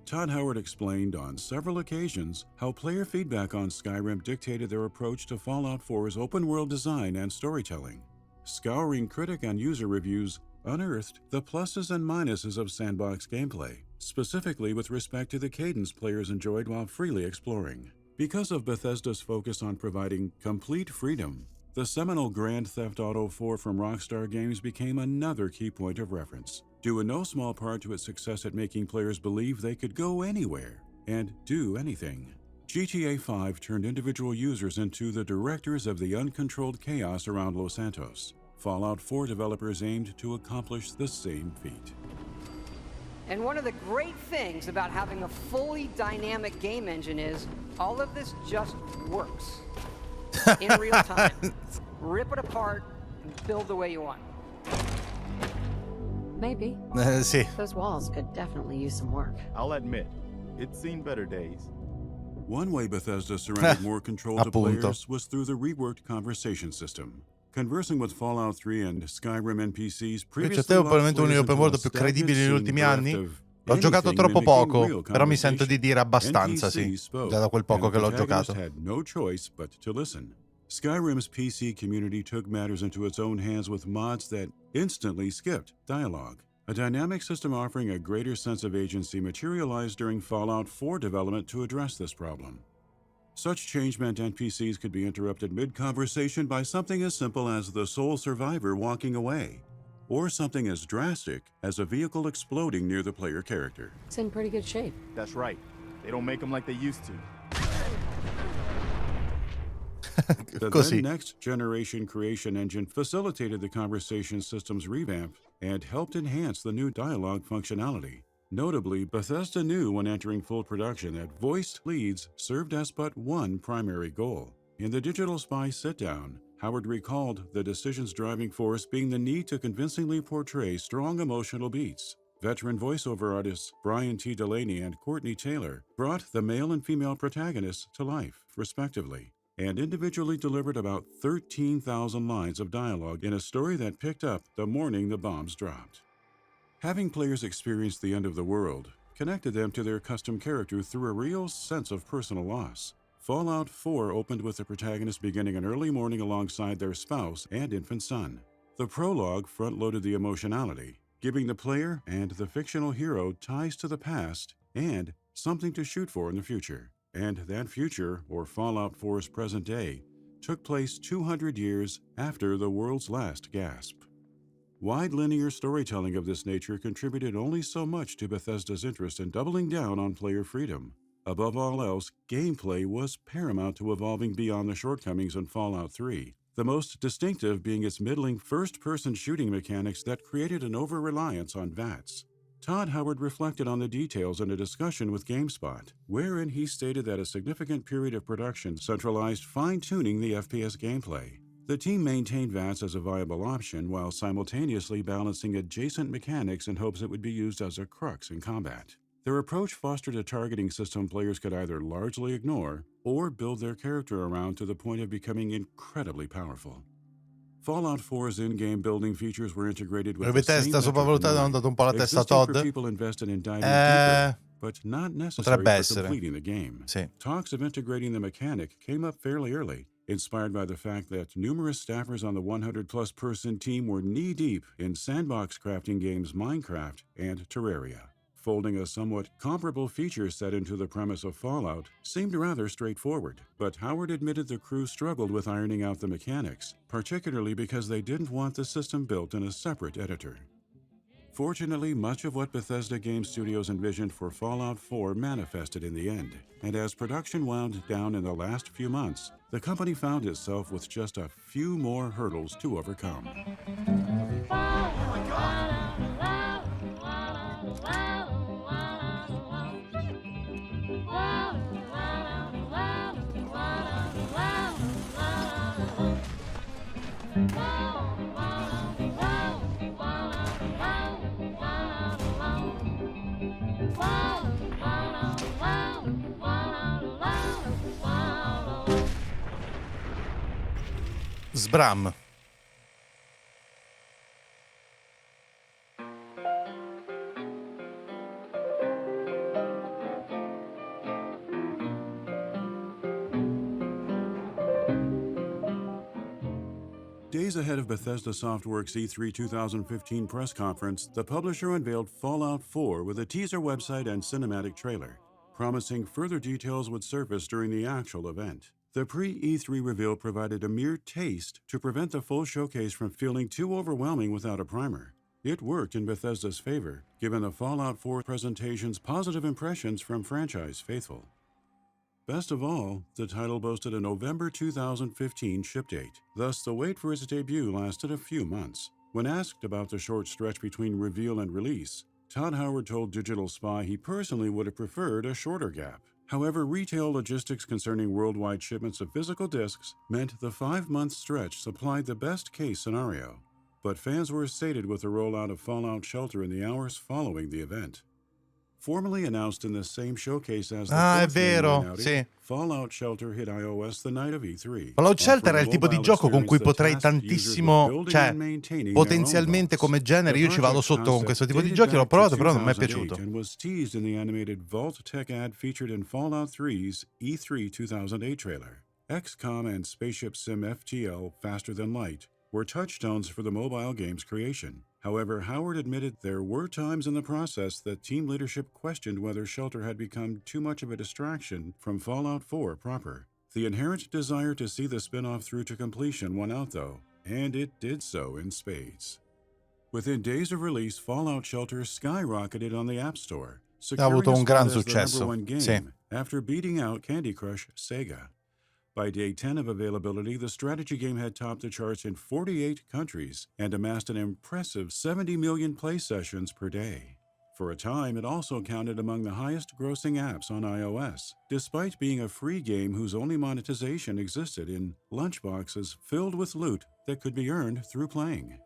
Todd Howard explained on several occasions how player feedback on Skyrim dictated their approach to Fallout 4's open-world design and storytelling. Scouring critic and user reviews unearthed the pluses and minuses of sandbox gameplay, specifically with respect to the cadence players enjoyed while freely exploring. Because of Bethesda's focus on providing complete freedom, the seminal Grand Theft Auto 4 from Rockstar Games became another key point of reference, due in no small part to its success at making players believe they could go anywhere and do anything. GTA 5 turned individual users into the directors of the uncontrolled chaos around Los Santos. Fallout 4 developers aimed to accomplish the same feat. And one of the great things about having a fully dynamic game engine is all of this just works in real time. Rip it apart and build the way you want. Maybe. Sì. Those walls could definitely use some work. I'll admit, it's seen better days. One way Bethesda surrendered more control to Appunto. players was through the reworked conversation system. Conversing with Fallout 3 and Skyrim NPCs Invece previously te è probabilmente uno degli locked open players world più into a credibili negli stagnant ultimi scene anni. bereft of L'ho giocato anything troppo mimicking poco, real però mi sento di dire abbastanza, NPCs sì, spoke, già da quel poco and che the l'ho protagonist giocato. had no choice but to listen. Skyrim's PC community took matters into its own hands with mods that instantly skipped dialogue. A dynamic system offering a greater sense of agency materialized during Fallout 4 development to address this problem. Such change meant NPCs could be interrupted mid-conversation by something as simple as the sole survivor walking away, or something as drastic as a vehicle exploding near the player character. It's in pretty good shape. That's right. They don't make them like they used to. The Così. then next-generation creation engine facilitated the conversation system's revamp and helped enhance the new dialogue functionality. Notably, Bethesda knew when entering full production that voiced leads served as but one primary goal. In the Digital Spy sit-down, Howard recalled the decision's driving force being the need to convincingly portray strong emotional beats. Veteran voiceover artists Brian T. Delaney and Courtney Taylor brought the male and female protagonists to life, respectively, and individually delivered about 13,000 lines of dialogue in a story that picked up the morning the bombs dropped. Having players experience the end of the world connected them to their custom character through a real sense of personal loss. Fallout 4 opened with the protagonist beginning an early morning alongside their spouse and infant son. The prologue front-loaded the emotionality, giving the player and the fictional hero ties to the past and something to shoot for in the future. And that future, or Fallout 4's present day, took place 200 years after the world's last gasp. Wide linear storytelling of this nature contributed only so much to Bethesda's interest in doubling down on player freedom. Above all else, gameplay was paramount to evolving beyond the shortcomings in Fallout 3, the most distinctive being its middling first-person shooting mechanics that created an over-reliance on VATS. Todd Howard reflected on the details in a discussion with GameSpot, wherein he stated that a significant period of production centralized fine-tuning the FPS gameplay. The team maintained VATS as a viable option while simultaneously balancing adjacent mechanics in hopes it would be used as a crux in combat. Their approach fostered a targeting system players could either largely ignore or build their character around to the point of becoming incredibly powerful. Fallout 4's in-game building features were integrated with the same testa sopravvalutate, hanno dato un po' la testa a Todd. people invested in diving deeper, but not necessary potrebbe for essere. completing the game. Sì. Talks of integrating the mechanic came up fairly early, inspired by the fact that numerous staffers on the 100-plus person team were knee-deep in sandbox crafting games Minecraft and Terraria. Folding a somewhat comparable feature set into the premise of Fallout seemed rather straightforward, but Howard admitted the crew struggled with ironing out the mechanics, particularly because they didn't want the system built in a separate editor. Fortunately, much of what Bethesda Game Studios envisioned for Fallout 4 manifested in the end, and as production wound down in the last few months, the company found itself with just a few more hurdles to overcome. Sbram. Days ahead of Bethesda Softworks E3 2015 press conference, the publisher unveiled Fallout 4 with a teaser website and cinematic trailer, promising further details would surface during the actual event. The pre-E3 reveal provided a mere taste to prevent the full showcase from feeling too overwhelming without a primer. It worked in Bethesda's favor, given the Fallout 4 presentation's positive impressions from franchise faithful. Best of all, the title boasted a November 2015 ship date. Thus, the wait for its debut lasted a few months. When asked about the short stretch between reveal and release, Todd Howard told Digital Spy he personally would have preferred a shorter gap. However, retail logistics concerning worldwide shipments of physical discs meant the 5-month stretch supplied the best-case scenario. But fans were sated with the rollout of Fallout Shelter in the hours following the event. Formally announced in the same showcase as the è fourth vero, main sì. Fallout Shelter hit iOS the night of E3. Fallout Shelter è il tipo di gioco con cui potrei tantissimo, cioè potenzialmente come genere io ci vado sotto con questo tipo di giochi, l'ho provato però non mi è piaciuto. And was teased in the animated Vault Tech ad featured in Fallout 3's E3 2008 trailer. XCOM and Spaceship Sim FTL Faster Than Light were touchstones for the mobile game's creation. However, Howard admitted there were times in the process that team leadership questioned whether Shelter had become too much of a distraction from Fallout 4 proper. The inherent desire to see the spin-off through to completion won out, though, and it did so in spades. Within days of release, Fallout Shelter skyrocketed on the App Store, Ha avuto un gran securing a spot as the successo. #1 game Sì. after beating out Candy Crush Sega. By day 10 of availability, the strategy game had topped the charts in 48 countries and amassed an impressive 70 million play sessions per day. For a time, it also counted among the highest-grossing apps on iOS, despite being a free game whose only monetization existed in lunchboxes filled with loot that could be earned through playing.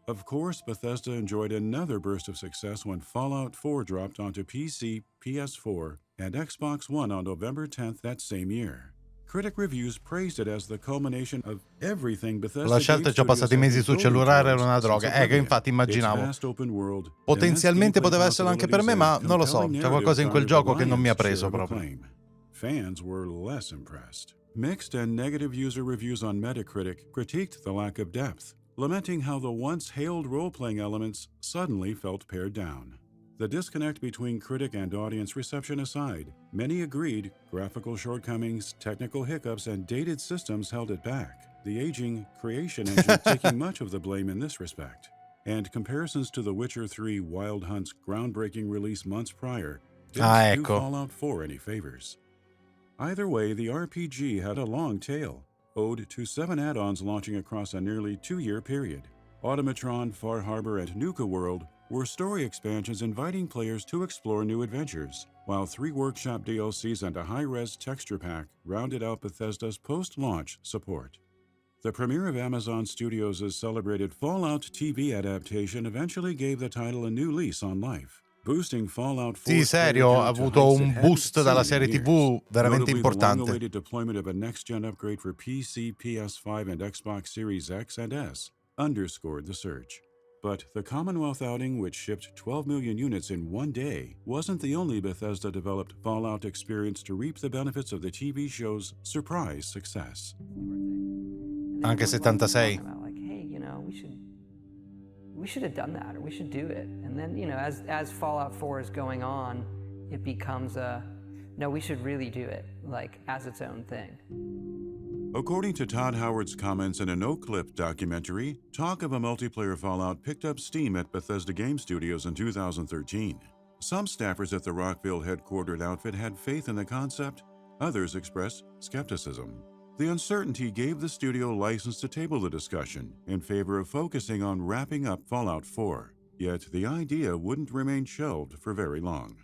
Of course, Bethesda enjoyed another burst of success when Fallout 4 dropped onto PC, PS4, and Xbox One on November 10th that same year. Critic reviews praised it as the culmination of everything Bethesda. La Shelter ci ho passato i mesi sul cellulare, era una droga. Che infatti immaginavo. Potenzialmente poteva esserlo anche per me, ma non lo so, c'è qualcosa in quel gioco che non mi ha preso proprio. Fans were less impressed. Mixed and negative user reviews on Metacritic critiqued the lack of depth, lamenting how the once hailed role-playing elements suddenly felt pared down. The disconnect between critic and audience reception aside, many agreed graphical shortcomings, technical hiccups, and dated systems held it back, the aging creation engine taking much of the blame in this respect. And comparisons to The Witcher 3 Wild Hunt's groundbreaking release months prior didn't do Fallout 4 any favors. Either way, the RPG had a long tail, owed to 7 add-ons launching across a nearly 2-year period. Automatron, Far Harbor, and Nuka World were story expansions inviting players to explore new adventures, while 3 workshop DLCs and a high-res texture pack rounded out Bethesda's post-launch support. The premiere of Amazon Studios' celebrated Fallout TV adaptation eventually gave the title a new lease on life, boosting Fallout 4's Sì, serio, ha avuto un boost dalla serie TV veramente importante. The long-awaited deployment of a next-gen upgrade for PC, PS5, and Xbox Series X and S underscored the surge. But the Commonwealth outing, which shipped 12 million units in one day, wasn't the only Bethesda-developed Fallout experience to reap the benefits of the TV show's surprise success. Anche 76. Like, hey, you know, we should have done that, or we should do it. And then, you know, as Fallout 4 is going on, it becomes no, we should really do it, like, as its own thing. According to Todd Howard's comments in a no-clip documentary, talk of a multiplayer Fallout picked up steam at Bethesda Game Studios in 2013. Some staffers at the Rockville headquartered outfit had faith in the concept, others expressed skepticism. The uncertainty gave the studio license to table the discussion in favor of focusing on wrapping up Fallout 4, yet the idea wouldn't remain shelved for very long.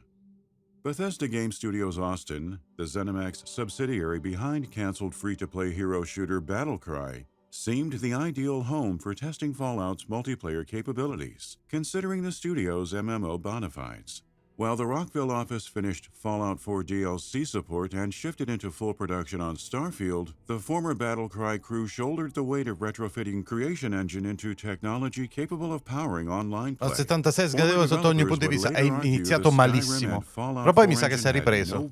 Bethesda Game Studios Austin, the ZeniMax subsidiary behind canceled free-to-play hero shooter Battlecry, seemed the ideal home for testing Fallout's multiplayer capabilities, considering the studio's MMO bona fides. While the Rockville office finished Fallout 4 DLC support and shifted into full production on Starfield, the former Battlecry crew shouldered the weight of retrofitting Creation Engine into technology capable of powering online play. Al 76 sgradevole sotto ogni punto di vista, è iniziato malissimo, però poi mi sa che si è ripreso.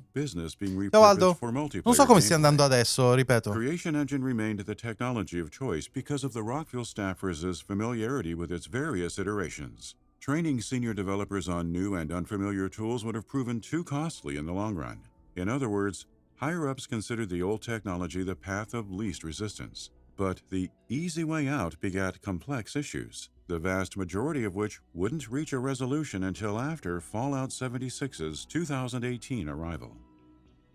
Ciao Aldo, non so come stia andando adesso, ripeto. Creation Engine remained the technology of choice because of the Rockville staffers' familiarity with its various iterations. Training senior developers on new and unfamiliar tools would have proven too costly in the long run. In other words, higher-ups considered the old technology the path of least resistance. But the easy way out begat complex issues, the vast majority of which wouldn't reach a resolution until after Fallout 76's 2018 arrival.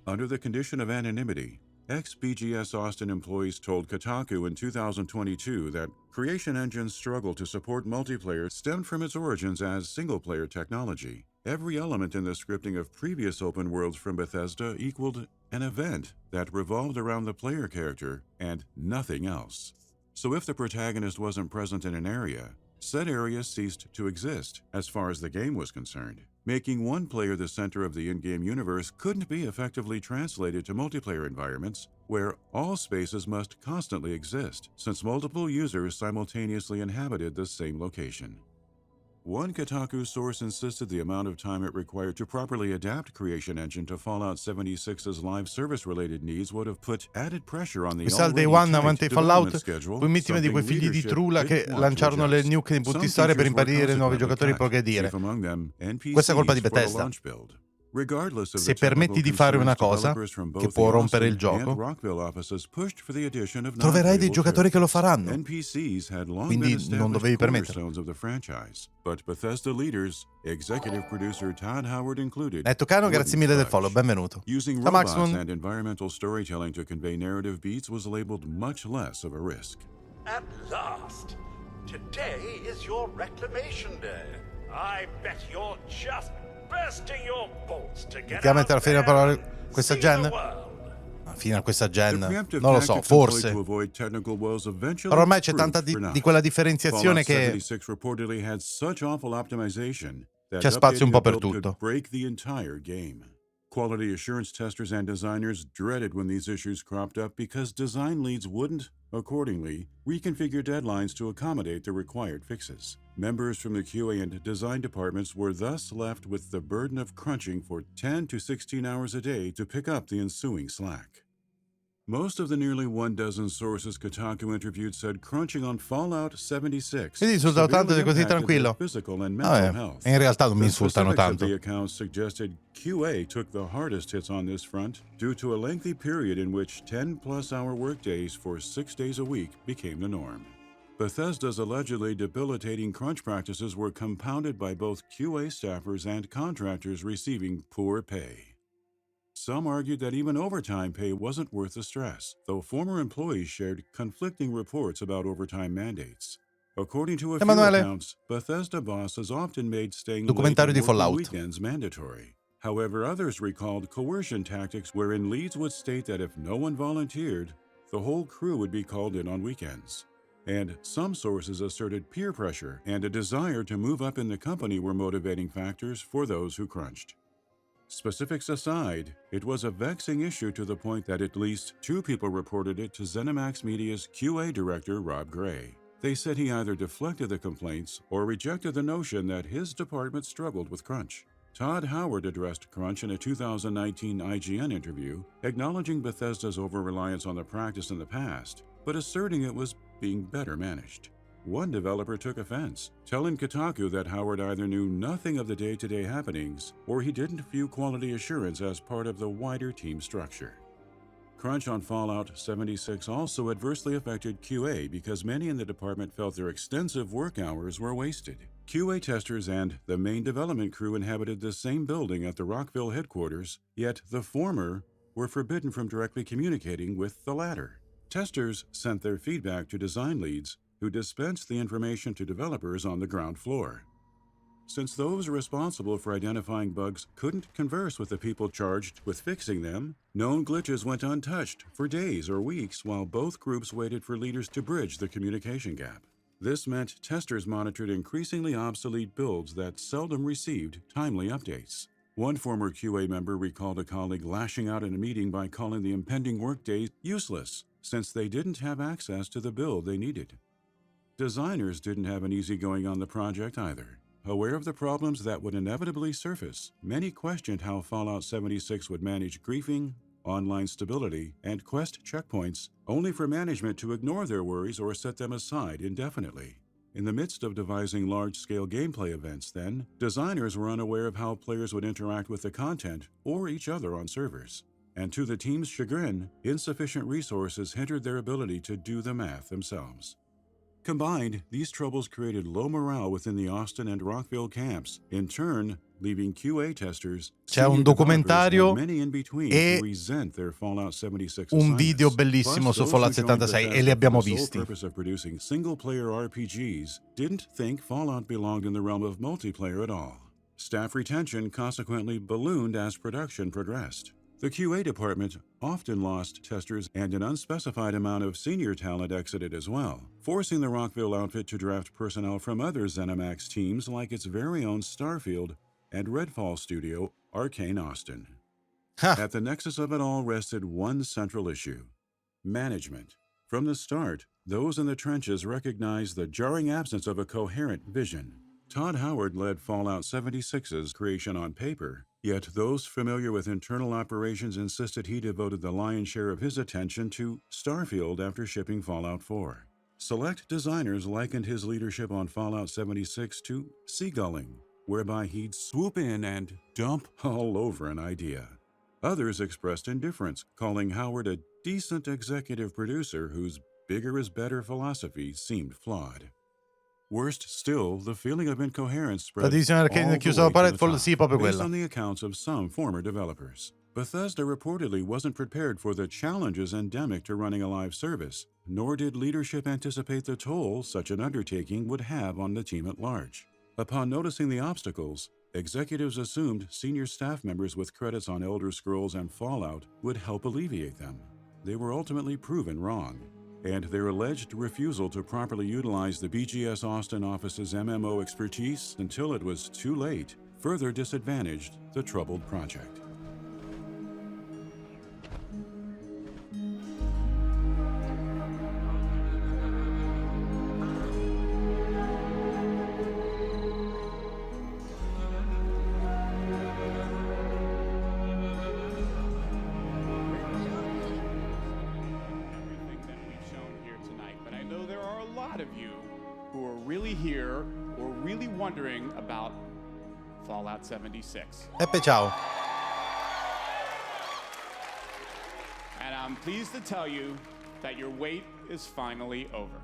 Under the condition of anonymity, ex-BGS Austin employees told Kotaku in 2022 that Creation Engine's struggle to support multiplayer stemmed from its origins as single-player technology. Every element in the scripting of previous open worlds from Bethesda equaled an event that revolved around the player character and nothing else. So if the protagonist wasn't present in an area, said area ceased to exist as far as the game was concerned. Making one player the center of the in-game universe couldn't be effectively translated to multiplayer environments where all spaces must constantly exist, since multiple users simultaneously inhabited the same location. One Kotaku source insisted the amount of time it required to properly adapt Creation Engine to Fallout 76's live service-related needs would have put added pressure on the Questo Day One avanti Fallout, poi vittime di quei figli di Trula che lanciarono le nuke nei punti storia per impedire ai nuovi giocatori di progredire. Questa è colpa di Bethesda. Se permetti di fare una cosa che può rompere il gioco, troverai dei giocatori che lo faranno. Quindi non dovevi permetterlo. Netto Cano, grazie mille del follow, benvenuto. Ciao Maximum. At last! Today is your reclamation day. I bet you're just bursting your bolts to get out Alla fine there questa gen? Fino a questa gen, non lo so, forse. Però ormai c'è tanta di quella differenziazione che c'è spazio un po' per tutto. Quality assurance testers and designers dreaded when these issues cropped up because design leads wouldn't, accordingly, reconfigure deadlines to accommodate the required fixes. Members from the QA and design departments were thus left with the burden of crunching for 10 to 16 hours a day to pick up the ensuing slack. Most of the nearly 12 sources Kotaku interviewed said crunching on Fallout 76 Quindi insultano tanto ed è così tranquillo. E in realtà non mi insultano tanto. The accounts suggested QA took the hardest hits on this front due to a lengthy period in which 10-plus-hour workdays for 6 days a week became the norm. Bethesda's allegedly debilitating crunch practices were compounded by both QA staffers and contractors receiving poor pay. Some argued that even overtime pay wasn't worth the stress, though former employees shared conflicting reports about overtime mandates. According to a few Emanuele. accounts, Bethesda bosses often made staying late Documentario and di working Fallout. weekends mandatory. However, others recalled coercion tactics wherein leads would state that if no one volunteered, the whole crew would be called in on weekends. And some sources asserted peer pressure and a desire to move up in the company were motivating factors for those who crunched. Specifics aside, it was a vexing issue to the point that at least 2 people reported it to ZeniMax Media's QA director, Rob Gray. They said he either deflected the complaints or rejected the notion that his department struggled with crunch. Todd Howard addressed crunch in a 2019 IGN interview, acknowledging Bethesda's over-reliance on the practice in the past, but asserting it was being better managed. One developer took offense, telling Kotaku that Howard either knew nothing of the day-to-day happenings or he didn't view quality assurance as part of the wider team structure. Crunch on Fallout 76 also adversely affected QA because many in the department felt their extensive work hours were wasted. QA testers and the main development crew inhabited the same building at the Rockville headquarters, yet the former were forbidden from directly communicating with the latter. Testers sent their feedback to design leads, who dispensed the information to developers on the ground floor. Since those responsible for identifying bugs couldn't converse with the people charged with fixing them, known glitches went untouched for days or weeks while both groups waited for leaders to bridge the communication gap. This meant testers monitored increasingly obsolete builds that seldom received timely updates. One former QA member recalled a colleague lashing out in a meeting by calling the impending workday useless, since they didn't have access to the build they needed. Designers didn't have an easy going on the project either. Aware of the problems that would inevitably surface, many questioned how Fallout 76 would manage griefing, online stability, and quest checkpoints, only for management to ignore their worries or set them aside indefinitely. In the midst of devising large-scale gameplay events, then, designers were unaware of how players would interact with the content or each other on servers. And to the team's chagrin, insufficient resources hindered their ability to do the math themselves. Combined, these troubles created low morale within the Austin and Rockville camps, in turn leaving QA testers, c'è un documentario many in between e to resent their Fallout 76 un video assignments. bellissimo Plus, su those Fallout who joined 76 e Bethesda li abbiamo for the sole visti. purpose of producing single-player RPGs didn't think Fallout belonged in the realm of multiplayer at all. Staff retention consequently ballooned as production progressed. The QA department often lost testers, and an unspecified amount of senior talent exited as well, forcing the Rockville outfit to draft personnel from other ZeniMax teams like its very own Starfield and Redfall studio, Arcane Austin. At the nexus of it all rested one central issue: management. From the start, those in the trenches recognized the jarring absence of a coherent vision. Todd Howard led Fallout 76's creation on paper, yet those familiar with internal operations insisted he devoted the lion's share of his attention to Starfield after shipping Fallout 4. Select designers likened his leadership on Fallout 76 to seagulling, whereby he'd swoop in and dump all over an idea. Others expressed indifference, calling Howard a decent executive producer whose bigger is better philosophy seemed flawed. Worst still, the feeling of incoherence spread La divisione all Arcane the chiusa la way to the Paletful, top, sì, proprio based quella. on the accounts of some former developers. Bethesda reportedly wasn't prepared for the challenges endemic to running a live service, nor did leadership anticipate the toll such an undertaking would have on the team at large. Upon noticing the obstacles, executives assumed senior staff members with credits on Elder Scrolls and Fallout would help alleviate them. They were ultimately proven wrong, and their alleged refusal to properly utilize the BGS Austin office's MMO expertise until it was too late further disadvantaged the troubled project. Here or really wondering about Fallout 76. Peppe, ciao. And I'm pleased to tell you that your wait is finally over.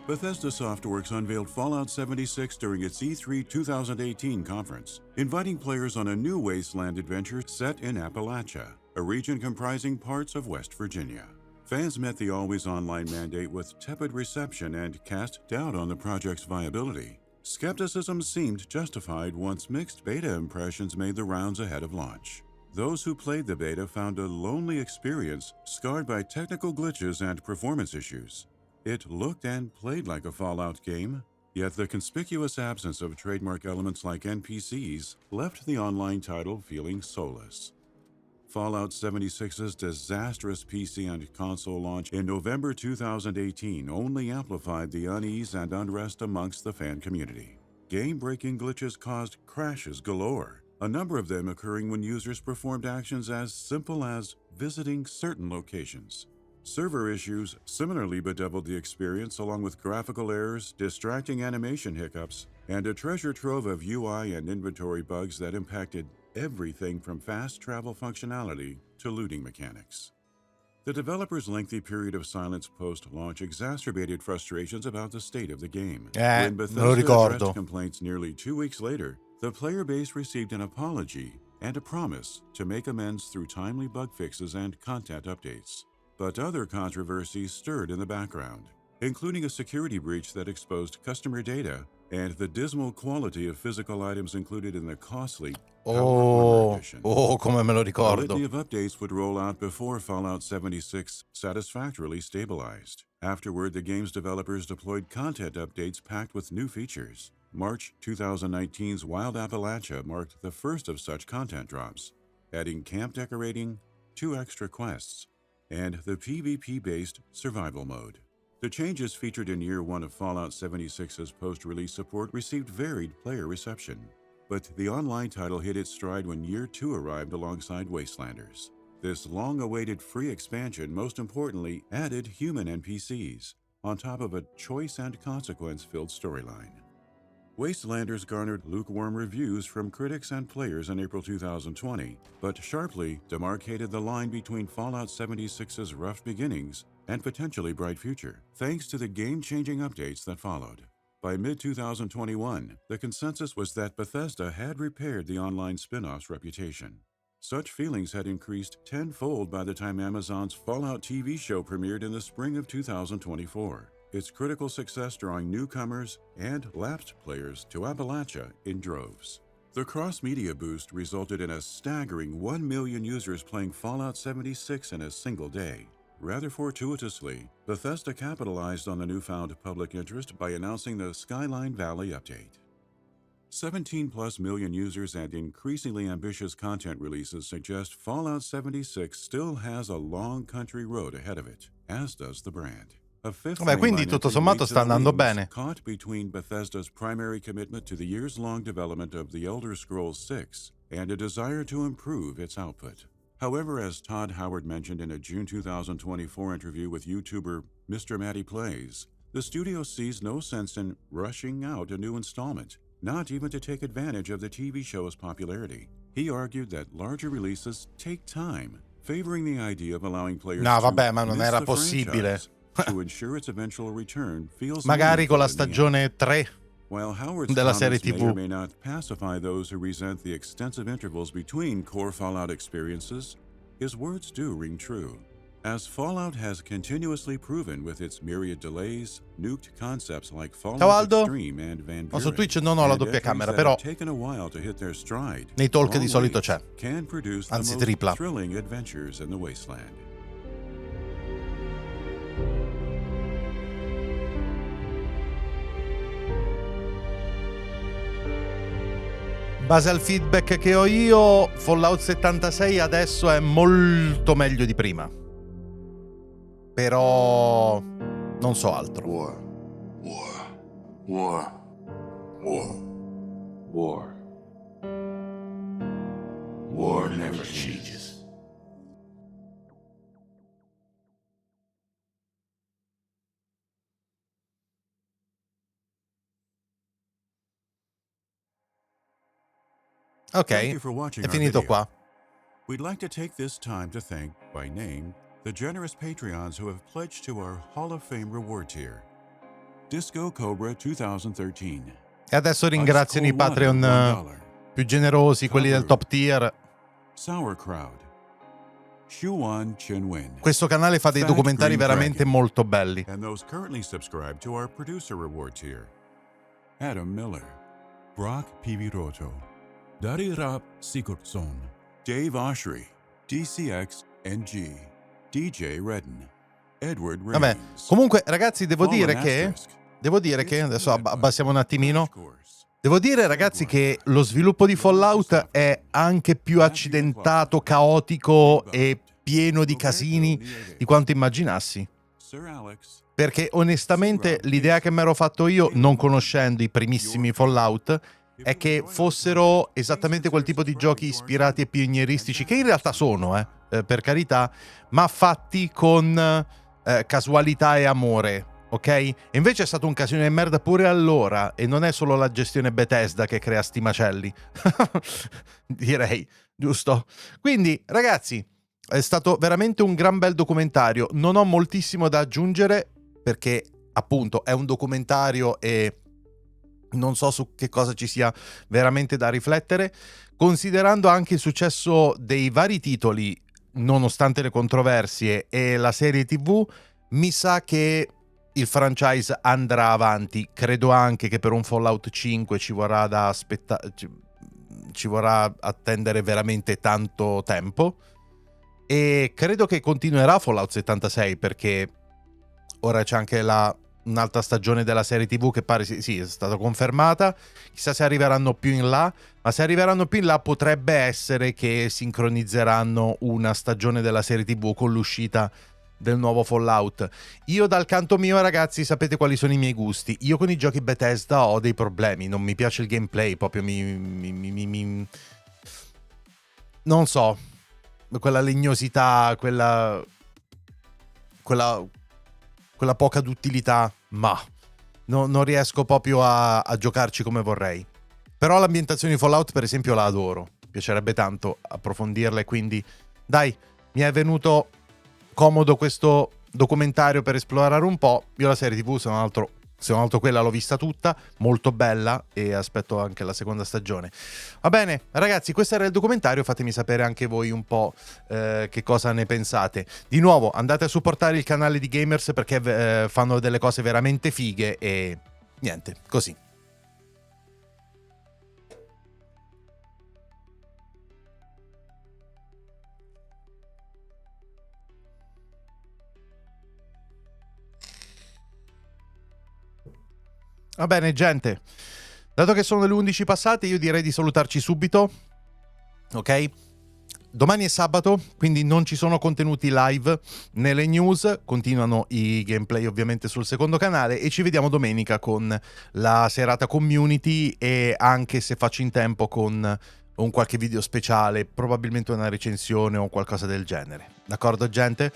Bethesda Softworks unveiled Fallout 76 during its E3 2018 conference, inviting players on a new wasteland adventure set in Appalachia, a region comprising parts of West Virginia. Fans met the always-online mandate with tepid reception and cast doubt on the project's viability. Skepticism seemed justified once mixed beta impressions made the rounds ahead of launch. Those who played the beta found a lonely experience scarred by technical glitches and performance issues. It looked and played like a Fallout game, yet the conspicuous absence of trademark elements like NPCs left the online title feeling soulless. Fallout 76's disastrous PC and console launch in November 2018 only amplified the unease and unrest amongst the fan community. Game-breaking glitches caused crashes galore, a number of them occurring when users performed actions as simple as visiting certain locations. Server issues similarly bedeviled the experience, along with graphical errors, distracting animation hiccups, and a treasure trove of UI and inventory bugs that impacted everything from fast travel functionality to looting mechanics. The developer's lengthy period of silence post-launch exacerbated frustrations about the state of the game. When Bethesda addressed complaints nearly 2 weeks later, the player base received an apology and a promise to make amends through timely bug fixes and content updates. But other controversies stirred in the background, including a security breach that exposed customer data and the dismal quality of physical items included in the costly Power Edition. Come me lo A ricordo. litany of updates would roll out before Fallout 76 satisfactorily stabilized. Afterward, the game's developers deployed content updates packed with new features. March 2019's Wild Appalachia marked the first of such content drops, adding camp decorating, 2 extra quests, and the PvP-based survival mode. The changes featured in Year 1 of Fallout 76's post-release support received varied player reception, but the online title hit its stride when Year 2 arrived alongside Wastelanders. This long-awaited free expansion, most importantly, added human NPCs, on top of a choice and consequence-filled storyline. Wastelanders garnered lukewarm reviews from critics and players in April 2020, but sharply demarcated the line between Fallout 76's rough beginnings and potentially bright future, thanks to the game-changing updates that followed. By mid-2021, the consensus was that Bethesda had repaired the online spin-off's reputation. Such feelings had increased tenfold by the time Amazon's Fallout TV show premiered in the spring of 2024. Its critical success drawing newcomers and lapsed players to Appalachia in droves. The cross-media boost resulted in a staggering 1 million users playing Fallout 76 in a single day. Rather fortuitously, Bethesda capitalized on the newfound public interest by announcing the Skyline Valley update. 17+ million users and increasingly ambitious content releases suggest Fallout 76 still has a long country road ahead of it, as does the brand. Vabbè, quindi tutto sommato sta andando bene. Caught between Bethesda's primary commitment to the years-long development of The Elder Scrolls 6 and a desire to improve its output. However, as Todd Howard mentioned in a June 2024 interview with YouTuber Mr. Matty Plays, the studio sees no sense in rushing out a new installment, not even to take advantage of the TV show's popularity. He argued that larger releases take time, favoring the idea of allowing players No, vabbè, to ma non miss era the possibile. franchise to ensure its eventual return feels Magari con la meaningful in the end. stagione 3 While Howard's della serie comments may or TV. may not pacify those who resent the extensive intervals between core Fallout experiences, his words do ring true. As Fallout has continuously proven with its myriad delays, nuked concepts like Ciao Fallout Aldo. Extreme and Van No, su Buren, Twitch non ho la and doppia entries camera, that però have taken a while to hit their stride, nei talk di long solito waits c'è. can produce the Anzi, most tripla. thrilling adventures in the wasteland. Base al feedback che ho io, Fallout 76 adesso è molto meglio di prima. Però non so altro. War. War never changes. Ok, Thank you for watching è our finito video. qua. We'd like to take this time to thank, by name, the generous Patreons who have pledged to our Hall of Fame reward tier. Disco Cobra 2013. E adesso ringraziano i Patreon più generosi, quelli del top tier. Sauerkraut. Shuan Chinwin. Questo canale fa dei Fat documentari Green veramente Dragon, molto belli. And those currently subscribed to our producer reward tier. Adam Miller, Brock Piviroto, Darirab Sigurdsson, Dave Oshry, DCX NG, DJ Redden, Edward Rains. Vabbè, comunque ragazzi devo Fallen dire che Asterisk, adesso abbassiamo un attimino. Devo dire ragazzi che lo sviluppo di Fallout è anche più accidentato, caotico e pieno di casini di quanto immaginassi. Sir Alex, Perché onestamente l'idea che mi ero fatto io, non conoscendo i primissimi Fallout, è che fossero esattamente quel tipo di giochi ispirati e pionieristici, che in realtà sono, per carità, ma fatti con casualità e amore, ok? E invece è stato un casino di merda pure allora, e non è solo la gestione Bethesda che crea sti macelli. Direi, giusto? Quindi, ragazzi, è stato veramente un gran bel documentario. Non ho moltissimo da aggiungere, perché appunto è un documentario e non so su che cosa ci sia veramente da riflettere, considerando anche il successo dei vari titoli, nonostante le controversie, e la serie TV. Mi sa che il franchise andrà avanti. Credo anche che per un Fallout 5 ci vorrà da ci vorrà attendere veramente tanto tempo, e credo che continuerà Fallout 76, perché ora c'è anche un'altra stagione della serie TV che pare sì, è stata confermata. Chissà se arriveranno più in là, ma se arriveranno più in là potrebbe essere che sincronizzeranno una stagione della serie TV con l'uscita del nuovo Fallout. Io dal canto mio, ragazzi, sapete quali sono i miei gusti. Io con i giochi Bethesda ho dei problemi, non mi piace il gameplay, proprio non so, quella legnosità, quella poca d'utilità, ma non riesco proprio a giocarci come vorrei. Però l'ambientazione di Fallout, per esempio, la adoro. Mi piacerebbe tanto approfondirla, quindi dai, mi è venuto comodo questo documentario per esplorare un po'. Io la serie TV, se non altro quella l'ho vista tutta, molto bella, e aspetto anche la seconda stagione. Va bene, ragazzi, questo era il documentario. Fatemi sapere anche voi un po' che cosa ne pensate. Di nuovo, andate a supportare il canale di Gamers, perché fanno delle cose veramente fighe, e niente, così. Va bene, gente, dato che sono le 11 passate, io direi di salutarci subito, ok? Domani è sabato, quindi non ci sono contenuti live nelle news, continuano i gameplay ovviamente sul secondo canale, e ci vediamo domenica con la serata community, e anche, se faccio in tempo, con un qualche video speciale, probabilmente una recensione o qualcosa del genere. D'accordo, gente?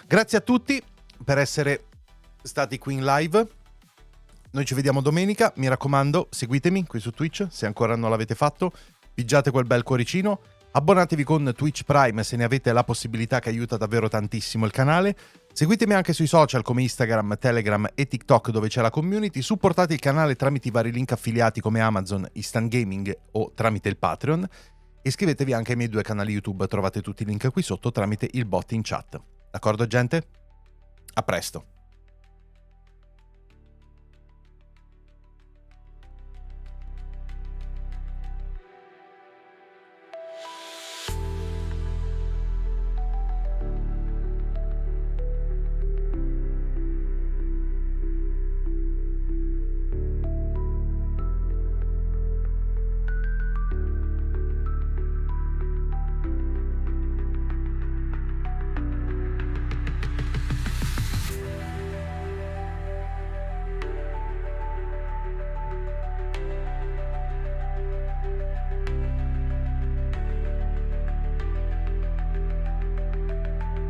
Grazie a tutti per essere stati qui in live. Noi ci vediamo domenica, mi raccomando, seguitemi qui su Twitch se ancora non l'avete fatto, pigiate quel bel cuoricino, abbonatevi con Twitch Prime se ne avete la possibilità, che aiuta davvero tantissimo il canale, seguitemi anche sui social come Instagram, Telegram e TikTok, dove c'è la community, supportate il canale tramite i vari link affiliati come Amazon, Instant Gaming o tramite il Patreon, e iscrivetevi anche ai miei 2 canali YouTube, trovate tutti i link qui sotto tramite il bot in chat. D'accordo, gente? A presto!